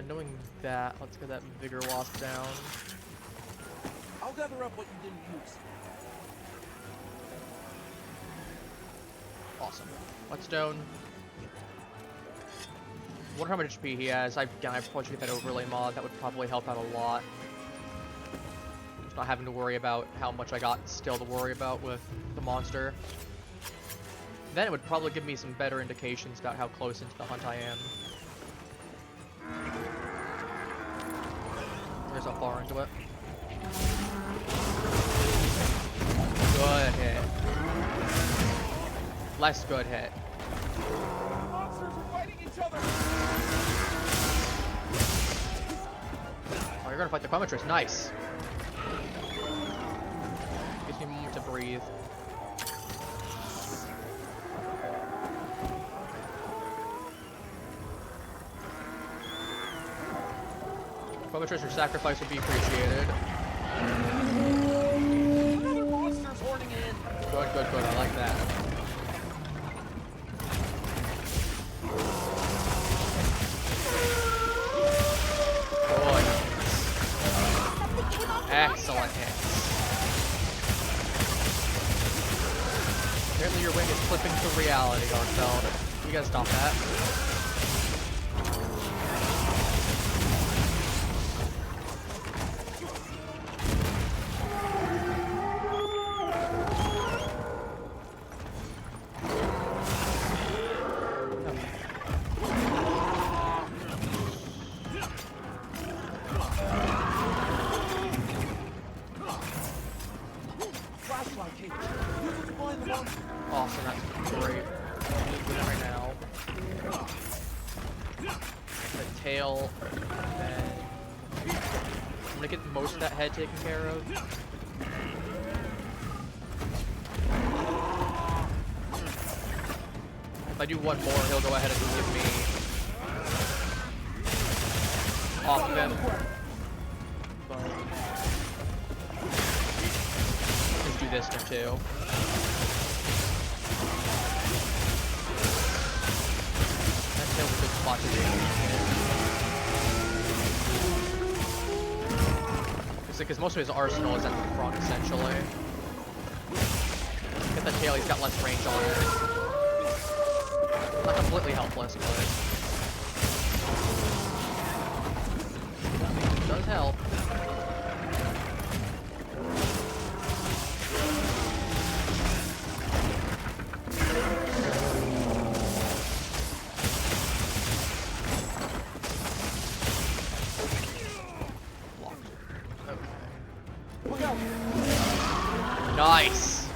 Knowing that, let's get that Vigor Wasp down.
I'll gather up what you didn't use.
Awesome. Whetstone. Wonder how much HP he has. I probably should get that overlay mod. That would probably help out a lot. Just not having to worry about how much I got still to worry about with the monster. Then it would probably give me some better indications about how close into the hunt I am. Here's how far into it. Good hit. Less good hit.
Monsters are fighting each other.
Oh, you're gonna fight the Quematrix. Nice. Gives me a moment to breathe. Quematrix, your sacrifice would be appreciated.
Another monster's horning in.
Good, good, good. I like that. Good. Excellent hits. Apparently your wing is flipping to reality, Archveld. You gotta stop that. Awesome, that's great. I'm doing it right now. The tail, and then I'm gonna get most of that head taken care of. If I do one more, he'll go ahead and give me off of him. But let's do this one too. That tail's a good spot to do. Because most of his arsenal is at the front, essentially. Get the tail, he's got less range on it. Not completely helpless, but it does help. Okay. Nice.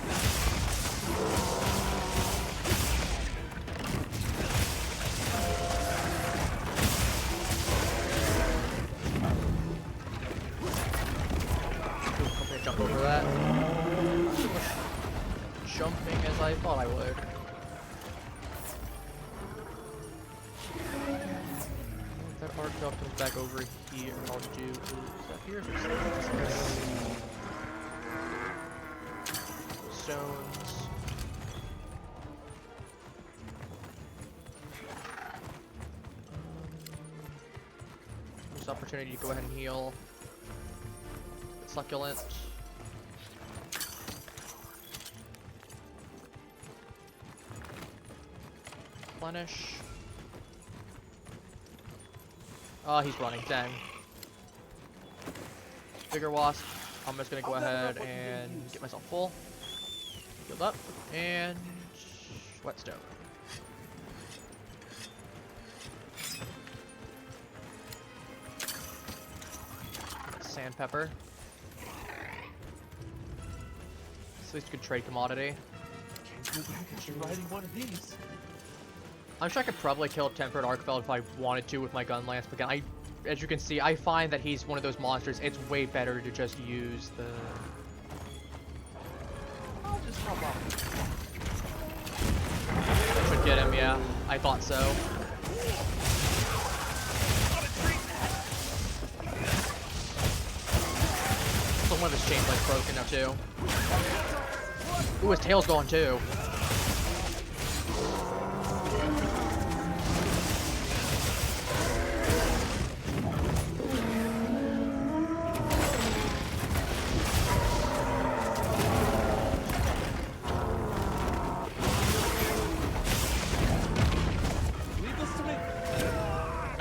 Jump over that. Not so much jumping as I thought I would. If that arc dog comes back over here, I'll do. Is that here? Stones. There's opportunity to go ahead and heal. Succulent. Replenish. Oh, he's running. Dang. Bigger wasp. I'm just gonna go ahead and get myself full. Healed up. And whetstone. Sandpepper. It's at least a good trade commodity.
Can't go back at you riding one of these.
I'm sure I could probably kill Tempered Arcfeld if I wanted to with my gun lance, but again, as you can see, I find that he's one of those monsters. It's way better to just use the.
I'll just hop off.
Should get him, yeah. I thought so. So one of his chain legs broken now too. Ooh, his tail's gone too.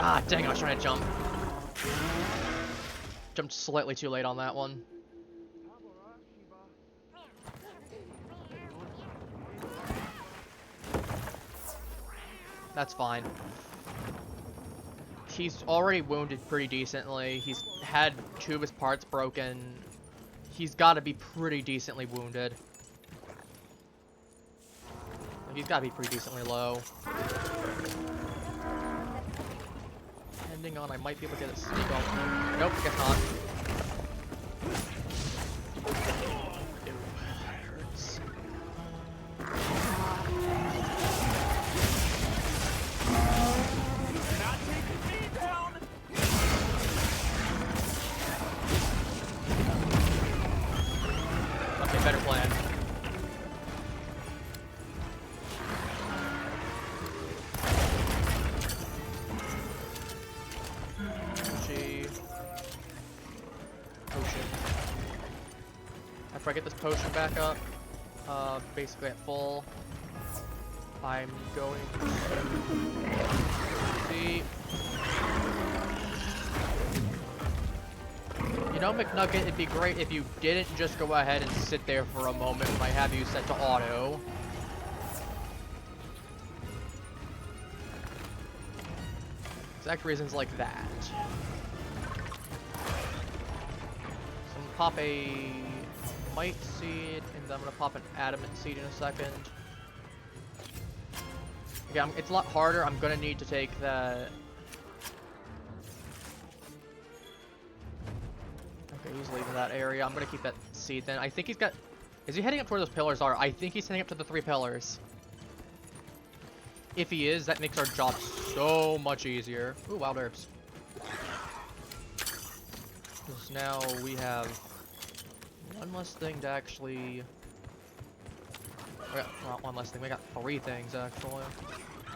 Ah, dang, I was trying to jump. Jumped slightly too late on that one. That's fine. He's already wounded pretty decently. He's had 2 of his parts broken. He's got to be pretty decently wounded. He's got to be pretty decently low. Depending on, I might be able to get a sneak on. Nope, guess not. Ew, that hurts.
Not taking me down.
Okay, better plan. After I get this potion back up, basically at full, I'm going to see. You know, McNugget, it'd be great if you didn't just go ahead and sit there for a moment when I have you set to auto. Exact reasons like that. So I'm gonna pop a might seed, and then I'm gonna pop an adamant seed in a second. Okay, it's a lot harder. I'm gonna need to take that. Okay, he's leaving that area. I'm gonna keep that seed then. I think he's got. Is he heading up to where those pillars are? I think he's heading up to the 3 pillars. If he is, that makes our job so much easier. Ooh, wild herbs. Because now we have one less thing to actually. Not one less thing. We got 3 things actually.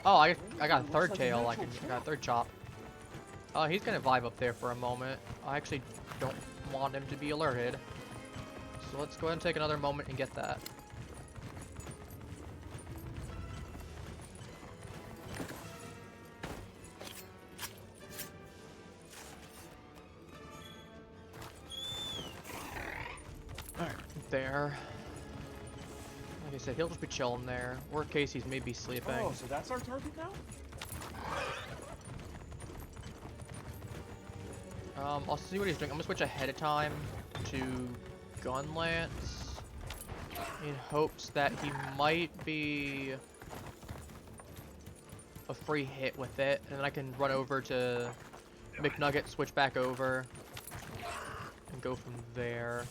Oh, I got a third tail. I got a third chop. He's gonna vibe up there for a moment. I actually don't want him to be alerted. So let's go ahead and take another moment and get that. Alright, there. Like I said, he'll just be chilling there. Worst case, he's maybe sleeping.
Oh, so that's our target now?
I'll see what he's doing. I'm gonna switch ahead of time to Gun Lance in hopes that he might be a free hit with it, and then I can run over to McNugget, switch back over, and go from there.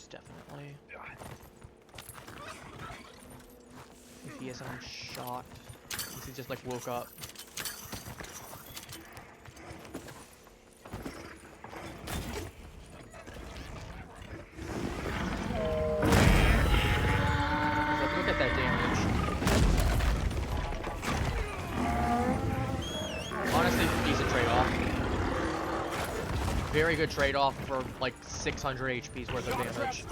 Definitely. If he isn't, I'm shocked. Since he just like woke up. Like, look at that damage. Honestly, decent trade-off. Very good trade-off for like 600 HP's worth of damage.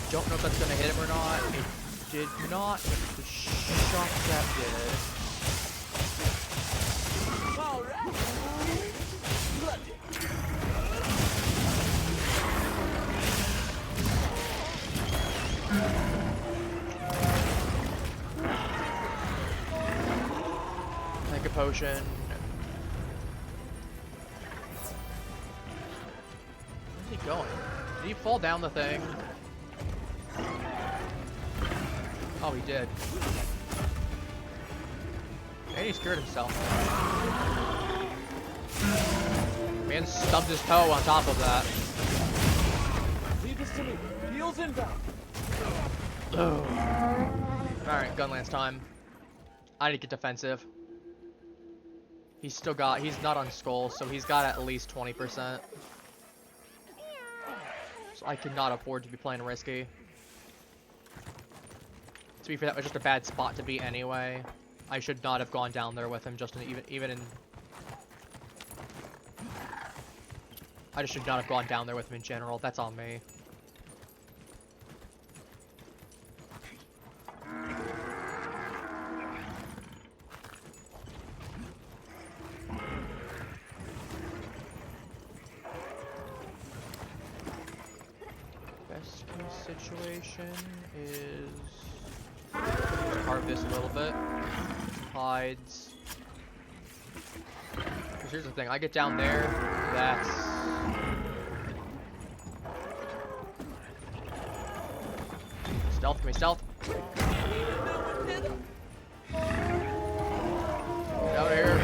Don't know if that's gonna hit him or not. It did not. The shot that did. Make a potion. Where's he going? Did he fall down the thing? Oh, he did. And he scared himself. Man stubbed his toe on top of that.
Leave this to me. Heels inbound.
Alright, Gunlance time. I need to get defensive. He's not on skull, so he's got at least 20%. So I cannot afford to be playing risky. To be fair, that was just a bad spot to be anyway. I should not have gone down there with him even in... I just should not have gone down there with him in general. That's on me. Best case situation is carve this a little bit. Hides. Because here's the thing, I get down there, that's... Stealth, give me stealth. Get out of here.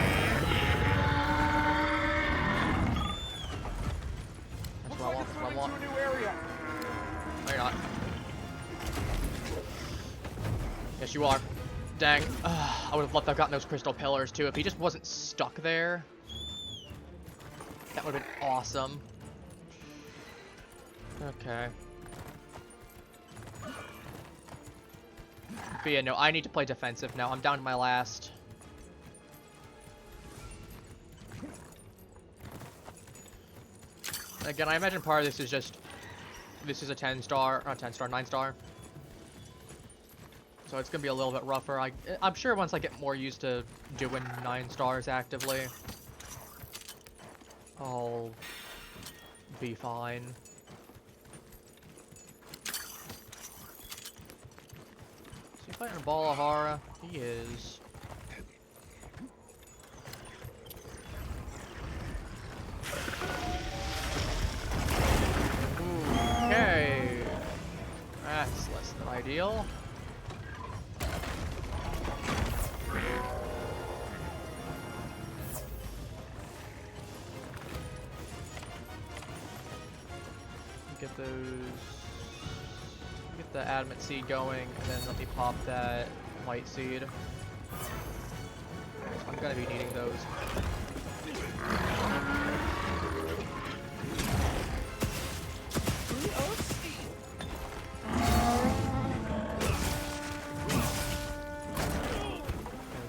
That's what I want, that's what I want. No, you're not. Yes, you are. Dang. I would have loved to have gotten those crystal pillars too. If he just wasn't stuck there, that would have been awesome. Okay. But yeah, no, I need to play defensive now. I'm down to my last. Again, I imagine part of this is just... This is a 10-star, not 10-star, 9-star. So it's gonna be a little bit rougher. I'm sure once I get more used to doing 9 stars actively, I'll be fine. fighting Balahara? He is. Okay. That's less than ideal. Get those. Get the adamant seed going, and then let me pop that white seed. I'm gonna be needing those.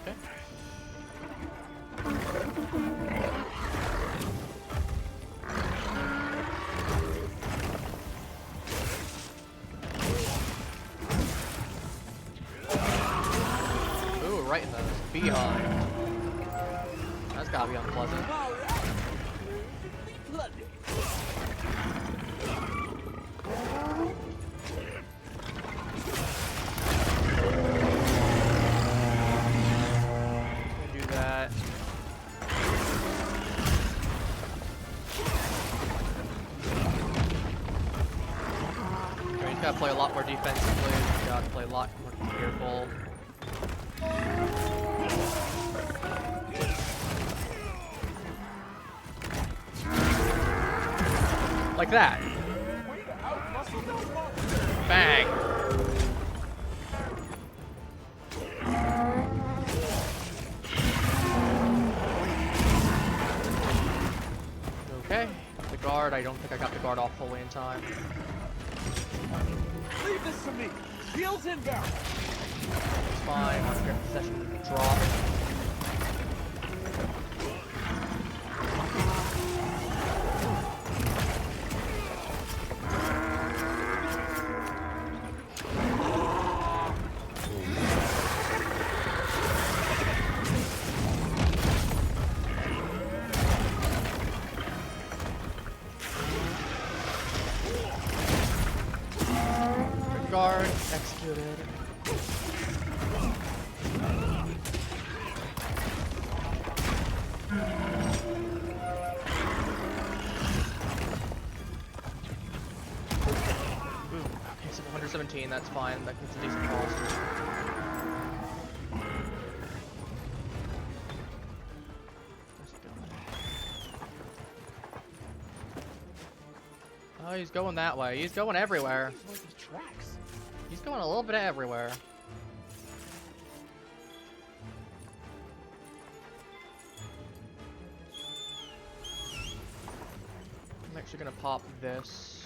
Okay. Ooh, right in the behind. That's gotta be unpleasant. Do that. You gotta play a lot more defensively. You gotta play a lot more careful. Like that. Bang. Okay. The guard, I don't think I got the guard off fully in time.
Leave this to me. Heels inbound.
It's fine. I'll get possession drop. Guard executed. Ooh, okay, so 117, that's fine. That gets a decent cost. Where's he going? Oh, he's going that way. He's going everywhere. He's going a little bit everywhere. I'm actually gonna pop this.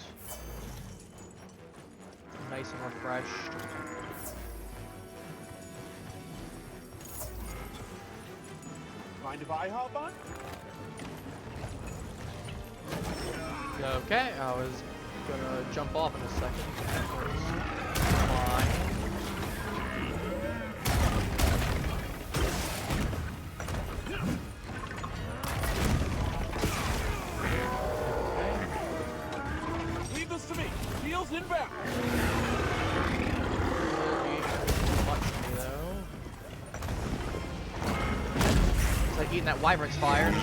Nice and refreshed.
Mind if I hop on?
Okay, I was gonna jump off in a second. That was fine.
Leave this to me. Heels inbound.
Much to me, though. It's like eating that wyvern's fire.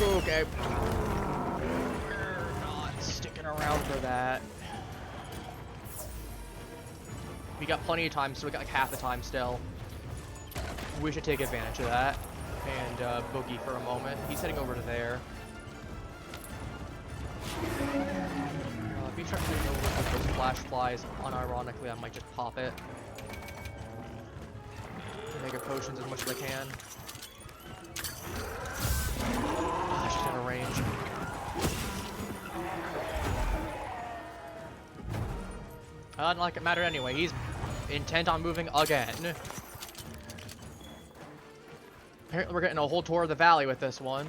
Okay. We're not sticking around for that. We got plenty of time, so we got like half the time still. We should take advantage of that and boogie for a moment. He's heading over to there. If he starts doing those flash flies, unironically, I might just pop it. Mega potions as much as I can. Ah, she's out of range. Not like it mattered anyway. He's intent on moving again. Apparently we're getting a whole tour of the valley with this one.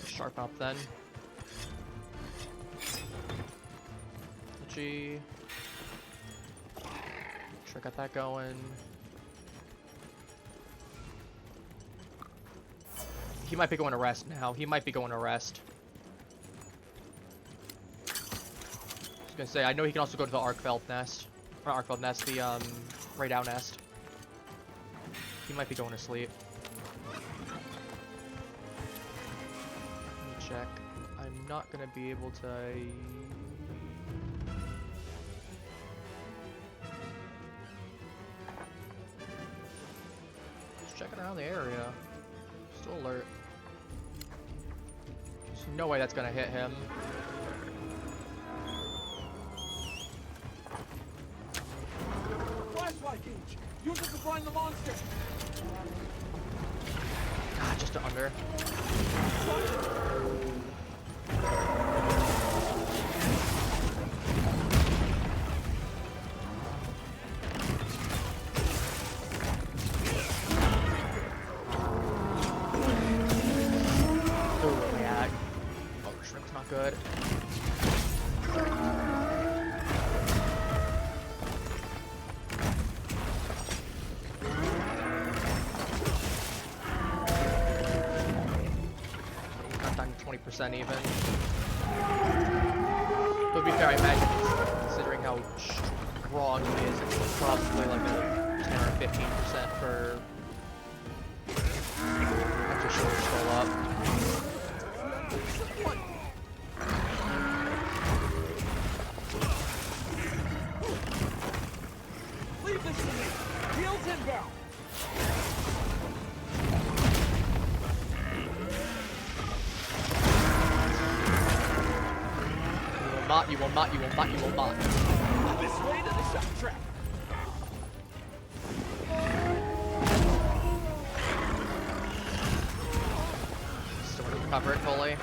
Sharp up then. G. Sure, got that going. He might be going to rest now. He might be going to rest. I was gonna say, I know he can also go to the Arkveld nest. Or not Arkveld nest, the Raydown nest. He might be going to sleep. Let me check. I'm not gonna be able to. Just checking around the area. Still alert. There's no way that's gonna hit him.
Flashlight gauge. Use it to find the monster.
Ah, just under. Oh, yeah. Oh, shrink's not good. Got down to 20% even. To be fair, I imagine considering how strong he is, it's probably like a 10 or 15% for extra short scroll up.
Leave this to me. Heels inbound.
You will not, you will not, you will not.
This way to the shock trap.
Still want to recover it fully.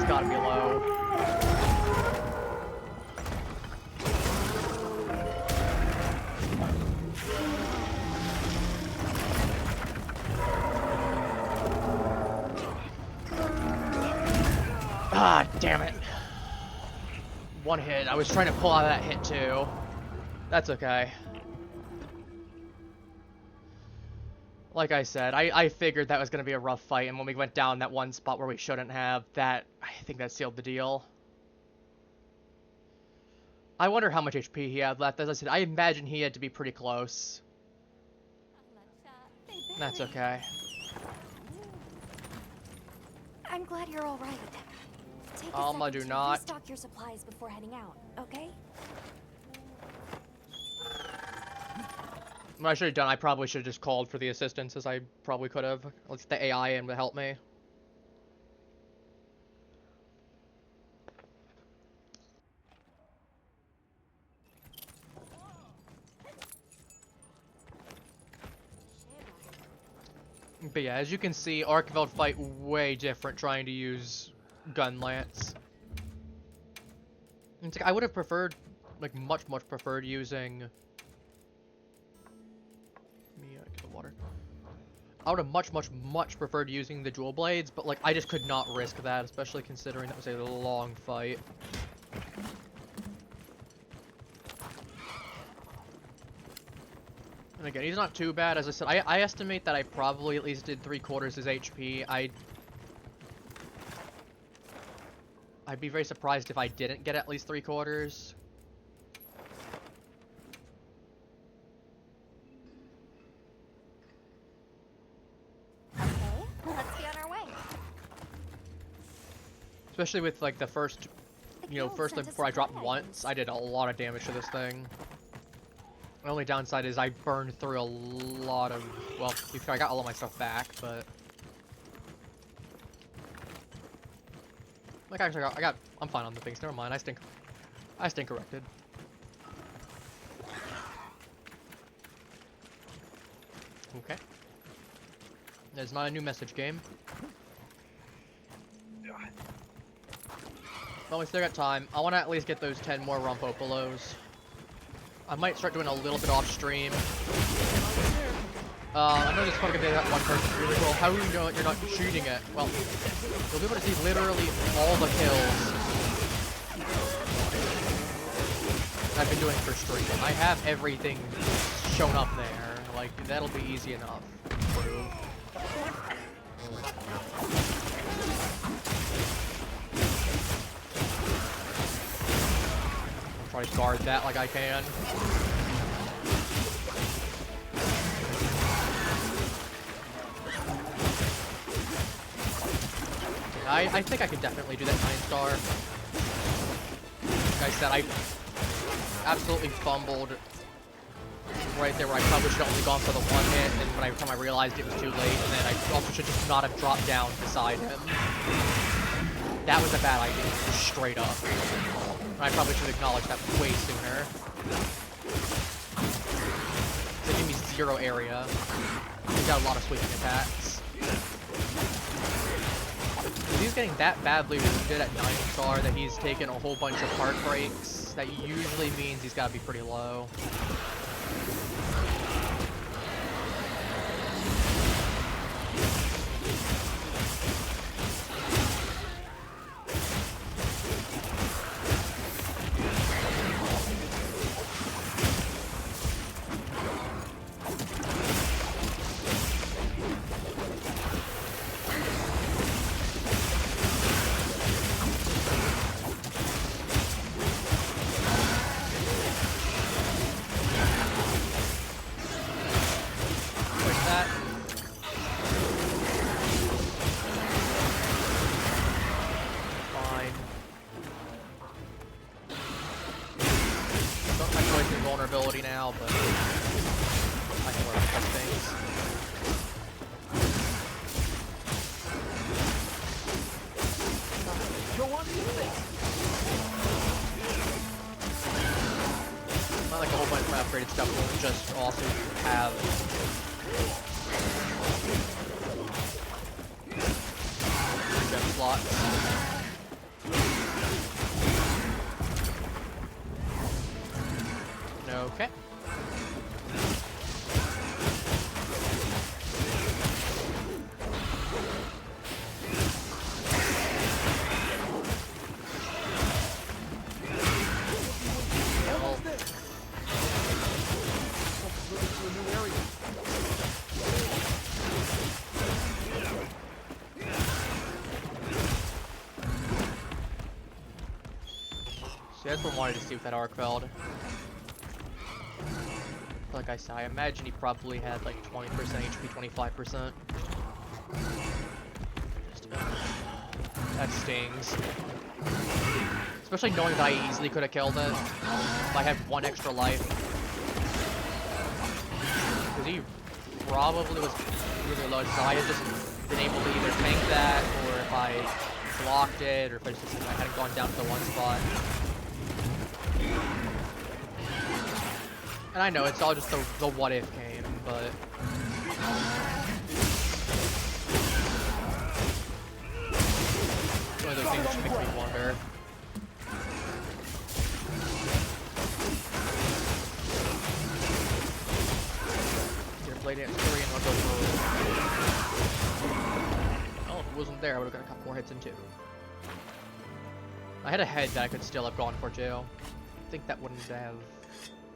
Gotta be low. Ah, damn it. One hit. I was trying to pull out of that hit too. That's okay. Like I said, I figured that was going to be a rough fight, and when we went down that one spot where we shouldn't have, I think that sealed the deal. I wonder how much HP he had left. As I said, I imagine he had to be pretty close. That's okay.
I'm glad you're all right. Take a
Alma,
second
do
to
not.
restock your supplies before heading out, okay?
What I should have done, I probably should have just called for the assistance, as I probably could have. Let's get the AI in to help me. But yeah, as you can see, Arkveld fight way different trying to use gun lance. It's like, I would have preferred like much preferred using. Let me get the water. I would have much preferred using the dual blades, but like I just could not risk that, especially considering that was a long fight. And again, he's not too bad. As I said, I estimate that I probably at least did 3/4 his HP. I'd be very surprised if I didn't get at least 3/4.
Okay, let's be on our way.
Especially with like the first, you know, first time before I dropped once, I did a lot of damage to this thing. The only downside is I burned through a lot of, well, I got all of my stuff back, but like actually I'm fine on the things. Never mind, I stand corrected. Okay. There's not a new message game. Well, we still got time. I want to at least get those 10 more Rompopolos. I might start doing a little bit off stream. I know this fucking did that one person really well. How do you know you're not shooting it? Well, you'll be able to see literally all the kills I've been doing for stream. I have everything shown up there. Like, that'll be easy enough. I'll try to guard that like I can. I think I can definitely do that 9-star. Like I said, I absolutely fumbled right there where I probably should have only gone for the one hit, and by the time I realized it was too late, and then I also should just not have dropped down beside him. That was a bad idea, straight up. I probably should acknowledge that way sooner. They give me 0 area. He's got a lot of sweeping attacks. He's getting that badly wounded at 9-star that he's taken a whole bunch of heart breaks. That usually means he's got to be pretty low. Vulnerability now, but I can work with those things.
Go on,
Not like a whole bunch of my upgraded stuff will just also have gem slots. Okay. See, that's what I wanted to see with that arc weld. Like I said, I imagine he probably had like 20% HP, 25%. That stings. Especially knowing that I easily could have killed it if I had 1 extra life. Because he probably was really low, so I had just been able to either tank that, or if I blocked it, or if I hadn't gone down to the one spot. And I know it's all just the what if game, but it's one of those things that make me wonder. Lady Dance 3 and I'll go for... Oh, if it wasn't there, I would have got a couple more hits in 2. I had a head that I could still have gone for too. I think that wouldn't have...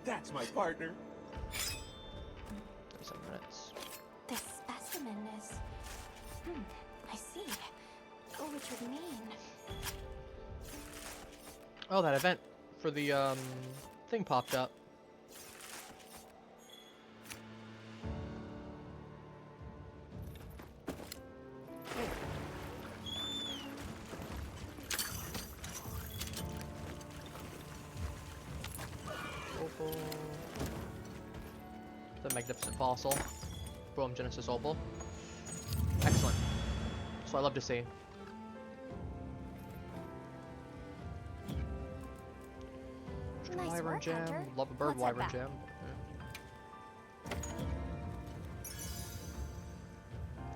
That's my partner.
37 minutes.
This specimen is... I see. What would you mean?
Oh, that event for the, thing popped up. The magnificent fossil. Boom, Genesis Opal. Excellent. That's what I love to see.
Nice
Wyvern
work,
gem.
Hunter.
Love a bird
What's that
wyvern
back?
gem.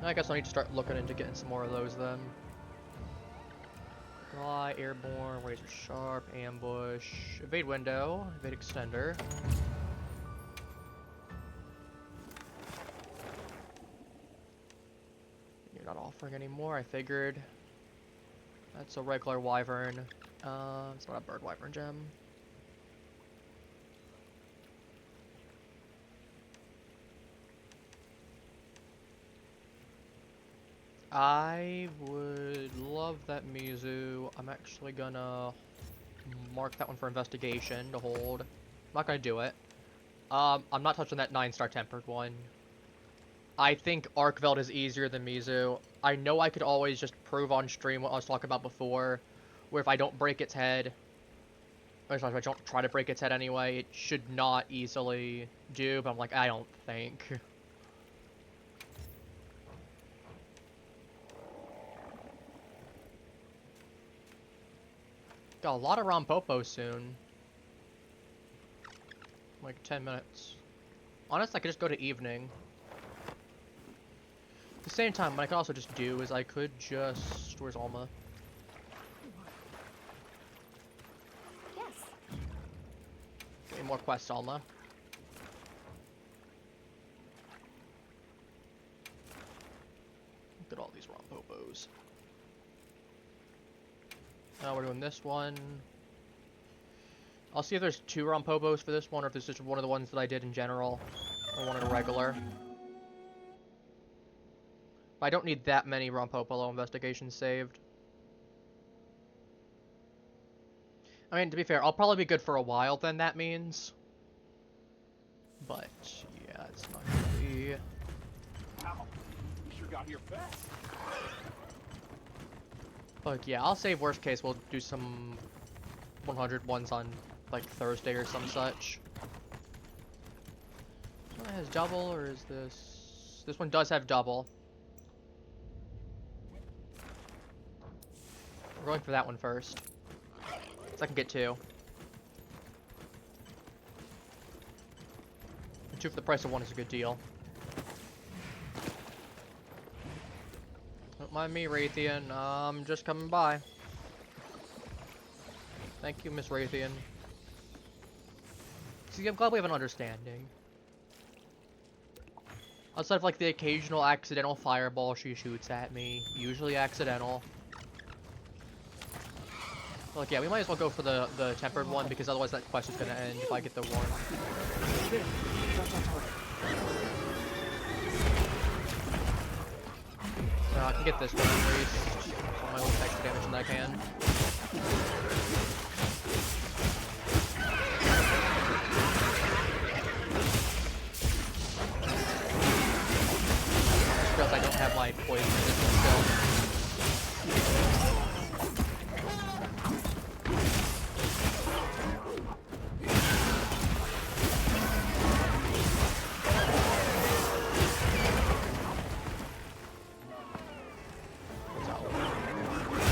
Yeah. I guess I need to start looking into getting some more of those then. Fly, airborne, razor sharp, ambush, evade window, evade extender. You're not offering anymore, I figured. That's a regular wyvern. It's not a bird wyvern gem. I would love that Mizu. I'm actually gonna mark that one for investigation to hold. I'm not gonna do it. I'm not touching that 9-star tempered one. I think Arkveld is easier than Mizu. I know I could always just prove on stream what I was talking about before, where if I don't break its head, or if I don't try to break its head anyway, it should not easily do, but I'm like, I don't think. Got a lot of Rompopo soon. Like 10 minutes. Honestly, I could just go to evening. At the same time, what I could also just do is I could just... Where's Alma?
Yes.
Get me more quests, Alma. Look at all these Rompopos. Now we're doing this one. I'll see if there's 2 Rompopos for this one, or if this is just one of the ones that I did in general, or one in a regular. But I don't need that many Rompopolo investigations saved. I mean, to be fair, I'll probably be good for a while then, that means. But, yeah, it's not gonna be...
Ow. You sure got here fast.
But yeah, I'll say worst case we'll do some 100 ones on like Thursday or some such. This one has double, or is this... This one does have double. We're going for that one first. So I can get 2. And 2 for the price of 1 is a good deal. Don't mind me, Raytheon. I'm just coming by. Thank you, Miss Raytheon. See, I'm glad we have an understanding. Outside of like the occasional accidental fireball she shoots at me, usually accidental. Look, yeah, we might as well go for the tempered one, because otherwise that quest is gonna end if I get the warn. I can get this one at least. My own extra damage than I can. Just because I don't have my poison resistance still.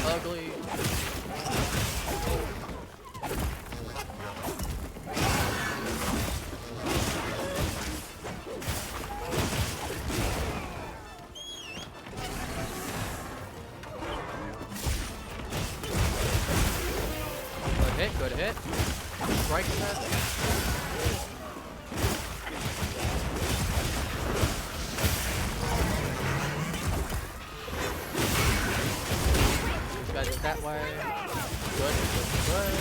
Ugly. Good hit. Strike set. that way. Good, good, good.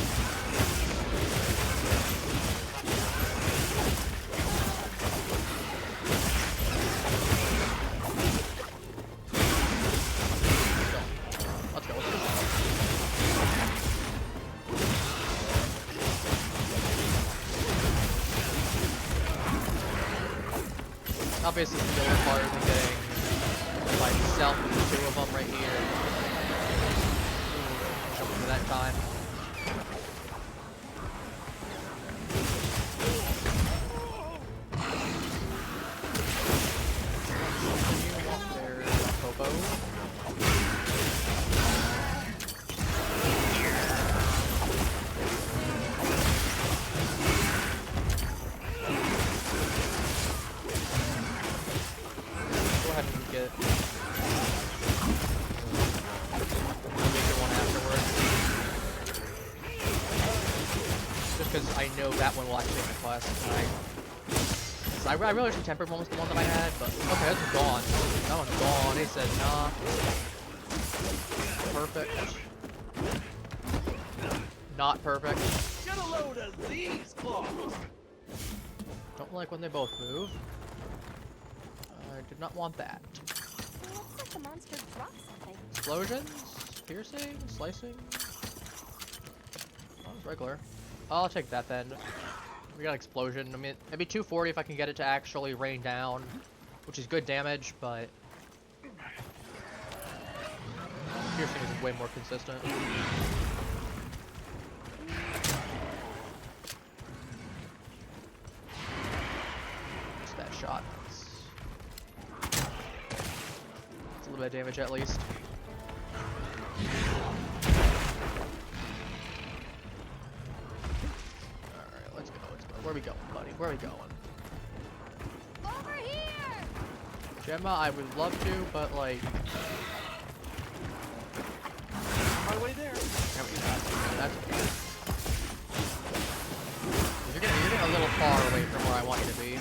Let's go. Obviously, it's a little harder than getting myself and 2 of them right here. Jump into that time. There's Rompopo. Go ahead and get one afterwards. Just because I know that one will actually make a quest. I really wish the tempered one was the one that I had, but okay, that's gone. That one's gone. He said nah. Perfect. Not perfect.
Get a load of these claws.
Don't like when they both move. I did not want that.
It looks like the monster dropped something.
Explosions? Piercing? Slicing? Oh, it's regular. I'll take that then. We got explosion. I mean, maybe 240 if I can get it to actually rain down, which is good damage, but piercing is way more consistent. What's that shot? It's a little bit of damage at least. Where are we going, buddy? Where are we going?
Over here!
Gemma, I would love to, but like...
My way there.
That's okay. You're getting a little far away from where I want you to be.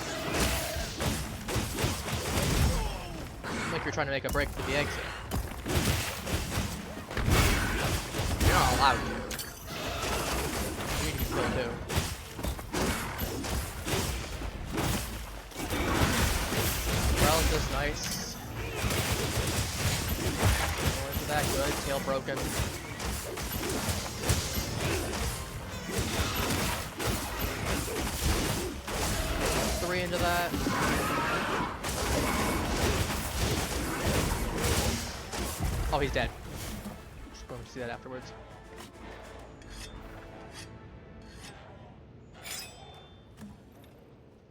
It's like you're trying to make a break for the exit. You're not allowed to. You need to be killed too. This is nice. Going for that, good. Tail broken. 3 into that. Oh, he's dead. Just going to see that afterwards.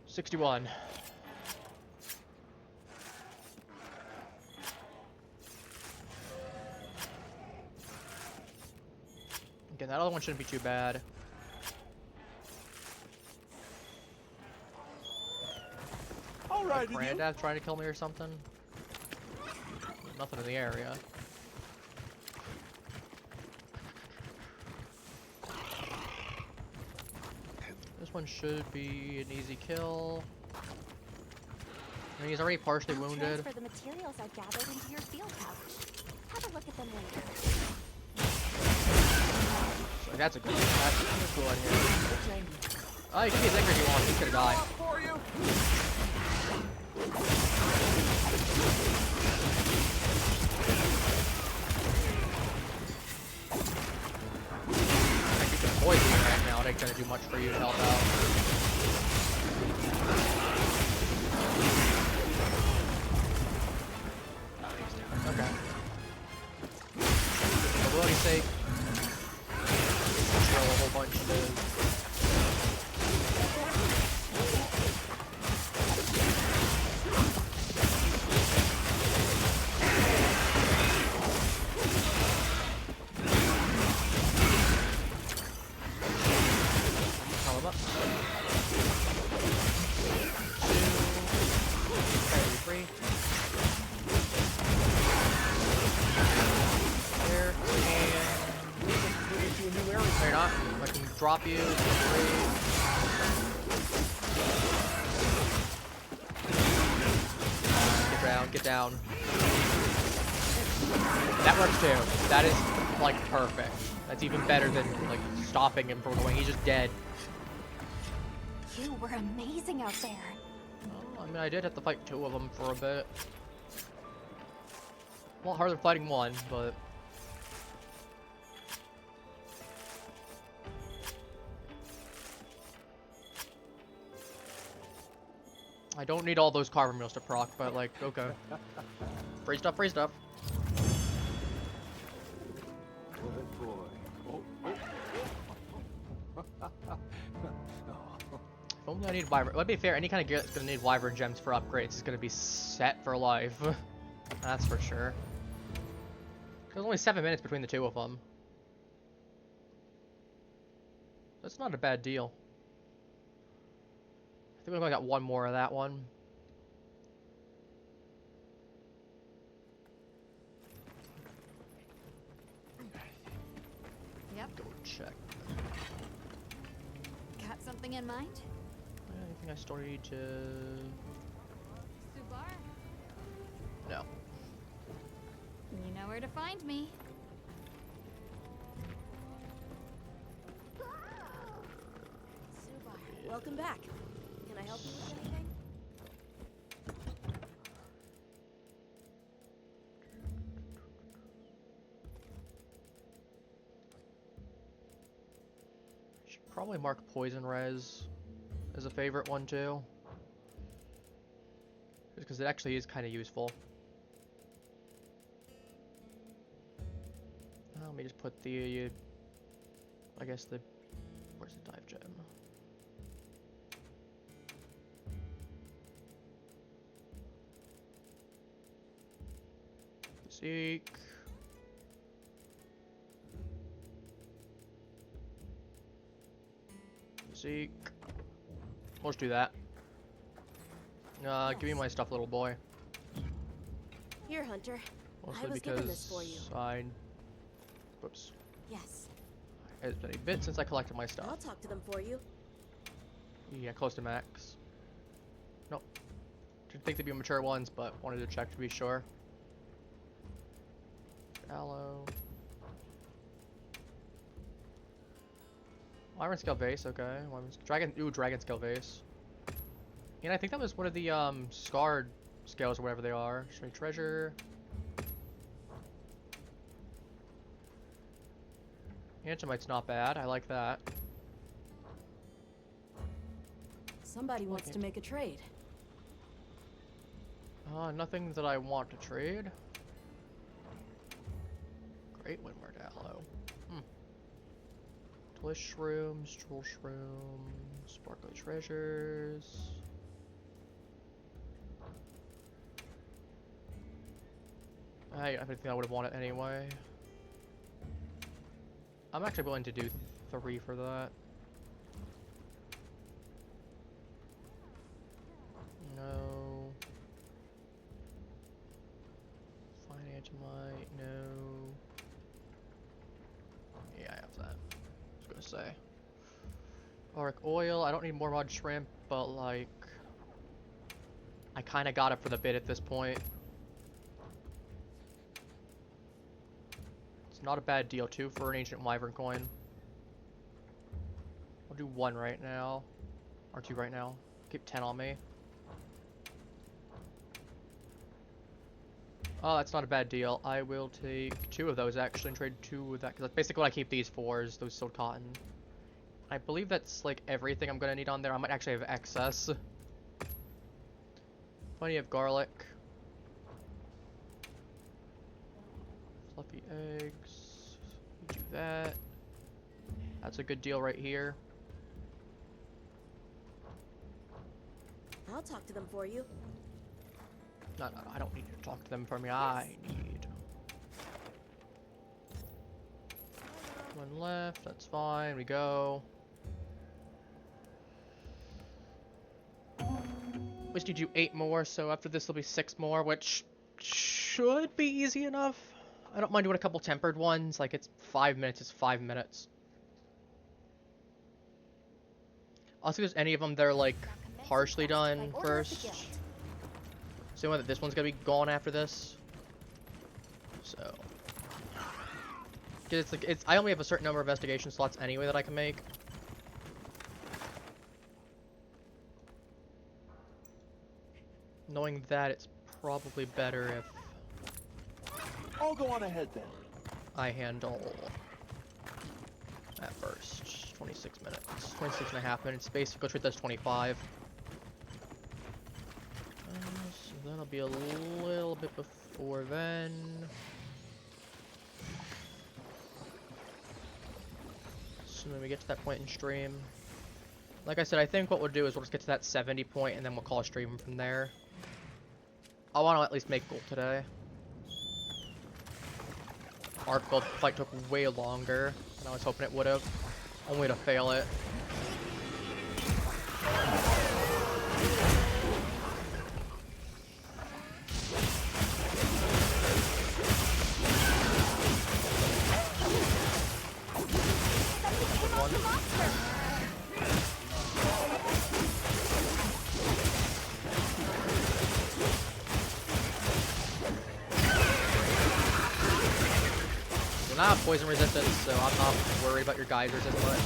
$61. Again, that other one shouldn't be too bad.
Alright,
Granddad's trying to kill me or something? There's nothing in the area. This one should be an easy kill. I mean, he's already partially wounded.
Transfer the materials I gathered into your field pouch. Have a look at them later.
So that's a good one. That's a good one here. Oh, you can be as angry as you want. He could have died. I think you can poison me right now. It ain't gonna do much for you to help out. Okay. For bloodi's sake, throw a whole bunch of those. Call him up. 2, 3. There, and you're not. I can drop you. 3. Get down, get down. That works too. That is like, perfect. That's even better than, like, stopping him from going. He's just dead.
You were amazing out there.
Oh, I mean, I did have to fight 2 of them for a bit. A lot harder than fighting 1, but... I don't need all those carver meals to proc, but, like, okay. Free stuff, free stuff.
Good boy.
If only I need wyvern. Well, to be fair, any kind of gear that's gonna need wyvern gems for upgrades is gonna be set for life. That's for sure. There's only 7 minutes between the 2 of them. That's not a bad deal. I think we've only got 1 more of that one.
Yep.
Go check.
Got something in mind?
Anything I still need to...
Subar?
No.
You know where to find me.
Subar, welcome back. Can I help you with anything?
Should probably mark poison res as a favorite one too. Just because it actually is kind of useful. Let me just put the, I guess the, where's the dive gem? Seek. Seek. Let's do that. Give me my stuff, little boy.
Here, Hunter.
Mostly
I was given this for you.
Whoops.
Yes.
It's been a bit since I collected my stuff.
I'll talk to them for you.
Yeah, close to max. Nope. Didn't think they'd be mature ones, but wanted to check to be sure. Aloe. Iron scale vase, okay. Dragon scale vase. And I think that was one of the scarred scales or whatever they are. Show me treasure. Antimite's not bad. I like that.
Somebody wants to make a trade.
Nothing that I want to trade. Great windward aloe. Delish shrooms, troll shrooms, sparkly treasures. I think I would have wanted anyway. I'm actually willing to do 3 for that. No. Fine Antimite, no. Yeah, I have that. I was gonna say. Auric oil, I don't need more mud shrimp, but like... I kinda got it for the bit at this point. It's not a bad deal too for an ancient wyvern coin. I'll do 1 right now. Or 2 right now. Keep 10 on me. Oh, that's not a bad deal. I will take 2 of those actually and trade 2 of that, because that's basically what I keep these for, is those sold cotton. I believe that's like everything I'm gonna need on there. I might actually have excess. Plenty of garlic. Fluffy eggs. Do that. That's a good deal right here.
I'll talk to them for you.
No, I don't need you to talk to them for me. I need 1 left. That's fine. We go. We need to do 8 more, so after this will be 6 more, which should be easy enough. I don't mind doing a couple tempered ones. Like, it's 5 minutes. It's 5 minutes. I'll see if there's any of them that are like partially done first. So that this one's gonna be gone after this. So 'Cause it's like I only have a certain number of investigation slots anyway that I can make. Knowing that, it's probably better if
I'll go on ahead then.
I handle at first. 26 minutes. 26 and a half minutes. Basic, go treat that's 25. So that'll be a little bit before then. So when we get to that point in stream. Like I said, I think what we'll do is we'll just get to that 70 point and then we'll call a stream from there. I want to at least make gold today. Our gold fight took way longer than I was hoping it would have, only to fail it. Not poison resistance, so I'm not worried about your geysers as much,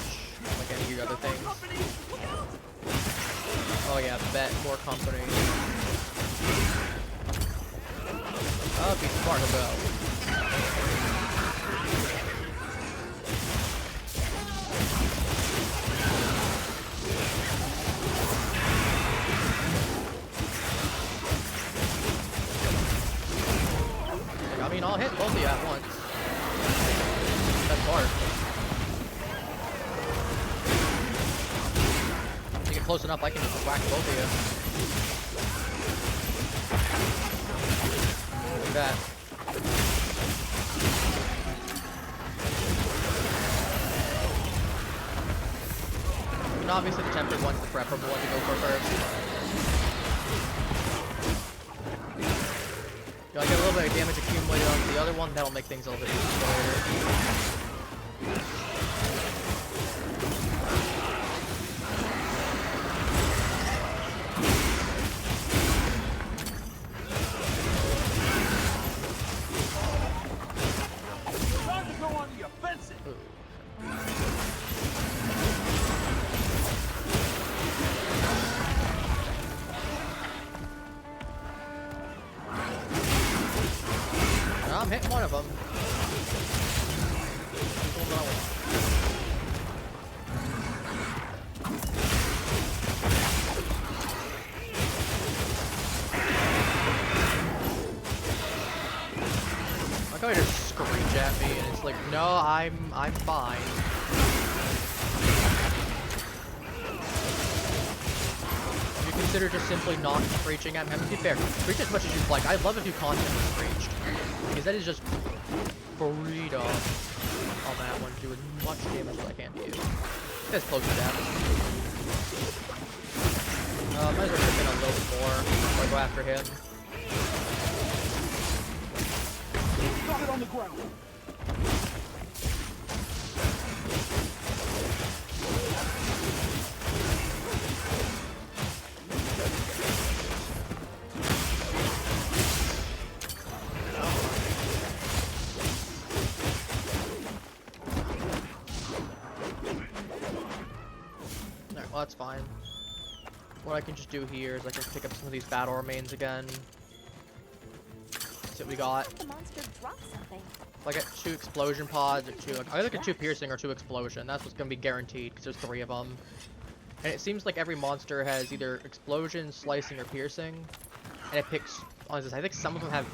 like any of your other things. Oh yeah, bet more company. Oh, be smart, he'll go. Like, I mean, I'll hit both of you at once. That's hard. If you get close enough, I can just whack both of you. Look at that. And obviously the tempered one's the preferable one to go for first. I get a little bit of damage accumulated on the other one, that'll make things a little bit easier later.
Time to go on the offensive.
I'm hitting one of them. I like how he just screams at me and it's like, no, I'm fine. If you consider just simply not screeching at me, to be fair, screech as much as you'd like. I'd love if you constantly screeched. Because that is just freedom on that one. Do as much damage as I can to you. That's close to death. Might as well chip in a little bit more before I go after him.
Got it on the ground.
Alright, well that's fine. What I can just do here is I can pick up some of these battle remains again. See what we got.
The monster dropped something.
If I get 2 explosion pods or 2, like, I either get 2 piercing or 2 explosion. That's what's gonna be guaranteed because there's 3 of them. And it seems like every monster has either explosion, slicing, or piercing. And it picks, honestly, I think some of them have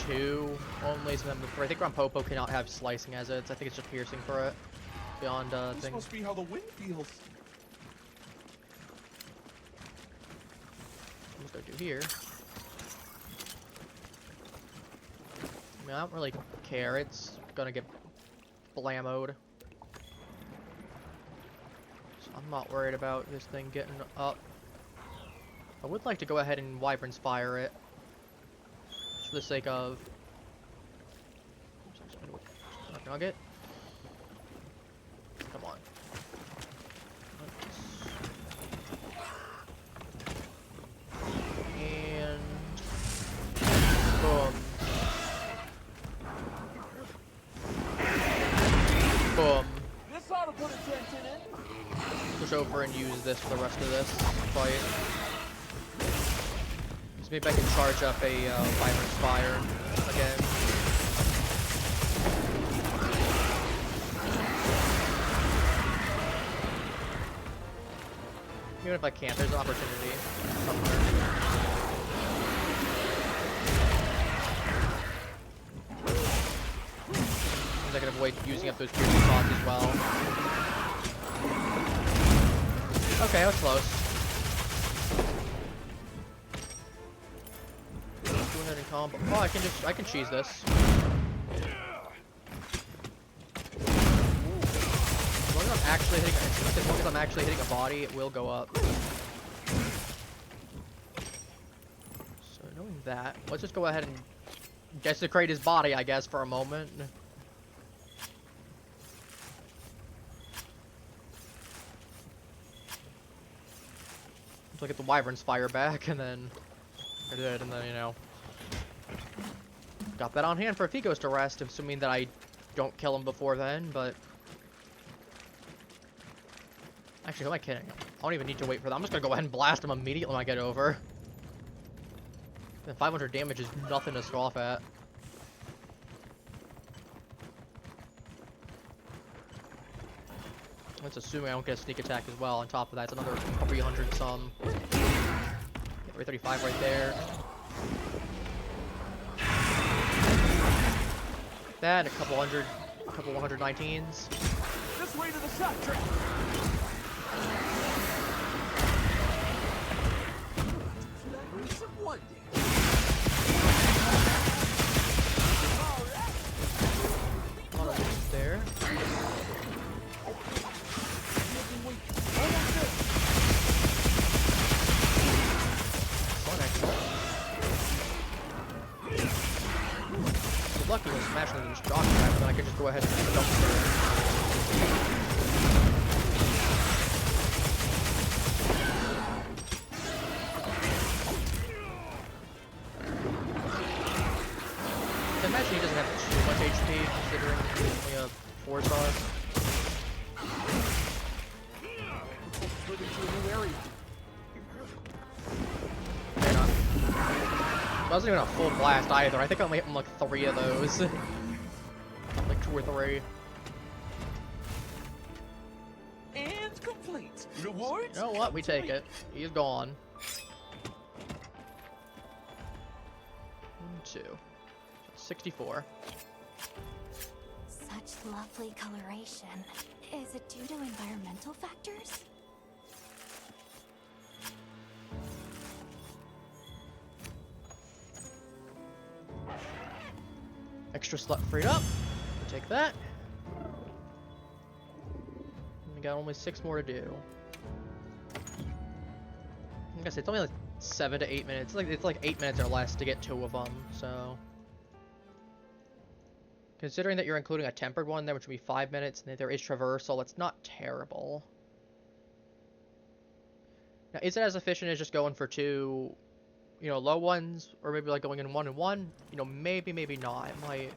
2 only, some of them, I think Rompopo cannot have slicing as it. I think it's just piercing for it. Beyond
This
thing.
must be how the wind feels.
Let's go do here. I mean, I don't really care. It's gonna get blammoed. So I'm not worried about this thing getting up. I would like to go ahead and Wyvern's Fire it. Just for the sake of... Nugget? Come on. And... boom.
saw to put a dent in it.
Push over and use this for the rest of this fight. So maybe I can charge up a Vibrant Spire again. Even if I can't, there's an opportunity somewhere. Seems I can avoid using up those piercing spots as well. Okay, that was close. Doing it in combo. Oh, I can cheese this. As long as I'm actually hitting a body, it will go up. So knowing that, let's just go ahead and desecrate his body, I guess, for a moment. So I get the Wyvern's fire back, and then I did, and then, you know, got that on hand for if he goes to rest, assuming that I don't kill him before then, but actually, who am I kidding? I don't even need to wait for that. I'm just gonna go ahead and blast him immediately when I get over. And 500 damage is nothing to scoff at. That's assuming I don't get a sneak attack as well. On top of that, it's another 300 some. 335 right there. That and a couple 119s.
This way to the shot track. One day.
A lot of damage there. Lucky was smashing into this jock trap, and then I could just go ahead and dump through. I imagine he doesn't have too much HP, considering he's only a 4-star.
Moving to a new area.
Wasn't even a full blast either. I think I only hit him like 3 of those. Like 2 or 3.
And complete. Rewards?
You know what? We take it. He's gone. 1, 2. 64.
Such lovely coloration. Is it due to environmental factors?
Extra slot freed up. We'll take that. We got only 6 more to do. Like I said, it's only like 7 to 8 minutes. It's like 8 minutes or less to get 2 of them. So, considering that you're including a tempered one there, which would be 5 minutes, and there is traversal, it's not terrible. Now, is it as efficient as just going for 2? You know, low ones, or maybe like going in 1 and 1, you know, maybe not. It might.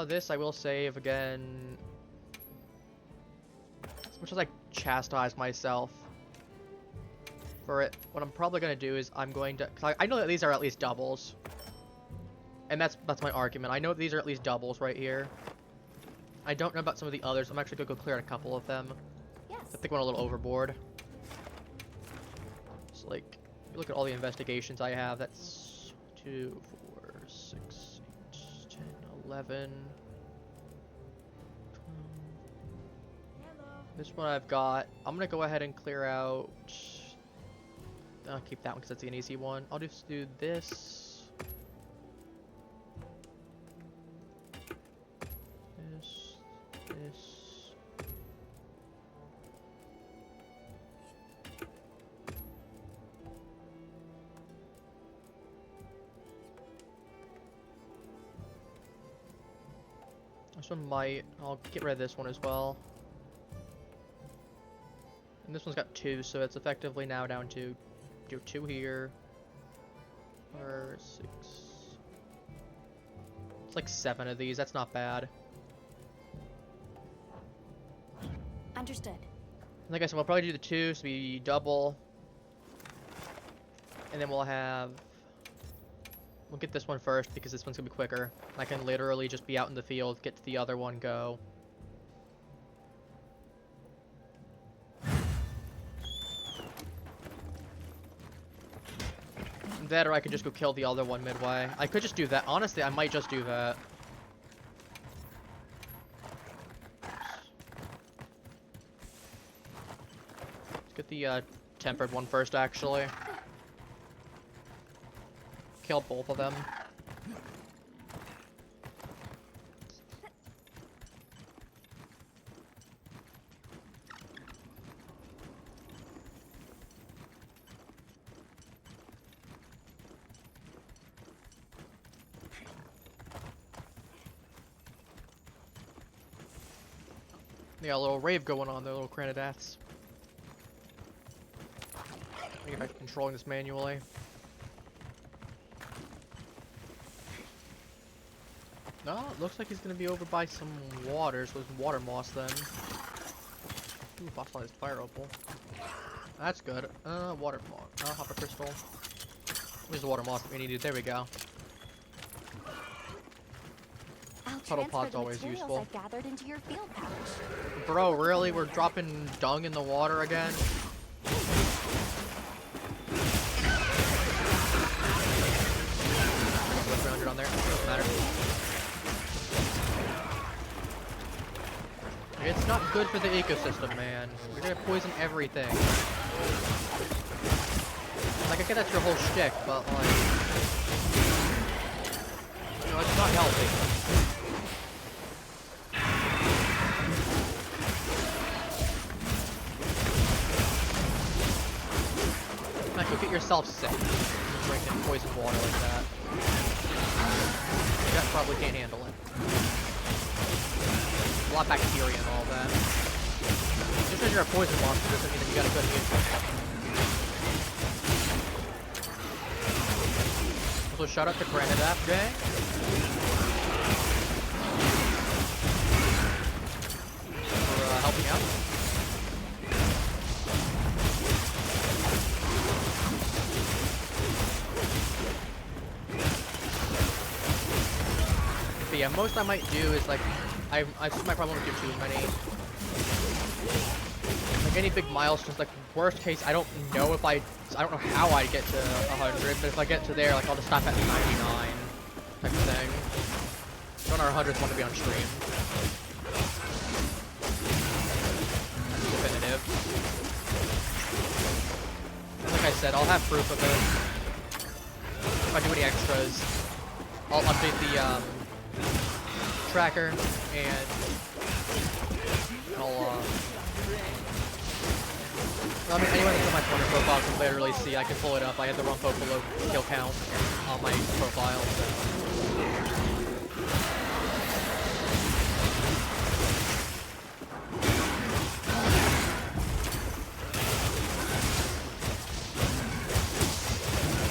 This I will save again. As much as I chastise myself for it, what I'm probably gonna do is I'm going to, cause I know that these are at least doubles, and that's my argument. I know these are at least doubles right here. I don't know about some of the others. I'm actually gonna go clear out a couple of them.
Yes.
I think I went a little overboard. Like, you look at all the investigations I have, that's 2, 4, 6, 8, 10, 11, 12. This one I've got. I'm gonna go ahead and clear out. I'll keep that one because that's an easy one. I'll just do this. This. This one might. I'll get rid of this one as well. And this one's got 2, so it's effectively now down to do 2 here. 4, 6. like 7 of these. That's not bad.
Understood.
Like I said, we'll probably do the 2, so we double. And then we'll get this one first because this one's gonna be quicker. I can literally just be out in the field, get to the other one, go. That, or I could just go kill the other one midway. I could just do that. Honestly, I might just do that. Let's get the tempered one first, actually. Kill both of them. They got a little rave going on there, little cranidats. I think I'm controlling this manually. No, it looks like he's gonna be over by some water, so there's water moss then. Ooh, fossilized fire opal. That's good. Water moss. Hopper crystal. Where's the water moss that we needed? There we go. Puddle pod's always useful.
I've gathered into your field pouch.
Bro, really? We're dropping dung in the water again? Put 300 on there. Doesn't matter. It's not good for the ecosystem, man. You're gonna poison everything. Like, I get that's your whole shtick, but like, you know, it's not healthy. Like, you'll get yourself sick drinking poison water like that. You guys probably can't handle it. A lot of bacteria and all that. Just because you're a poison monster doesn't mean that you got a good immune system. Also, shout out to Granadap Gang. For helping out. But yeah, most I might do is like, I might probably won't do too many. Like any big milestones, like worst case, I don't know if I don't know how I get to 100, but if I get to there, like I'll just stop at 99 type of thing. None of our 100s want to be on stream. That's definitive. And like I said, I'll have proof of it. If I do any extras, I'll update the tracker and I'll I mean, anyone that's on my Twitter profile can literally see. I can pull it up. I have the Rompopolo kill count on my profile. So.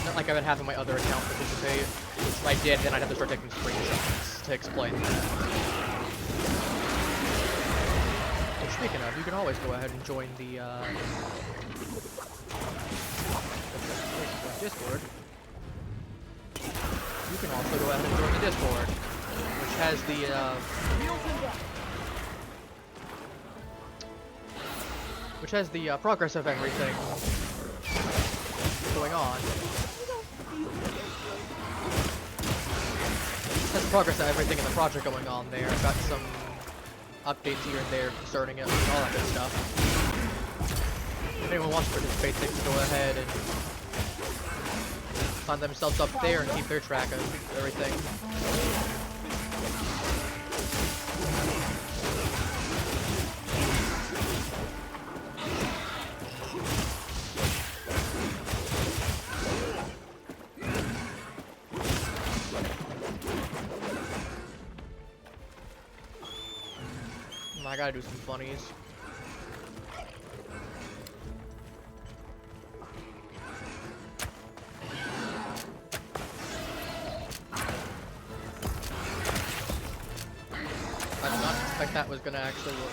Not like I've been having my other account participate. If I did, then I'd have to start taking screenshots to explain that. Speaking of, you can always go ahead and join the Discord. You can also go ahead and join the Discord, which has the progress of everything going on. It has the progress of everything in the project going on there. I've got some updates here and there concerning it, and all that good stuff. If anyone wants to participate, they can go ahead and sign themselves up there and keep their track of everything. I gotta do some funnies. think that was gonna actually work.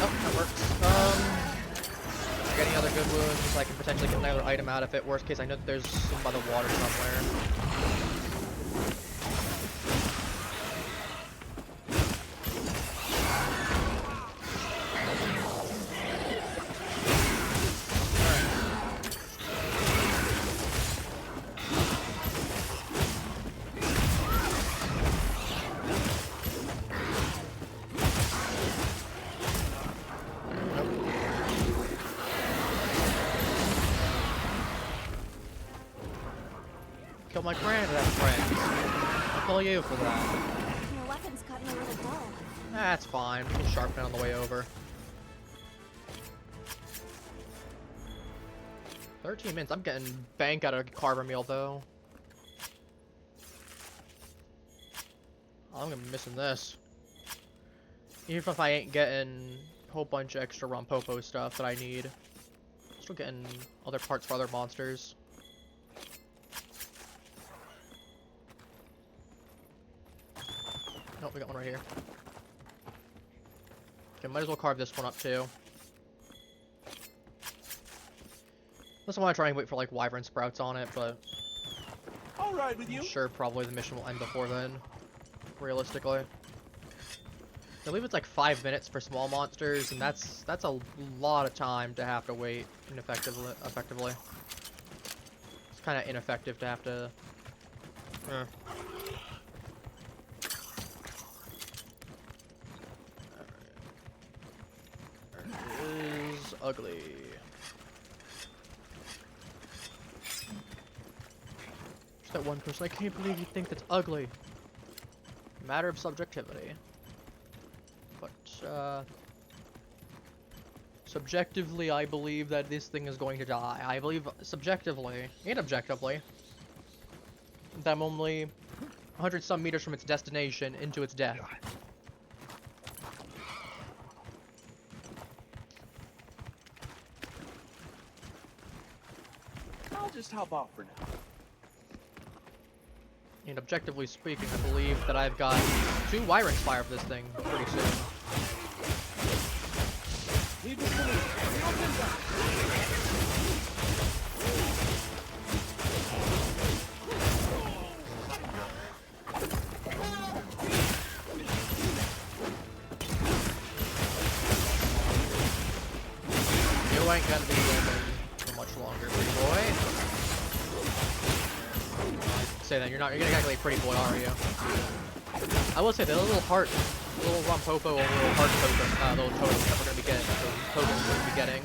Oh, that works. If I get any other good wounds, I can potentially get another item out of it. Worst case, I know that there's some by the water somewhere. Kill my friend and have friends. I'll kill you for that.
Your weapon's gotten a little dull.
That's fine. We can sharpen it on the way over. 13 minutes. I'm getting bank out of carver meal though. I'm gonna be missing this. Even if I ain't getting a whole bunch of extra Rompopo stuff that I need. Still getting other parts for other monsters. Nope, we got one right here. Okay, might as well carve this one up too. Unless I want to try and wait for like wyvern sprouts on it, but
All right with you.
I'm sure probably the mission will end before then, realistically. I believe it's like 5 minutes for small monsters, and that's a lot of time to have to wait effectively. It's kind of ineffective to have to. Is ugly. Just that one person. I can't believe you think that's ugly. Matter of subjectivity. But subjectively, I believe that this thing is going to die. I believe subjectively and objectively that I'm only 100 some meters from its destination into its death.
I'll just hop off for now.
And objectively speaking, I believe that I've got 2 Wyverns fire for this thing pretty soon.
Leave this to me. You'll get back.
You ain't gonna be living for much longer, pretty boy. Say that you're not. You're gonna calculate pretty boy, are you? I will say the little heart, little Rompopo, little heart totem, little totems that we're gonna be getting. Totems we're gonna be getting.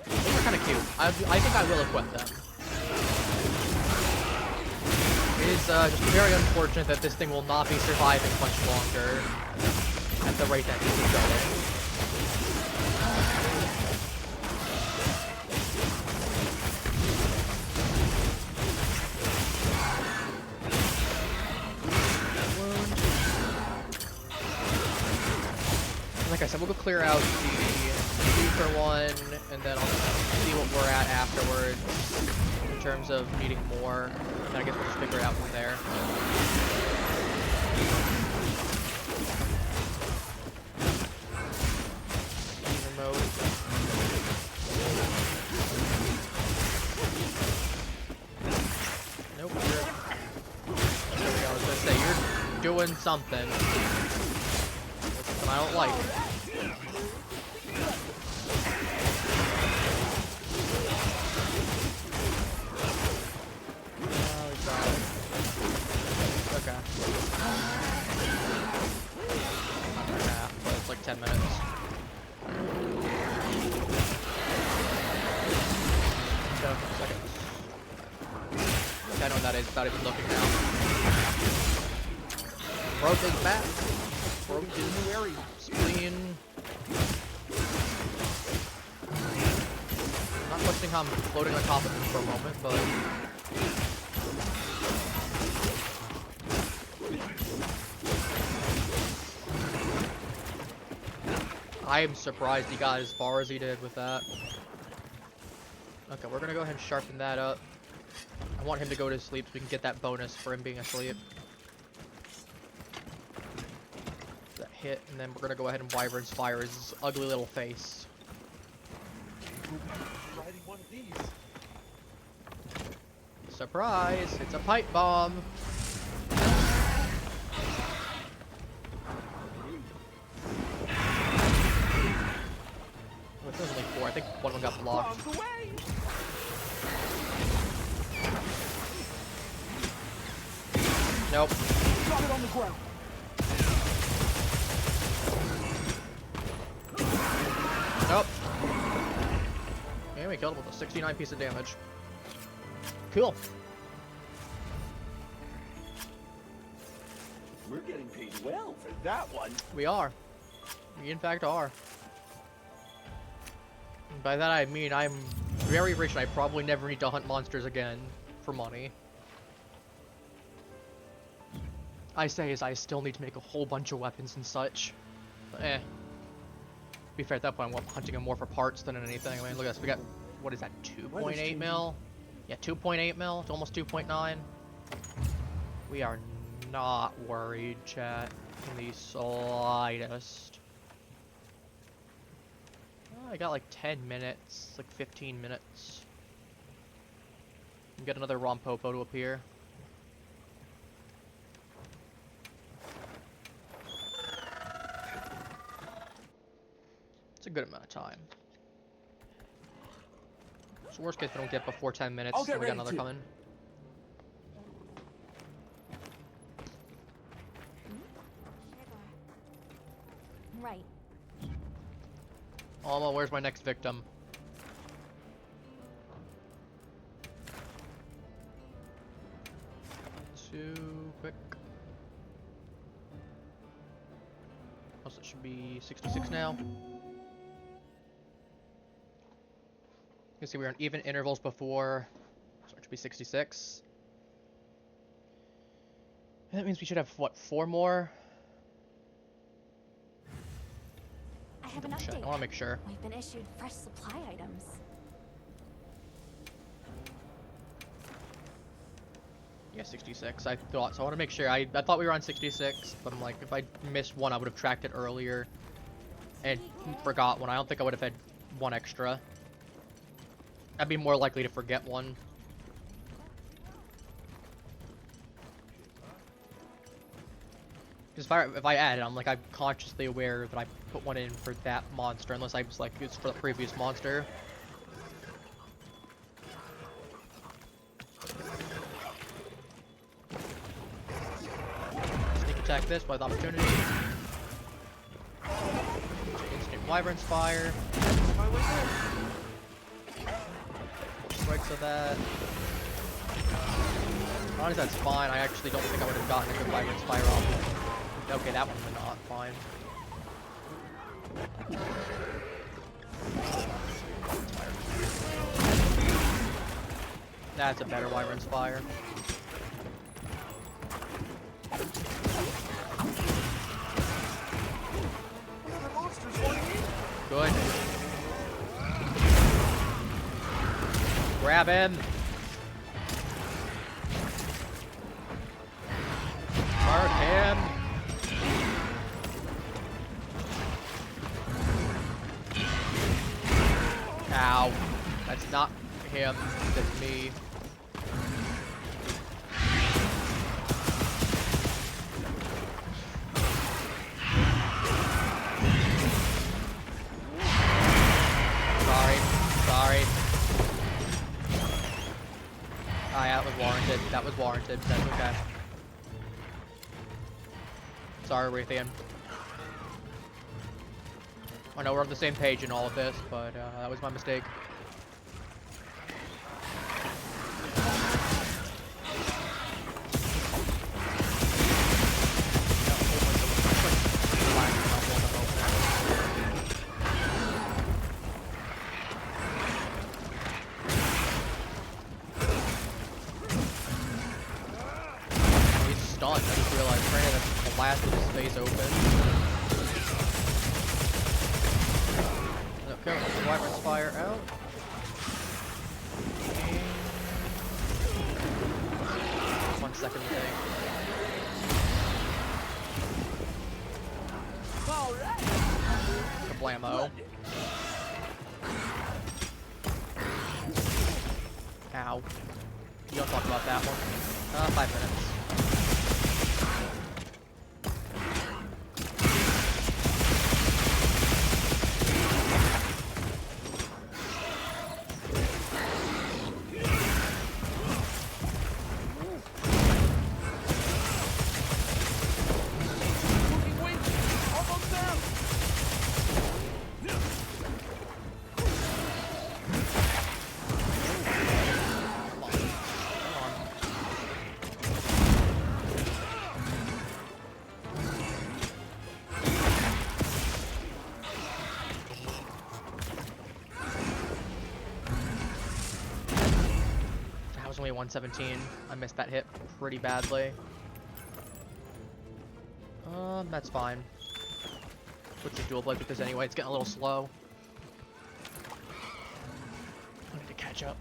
Those are kind of cute. I think I will equip them. It is just very unfortunate that this thing will not be surviving much longer at the rate that it is going. Like I said, we'll go clear out the deeper one, and then I'll see what we're at afterwards in terms of needing more. And I guess we'll just figure it out from there. Remote. Nope. There we go. I was gonna say you're doing something. I don't like. Oh, he's got it. Okay. Not right now, but it's like 10 minutes. So, seconds. I know what that is without even looking now. Rope is back. Broke in the new area. Spleen. Not questioning how I'm floating on top of him for a moment, but I am surprised he got as far as he did with that. Okay, we're gonna go ahead and sharpen that up. I want him to go to sleep so we can get that bonus for him being asleep. hit, and then we're gonna go ahead and Wyvern's fire his ugly little face.
Riding one of these.
Surprise! It's a pipe bomb! Oh, there's only 4. I think one of them got blocked.
Bombs away!
Nope.
Got it on the ground.
Nope. And we killed him with a 69 piece of damage. Cool.
We're getting paid well for that one.
We are. We in fact are. And by that I mean I'm very rich and I probably never need to hunt monsters again for money. I say as I still need to make a whole bunch of weapons and such. But, to be fair, at that point I'm hunting them more for parts than anything. I mean, look at this. We got, what is that, 2.8 mil? Yeah, 2.8 mil. It's almost 2.9. We are not worried, chat, in the slightest. I got like 10 minutes, like 15 minutes. Get another Rompopo to appear. It's a good amount of time. So worst case, we don't get before 10 minutes,
I'll get
then we got
ready
another
to.
coming.
Right.
Alma, where's my next victim? Too quick. Also, it should be 66 now. You can see we're on even intervals before, so it should be 66. And that means we should have, what, 4 more?
I have an
Double check.
update.
I want to make sure.
We've been issued fresh supply items.
Yeah, 66. I thought so. I want to make sure. I thought we were on 66, but I'm like, if I missed one, I would have tracked it earlier and forgot one. I don't think I would have had one extra. I'd be more likely to forget one. Because if I add it, I'm like, I'm consciously aware that I put one in for that monster, unless I was like, it's for the previous monster. Sneak attack this by the opportunity. Instant Wyvern's fire. Strikes of that. Honestly, that's fine. I actually don't think I would have gotten a good Wyvern's fire off. Okay, that one was not fine. That's a better Wyvern's fire. Good. Grab him. Mark him. Ow. That's not him. That's me. Sorry. Ah, yeah, that was warranted. That was warranted. That's okay. Sorry, Raytheon. I know we're on the same page in all of this, but that was my mistake. He's stunned. I just realized Brandon has blasted his face open. Okay, let the Wyvern's fire out. And 1 second thing. Kablamo. Ow. You don't talk about that one. 5 minutes. Only 117. I missed that hit pretty badly. That's fine. Put the dual blade with this anyway. It's getting a little slow. I need to catch up.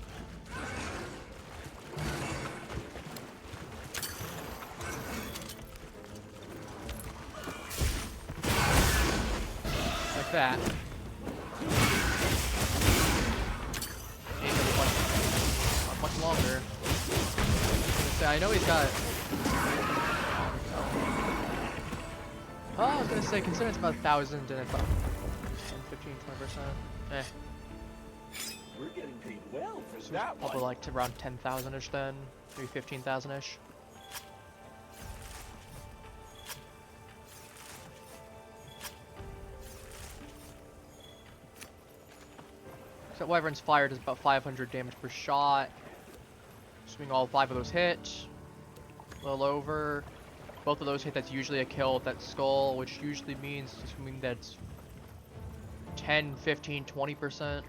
Like that. Much longer. I know he's got. Oh, I was gonna say, considering it's about 1,000 and it's about 10, 15, 20%. Eh.
We're getting paid well for
So
that
probably
one.
like to around 10,000-ish then, maybe 15,000-ish. So Wyvern's fire does about 500 damage per shot. Assuming all 5 of those hit. A little over. Both of those hit, that's usually a kill with that skull, which usually means, assuming that's 10, 15, 20%.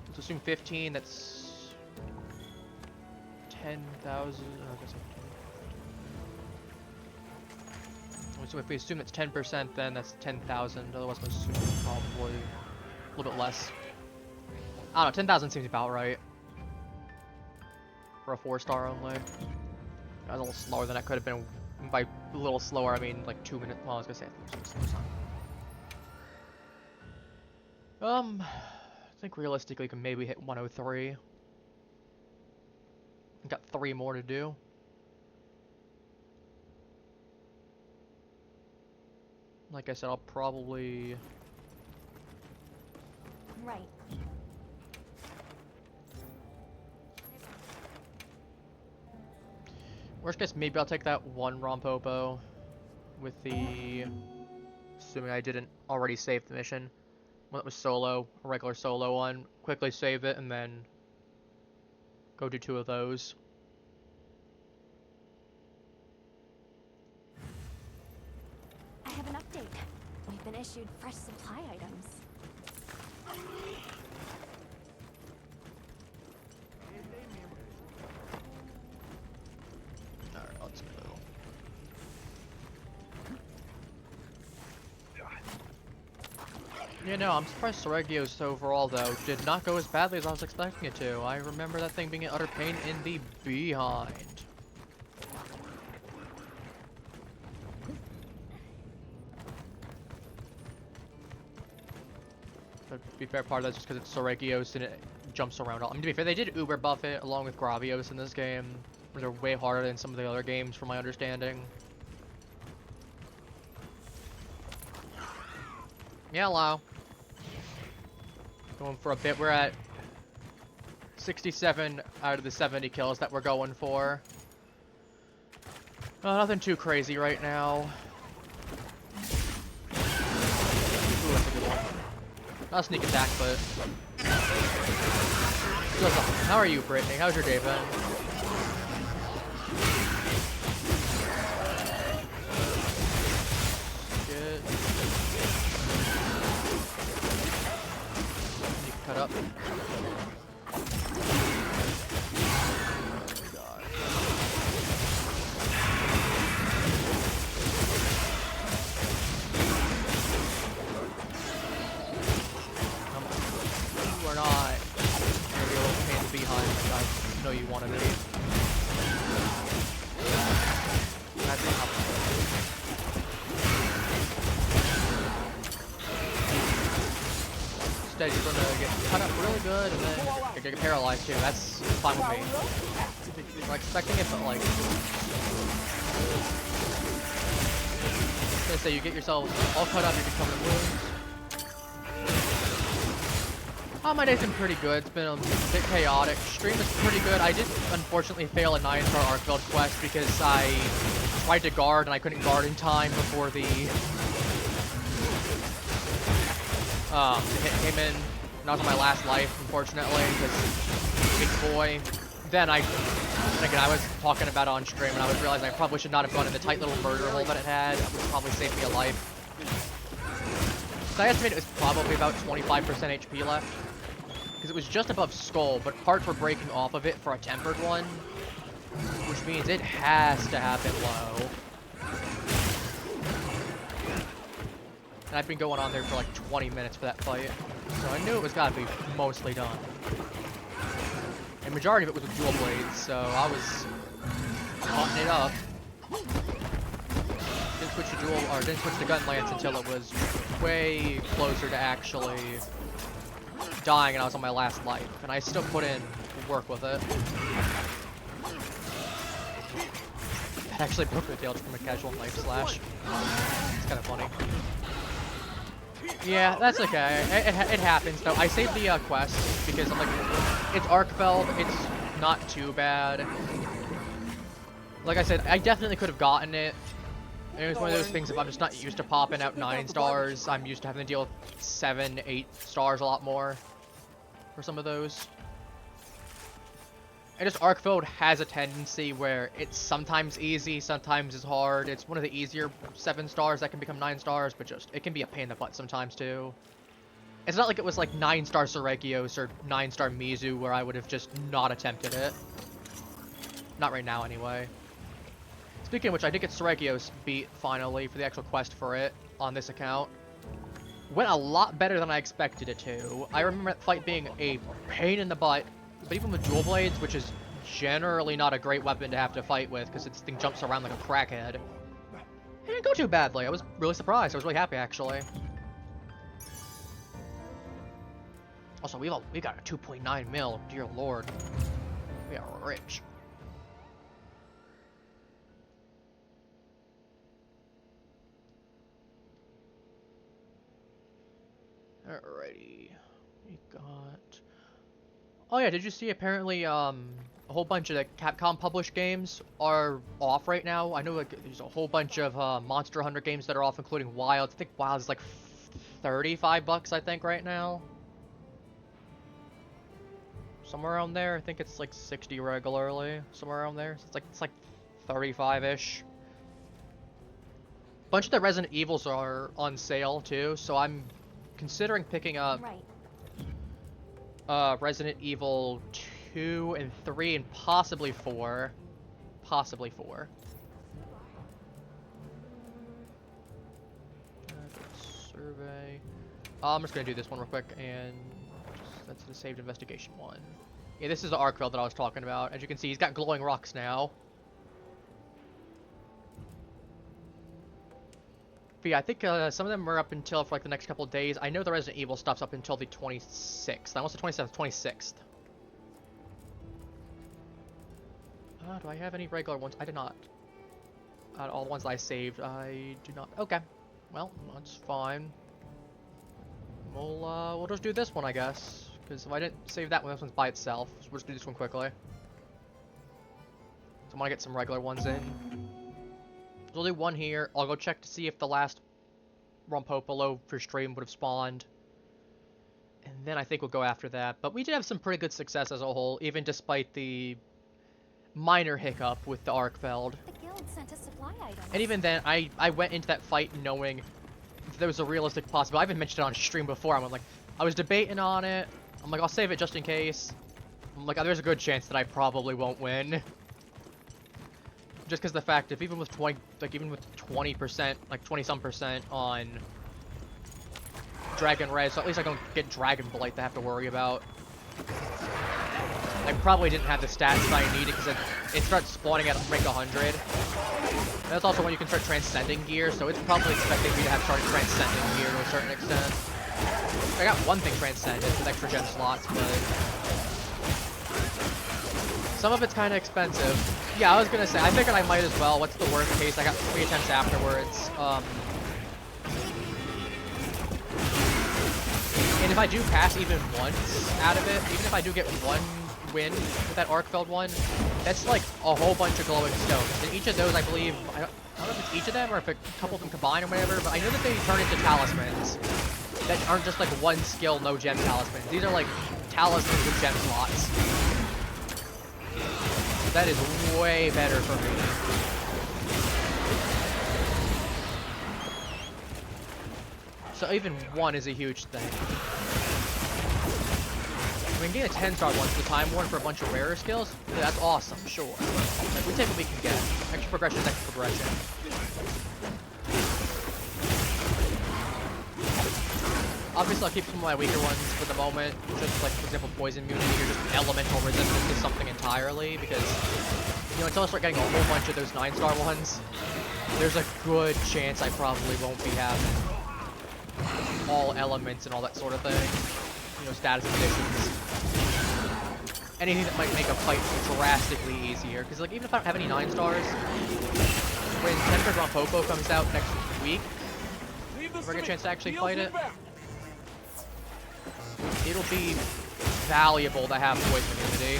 Let's assume 15, that's 10,000. So if we assume it's 10%, then that's 10,000. Otherwise, I'm assuming probably a little bit less. I don't know, 10,000 seems about right. For a 4-star only. That was a little slower than I could have been. By a little slower, I mean like 2 minutes. Well, I was gonna say I think realistically, we can maybe hit 103. Got 3 more to do. Like I said, I'll probably.
Right.
Worst case, maybe I'll take that one Rompopo with the. Assuming I didn't already save the mission. One that was solo, a regular solo one. Quickly save it and then go do 2 of those.
I have an update. We've been issued fresh supply items.
Alright, let's go. Yeah, no, I'm surprised Sorregio's overall, though, did not go as badly as I was expecting it to. I remember that thing being an utter pain in the behind. But to be fair, part of that's just because it's Sorregios and it jumps around. I mean, to be fair, they did Uber buff it along with Gravios in this game. Where they're way harder than some of the other games, from my understanding. Yeah, hello. Going for a bit. We're at 67 out of the 70 kills that we're going for. Nothing too crazy right now. Ooh, that's a good one. Not a sneak attack, but... How are you, Brittany? How's your day been? Good. You can cut up. God. You are not gonna be able to pain the behind like I know you want to be. instead you're gonna get cut up really good and then you're gonna get paralyzed too. That's fine with me. I'm expecting it, but like, let's say you get yourself all cut up, you get covered in wounds. Oh, my day's been pretty good. It's been a bit chaotic. Stream is pretty good. I did unfortunately fail a 9-star Arkfeld quest because I tried to guard and I couldn't guard in time before the hit came in. And I was on my last life, unfortunately, because big boy. Then again, I was talking about it on stream and I was realizing I probably should not have gone in the tight little murder hole that it had. It would probably save me a life. So I estimate it was probably about 25% HP left. Because it was just above skull, but parts were breaking off of it for a tempered one. Which means it has to have been low. And I've been going on there for like 20 minutes for that fight. So I knew it was gotta be mostly done. And majority of it was with dual blades, so I was cutting it up. Didn't switch to gun lance until it was way closer to actually dying and I was on my last life. And I still put in work with it. That actually broke the tail from a casual knife slash. It's kind of funny. Yeah, that's okay. It happens though. I saved the quest because I'm like, it's Arkfeld, it's not too bad. Like I said, I definitely could have gotten it. And it was one of those things, if I'm just not used to popping out 9 stars, I'm used to having to deal with 7, 8 stars a lot more for some of those. And just Arkfeld has a tendency where it's sometimes easy, sometimes it's hard. It's one of the easier 7 stars that can become 9 stars, but just, it can be a pain in the butt sometimes too. It's not like it was like 9-star Seregios or 9-star Mizu where I would have just not attempted it. Not right now anyway. Speaking of which, I did get Seregios beat finally for the actual quest for it on this account. Went a lot better than I expected it to. I remember that fight being a pain in the butt, but even with dual blades, which is generally not a great weapon to have to fight with because this thing jumps around like a crackhead, it didn't go too badly. I was really surprised. I was really happy actually. Also, we got a 2.9 mil. Dear Lord, we are rich. Alrighty, we got. Oh yeah, did you see? Apparently, a whole bunch of the Capcom published games are off right now. I know like there's a whole bunch of Monster Hunter games that are off, including Wild. I think Wild is like $35, I think, right now. Somewhere around there. I think it's like 60 regularly. Somewhere around there. So it's like 35-ish. Bunch of the Resident Evils are on sale too, so I'm considering picking up Resident Evil 2 and 3 and possibly 4. Possibly 4. Survey. I'm just gonna do this one real quick, and that's the saved investigation one. Yeah, this is the Arkfeld that I was talking about. As you can see, he's got glowing rocks now. But yeah, I think some of them are up until for like the next couple of days. I know the Resident Evil stuff's up until the 26th. I want the 27th, 26th. Do I have any regular ones? I did not. All the ones that I saved, I do not. Okay, well, that's fine. We'll just do this one, I guess. Because if I didn't save that one, this one's by itself. So we'll just do this one quickly. So I want to get some regular ones in. There's only one here. I'll go check to see if the last Rompopolo for stream would have spawned. And then I think we'll go after that. But we did have some pretty good success as a whole, even despite the minor hiccup with the Arkfeld.
The guild sent a supply item.
And even then, I went into that fight knowing there was a realistic possibility. I even mentioned it on stream before. I'm like, I was debating on it. I'm like, I'll save it just in case. I'm like, oh, there's a good chance that I probably won't win. Just because the fact, if even with 20, like even with 20%, like 20-some% on Dragon Res, so at least I don't get Dragon Blight to have to worry about. I probably didn't have the stats that I needed because it starts spawning at rank 100. And that's also when you can start transcending gear, so it's probably expecting me to have started transcending gear to a certain extent. I got one thing transcended with extra gem slots, but some of it's kind of expensive. Yeah, I was gonna say, I figured I might as well. What's the worst case? I got 3 attempts afterwards. And if I do pass even once out of it, even if I do get one win with that Arc-Felled one, that's like a whole bunch of glowing stones. And each of those, I believe, I don't know if it's each of them or if a couple of them combine or whatever, but I know that they turn into talismans that aren't just like one skill, no gem talismans. These are like talismans with gem slots. That is way better for me. So even one is a huge thing. We can get a 10-star one for the Time Worn for a bunch of rarer skills. Yeah, that's awesome, sure. Like, we take what we can get. Extra progression is extra progression. Obviously, I'll keep some of my weaker ones for the moment. Just like, for example, poison immunity or just elemental resistance to something entirely. Because, you know, until I start getting a whole bunch of those 9-star ones, there's a good chance I probably won't be having all elements and all that sort of thing. You know, status conditions. Anything that might make a fight drastically easier. Because, like, even if I don't have any 9-stars, when Tempest Rompopo comes out next week, if I get a chance to actually fight it, it'll be valuable to have poison immunity.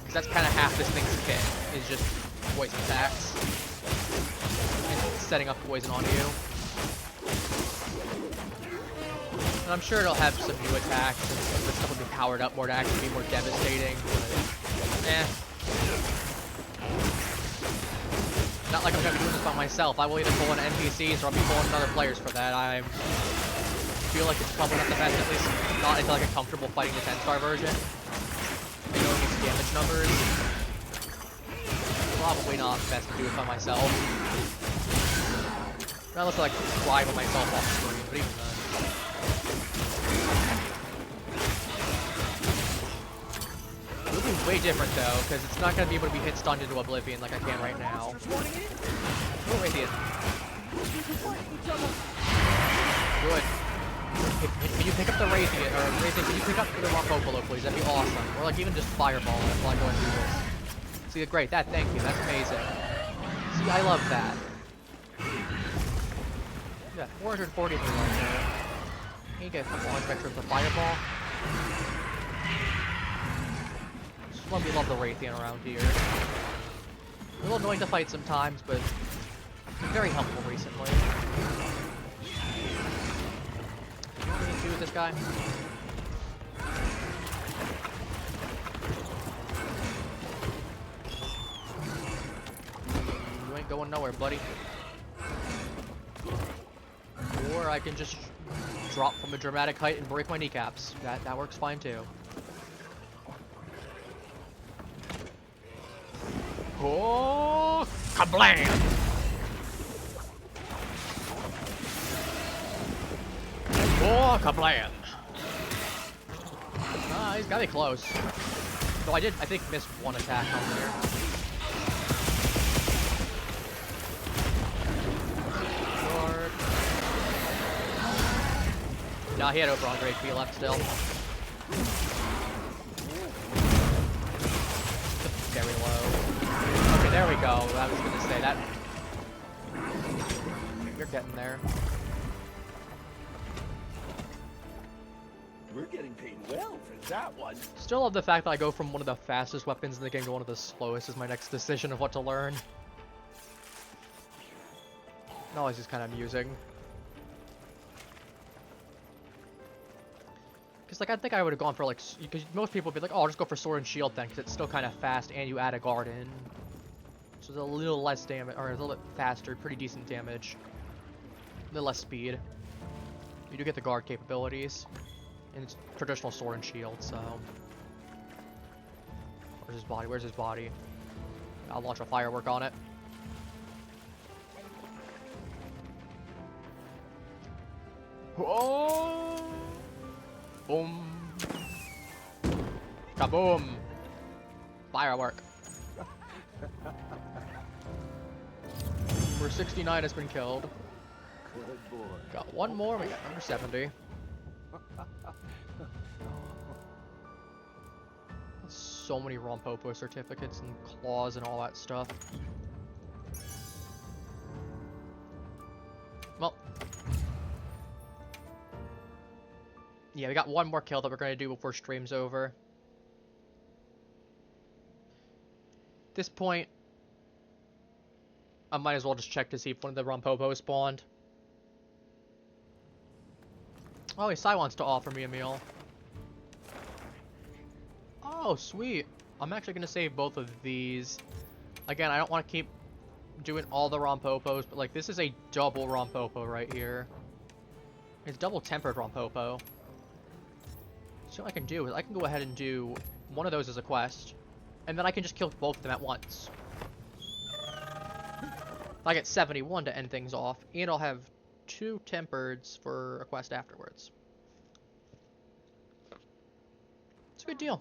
Because that's kind of half this thing's kit, is just poison attacks. And setting up poison on you. And I'm sure it'll have some new attacks, and some of the stuff will be powered up more to actually be more devastating, but eh. Not like I'm gonna be doing this by myself. I will either pull in NPCs or I'll be pulling in other players for that. I feel like it's probably not the best, at least not until I get comfortable fighting the 10-star version. I know it needs damage numbers. Probably not best to do it by myself. Not unless I like rival myself off screen, but even then. It'll be way different though, because it's not going to be able to be hit stunned into oblivion like I can right now. Oh, Radiant. Good. Can you pick up the Radiant, or Radiant, can you pick up the Rompopolo, please? That'd be awesome. Or like even just Fireball it while I go and do this. See, great, thank you, that's amazing. See, I love that. Yeah, 440 for one there. Can you get a couple hundred extra with the Fireball? Just love, we love the Raytheon around here. A little annoying to fight sometimes, but very helpful recently. What do we do with this guy? You ain't going nowhere, buddy. Or I can just drop from a dramatic height and break my kneecaps. That works fine too. Oh, kablam! Oh, kablam! Ah, he's gotta be close. Though I think, miss one attack on here. No, he had over on great HP left still. Very low. Okay, there we go. I was gonna say that. You're getting there.
We're getting paid well for that one.
Still love the fact that I go from one of the fastest weapons in the game to one of the slowest as my next decision of what to learn. No, it's just kind of amusing. Because, like, I think I would have gone for, like, because most people would be like, oh, I'll just go for Sword and Shield then, because it's still kind of fast, and you add a guard in. So it's a little less damage, or a little bit faster, pretty decent damage. A little less speed. You do get the guard capabilities. And it's traditional Sword and Shield, so... Where's his body? Where's his body? I'll launch a firework on it. Oh! Boom. Kaboom. Firework. Number 69 has been killed.
Good boy.
Got one more, we got number 70. So many Rompopo certificates and claws and all that stuff. Well. Yeah, we got one more kill that we're going to do before stream's over. At this point, I might as well just check to see if one of the Rompopo spawned. Oh, Isai wants to offer me a meal. Oh, sweet. I'm actually going to save both of these. Again, I don't want to keep doing all the Rompopos, but like this is a double Rompopo right here. It's double tempered Rompopo. So what I can do is I can go ahead and do one of those as a quest, and then I can just kill both of them at once. I get 71 to end things off, and I'll have 2 tempereds for a quest afterwards. It's a good deal.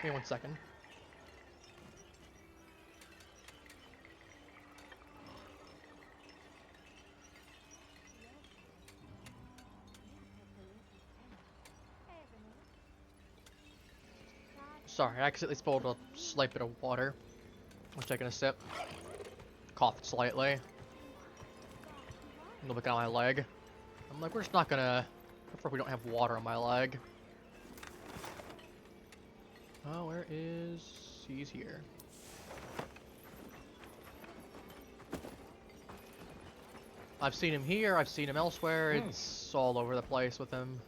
Give me 1 second. Sorry, I accidentally spilled a slight bit of water. I'm taking a sip. Coughed slightly. A little bit down my leg. I'm like, we're just not gonna... Prefer if we don't have water on my leg. Oh, where is... He's here. I've seen him here, I've seen him elsewhere. It's all over the place with him.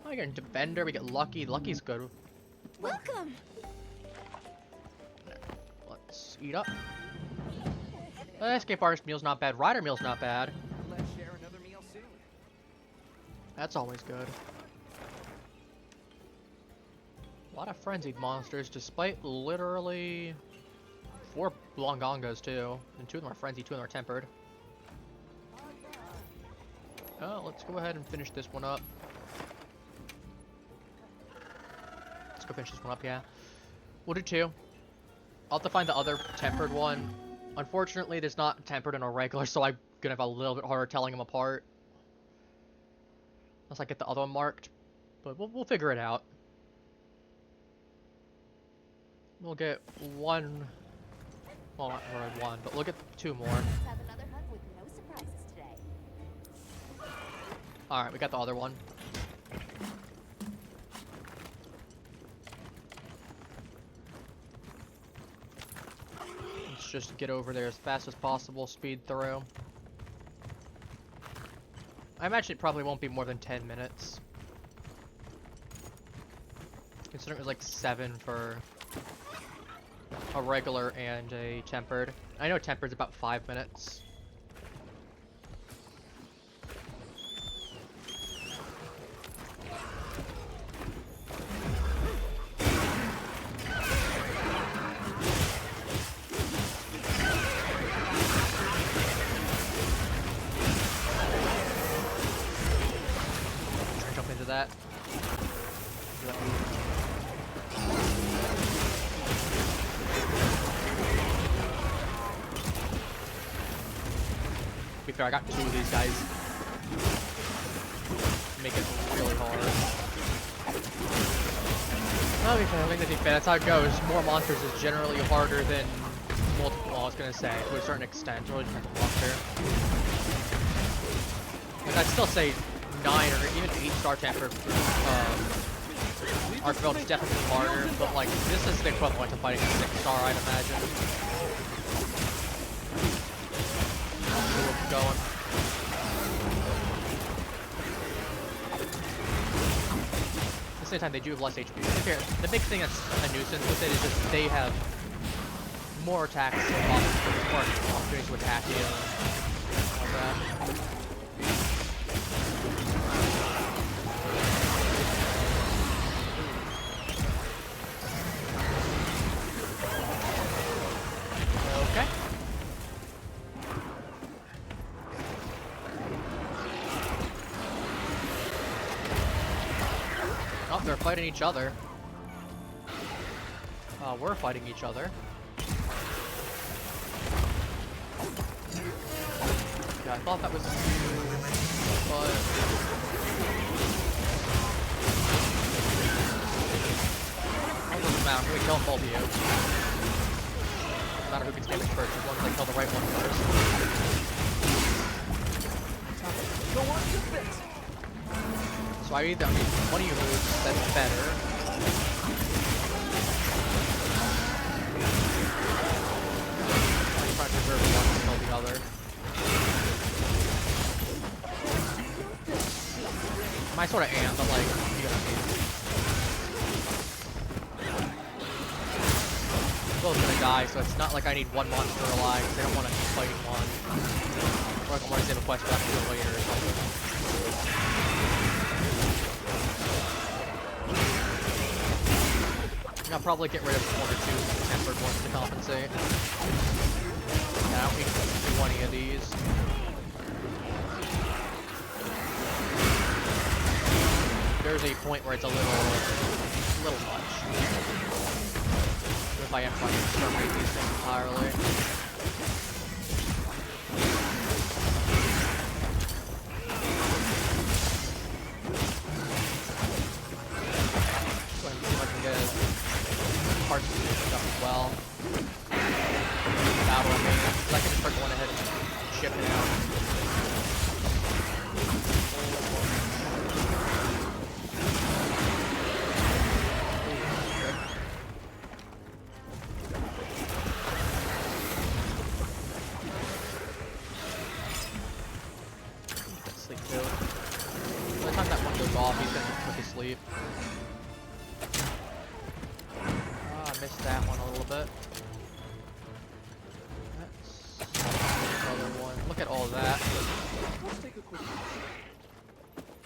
Oh, we get a defender, we get Lucky. Lucky's good.
Welcome.
Let's eat up. Escape artist meal's not bad. Rider meal's not bad.
Let's share another meal soon.
That's always good. A lot of frenzied monsters, despite literally 4 Blongongas too. And 2 of them are frenzied, 2 of them are tempered. Oh, let's go ahead and finish this one up. Let's go finish this one up, yeah. We'll do 2. I'll have to find the other tempered one. Unfortunately, there's not tempered and a regular, so I'm gonna have a little bit harder telling them apart. Unless I get the other one marked. But we'll figure it out. We'll get 1... Well, not really 1, but we'll get 2 more.
Have another hug with no surprises today.
Alright, we got the other one. Let's just get over there as fast as possible, speed through. I imagine it probably won't be more than 10 minutes. Considering it was like 7 for a regular and a tempered. I know tempered's about 5 minutes. Try to jump into that. To be fair, I got 2 of these guys. Make it really hard. To be fair, I think to be fair, that's how it goes. More monsters is generally harder than multiple. Well, I was gonna say, to a certain extent, it really depends on the monster. Like, I'd still say 9 or even 8-star tempered Arc Belt is definitely harder, but like this is the equivalent to fighting a 6-star, I'd imagine. Going. At the same time, they do have less HP. Here, the big thing that's a nuisance with it is just they have more attacks, more opportunities to attack you, and all that. Okay. Oh, they're fighting each other. We're fighting each other. Yeah, I thought that was... But... It doesn't matter, I'm gonna kill both of you. No matter who gets damaged first, as long as I kill the right one first.
Go on, you fix it.
So I need one of you moves that's better. I'm trying to reserve one to kill the other. I sort of am, but like, you know what I mean. We're both gonna die, so it's not like I need one monster alive, because I don't want to keep fighting one. Or like I want to save a quest for that to do it later or something. I'll probably get rid of one or two tempered ones to compensate. Yeah, I don't need 20 of these. There's a point where it's a little much. If I am trying to exterminate these things entirely. Go ahead and see if I can get parts of this stuff as well. Battle on me, because I can just start going ahead and ship it out. Sleep too. By the time that one goes off, he's gonna put to sleep. I missed that one a little bit. That's another one. Look at all that.
Let's take a quick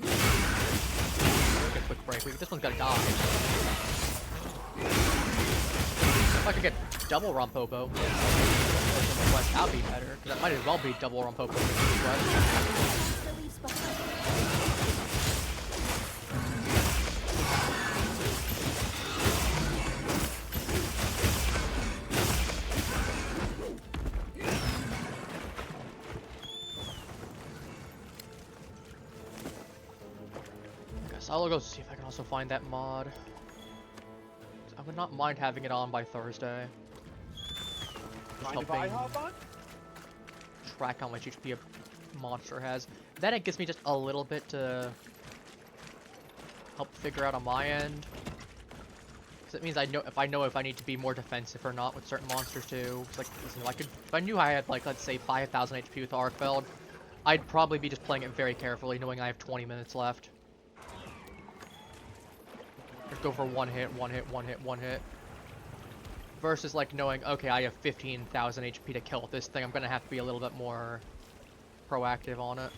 Take a quick break. This one's gotta die. If I could get double Rompopo, that would be better. Because that might as well be double Rompopo. I'll go see if I can also find that mod. I would not mind having it on by Thursday. Just
Mind if I hop on?
track how much HP a monster has. Then it gives me just a little bit to help figure out on my end. Because it means I know if I need to be more defensive or not with certain monsters too. It's like, listen, if I knew I had like, let's say 5,000 HP with Arkfeld, I'd probably be just playing it very carefully, knowing I have 20 minutes left. Just go for one hit, one hit, one hit, one hit. Versus like knowing, okay, I have 15,000 HP to kill with this thing, I'm gonna have to be a little bit more proactive on it.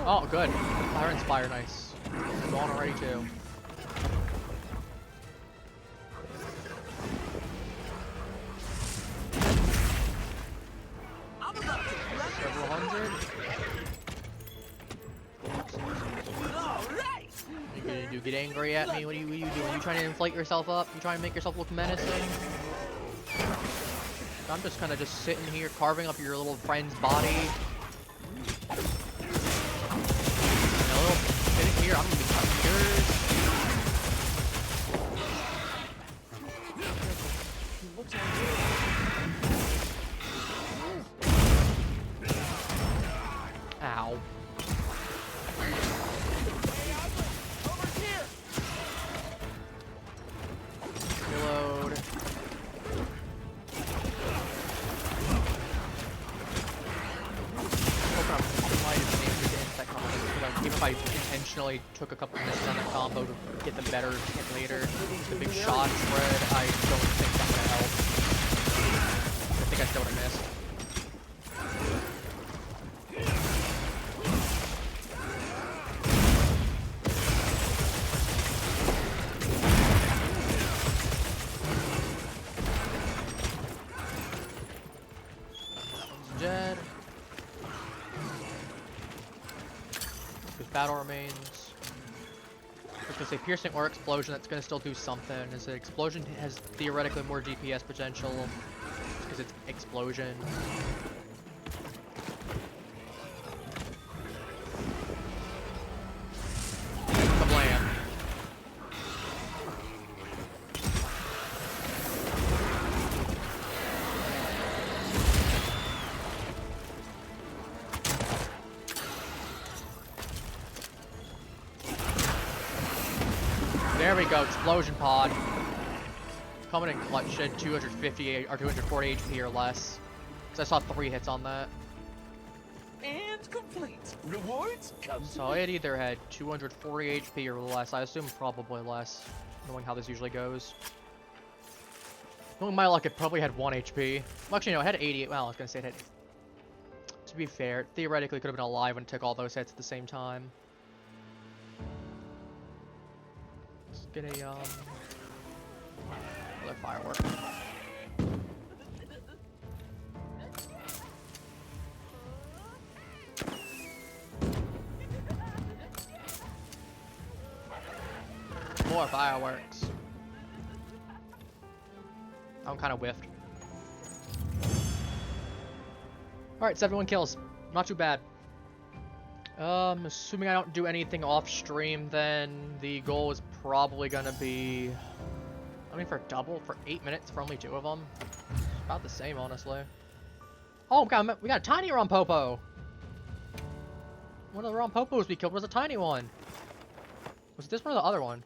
Oh, good. Fire Inspire, nice. It's on already too. Several hundred. You get angry at me? What are you doing? You trying to inflate yourself up? You trying to make yourself look menacing? I'm just kind of just sitting here carving up your little friend's body. And a little bit in here, I'm gonna be cutting yours. Ow. Reload. Even if I intentionally took a couple misses on that combo to get the better hit later, the big shot spread, I don't think that's gonna help. I think I still would have missed. Dead. battle remains. I was gonna say piercing or explosion, that's gonna still do something. As an explosion has theoretically more DPS potential because it's explosion. Kablam. There we go, explosion pod. Coming in clutch, shed 258 or 240 HP or less. Cause I saw 3 hits on that.
And complete. Rewards come to
So it either had 240 HP or less. I assume probably less, knowing how this usually goes. Knowing my luck, it probably had 1 HP. Well, actually, no, it had 80. Well, I was gonna say it had. To be fair, it theoretically could have been alive when it took all those hits at the same time. Let's get a another firework. More fireworks. I'm kind of whiffed. Alright, 71 kills. Not too bad. Assuming I don't do anything off stream, then the goal is probably gonna be... I mean, for double, for 8 minutes for only 2 of them. It's about the same, honestly. Oh, God, we got a tiny Rompopo! One of the Rompopos we killed was a tiny one. Was it this one or the other one?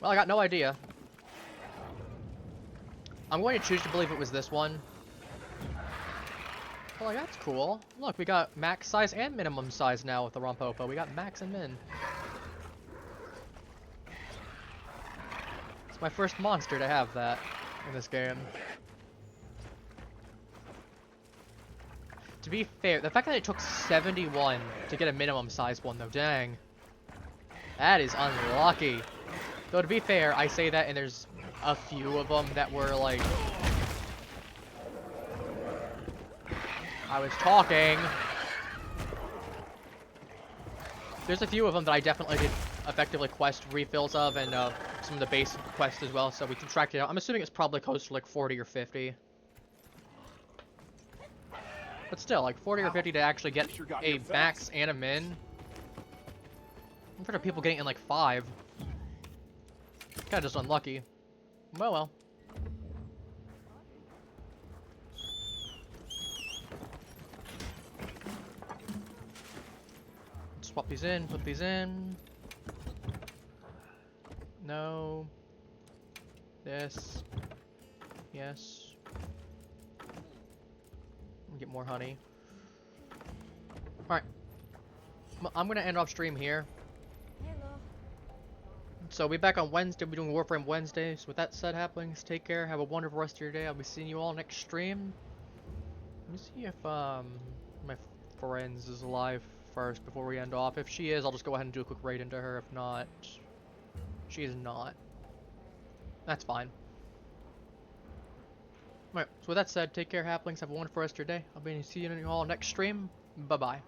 Well, I got no idea. I'm going to choose to believe it was this one. Oh, like, that's cool. Look, we got max size and minimum size now with the Rompopo. We got max and min. It's my first monster to have that in this game. To be fair, the fact that it took 71 to get a minimum size one, though, dang. That is unlucky. Though, to be fair, I say that and there's a few of them that were like... I was talking. There's a few of them that I definitely did effectively quest refills of and some of the base quests as well, so we subtracted it out. I'm assuming it's probably close to like 40 or 50. But still, like 40 or 50 to actually get a max and a min. I'm afraid of people getting in like 5. Kinda just unlucky. Well, well. Swap these in, put these in. No. This. Yes. Get more honey. Alright. I'm gonna end off stream here. So we'll be back on Wednesday. We'll be doing Warframe Wednesday. So with that said, happenings, take care. Have a wonderful rest of your day. I'll be seeing you all next stream. Let me see if my friends is alive first before we end off. If she is, I'll just go ahead and do a quick raid into her. If not, she is not. That's fine. Alright, so with that said, take care, halflings. Have a wonderful rest of your day. I'll be seeing you all next stream. Bye-bye.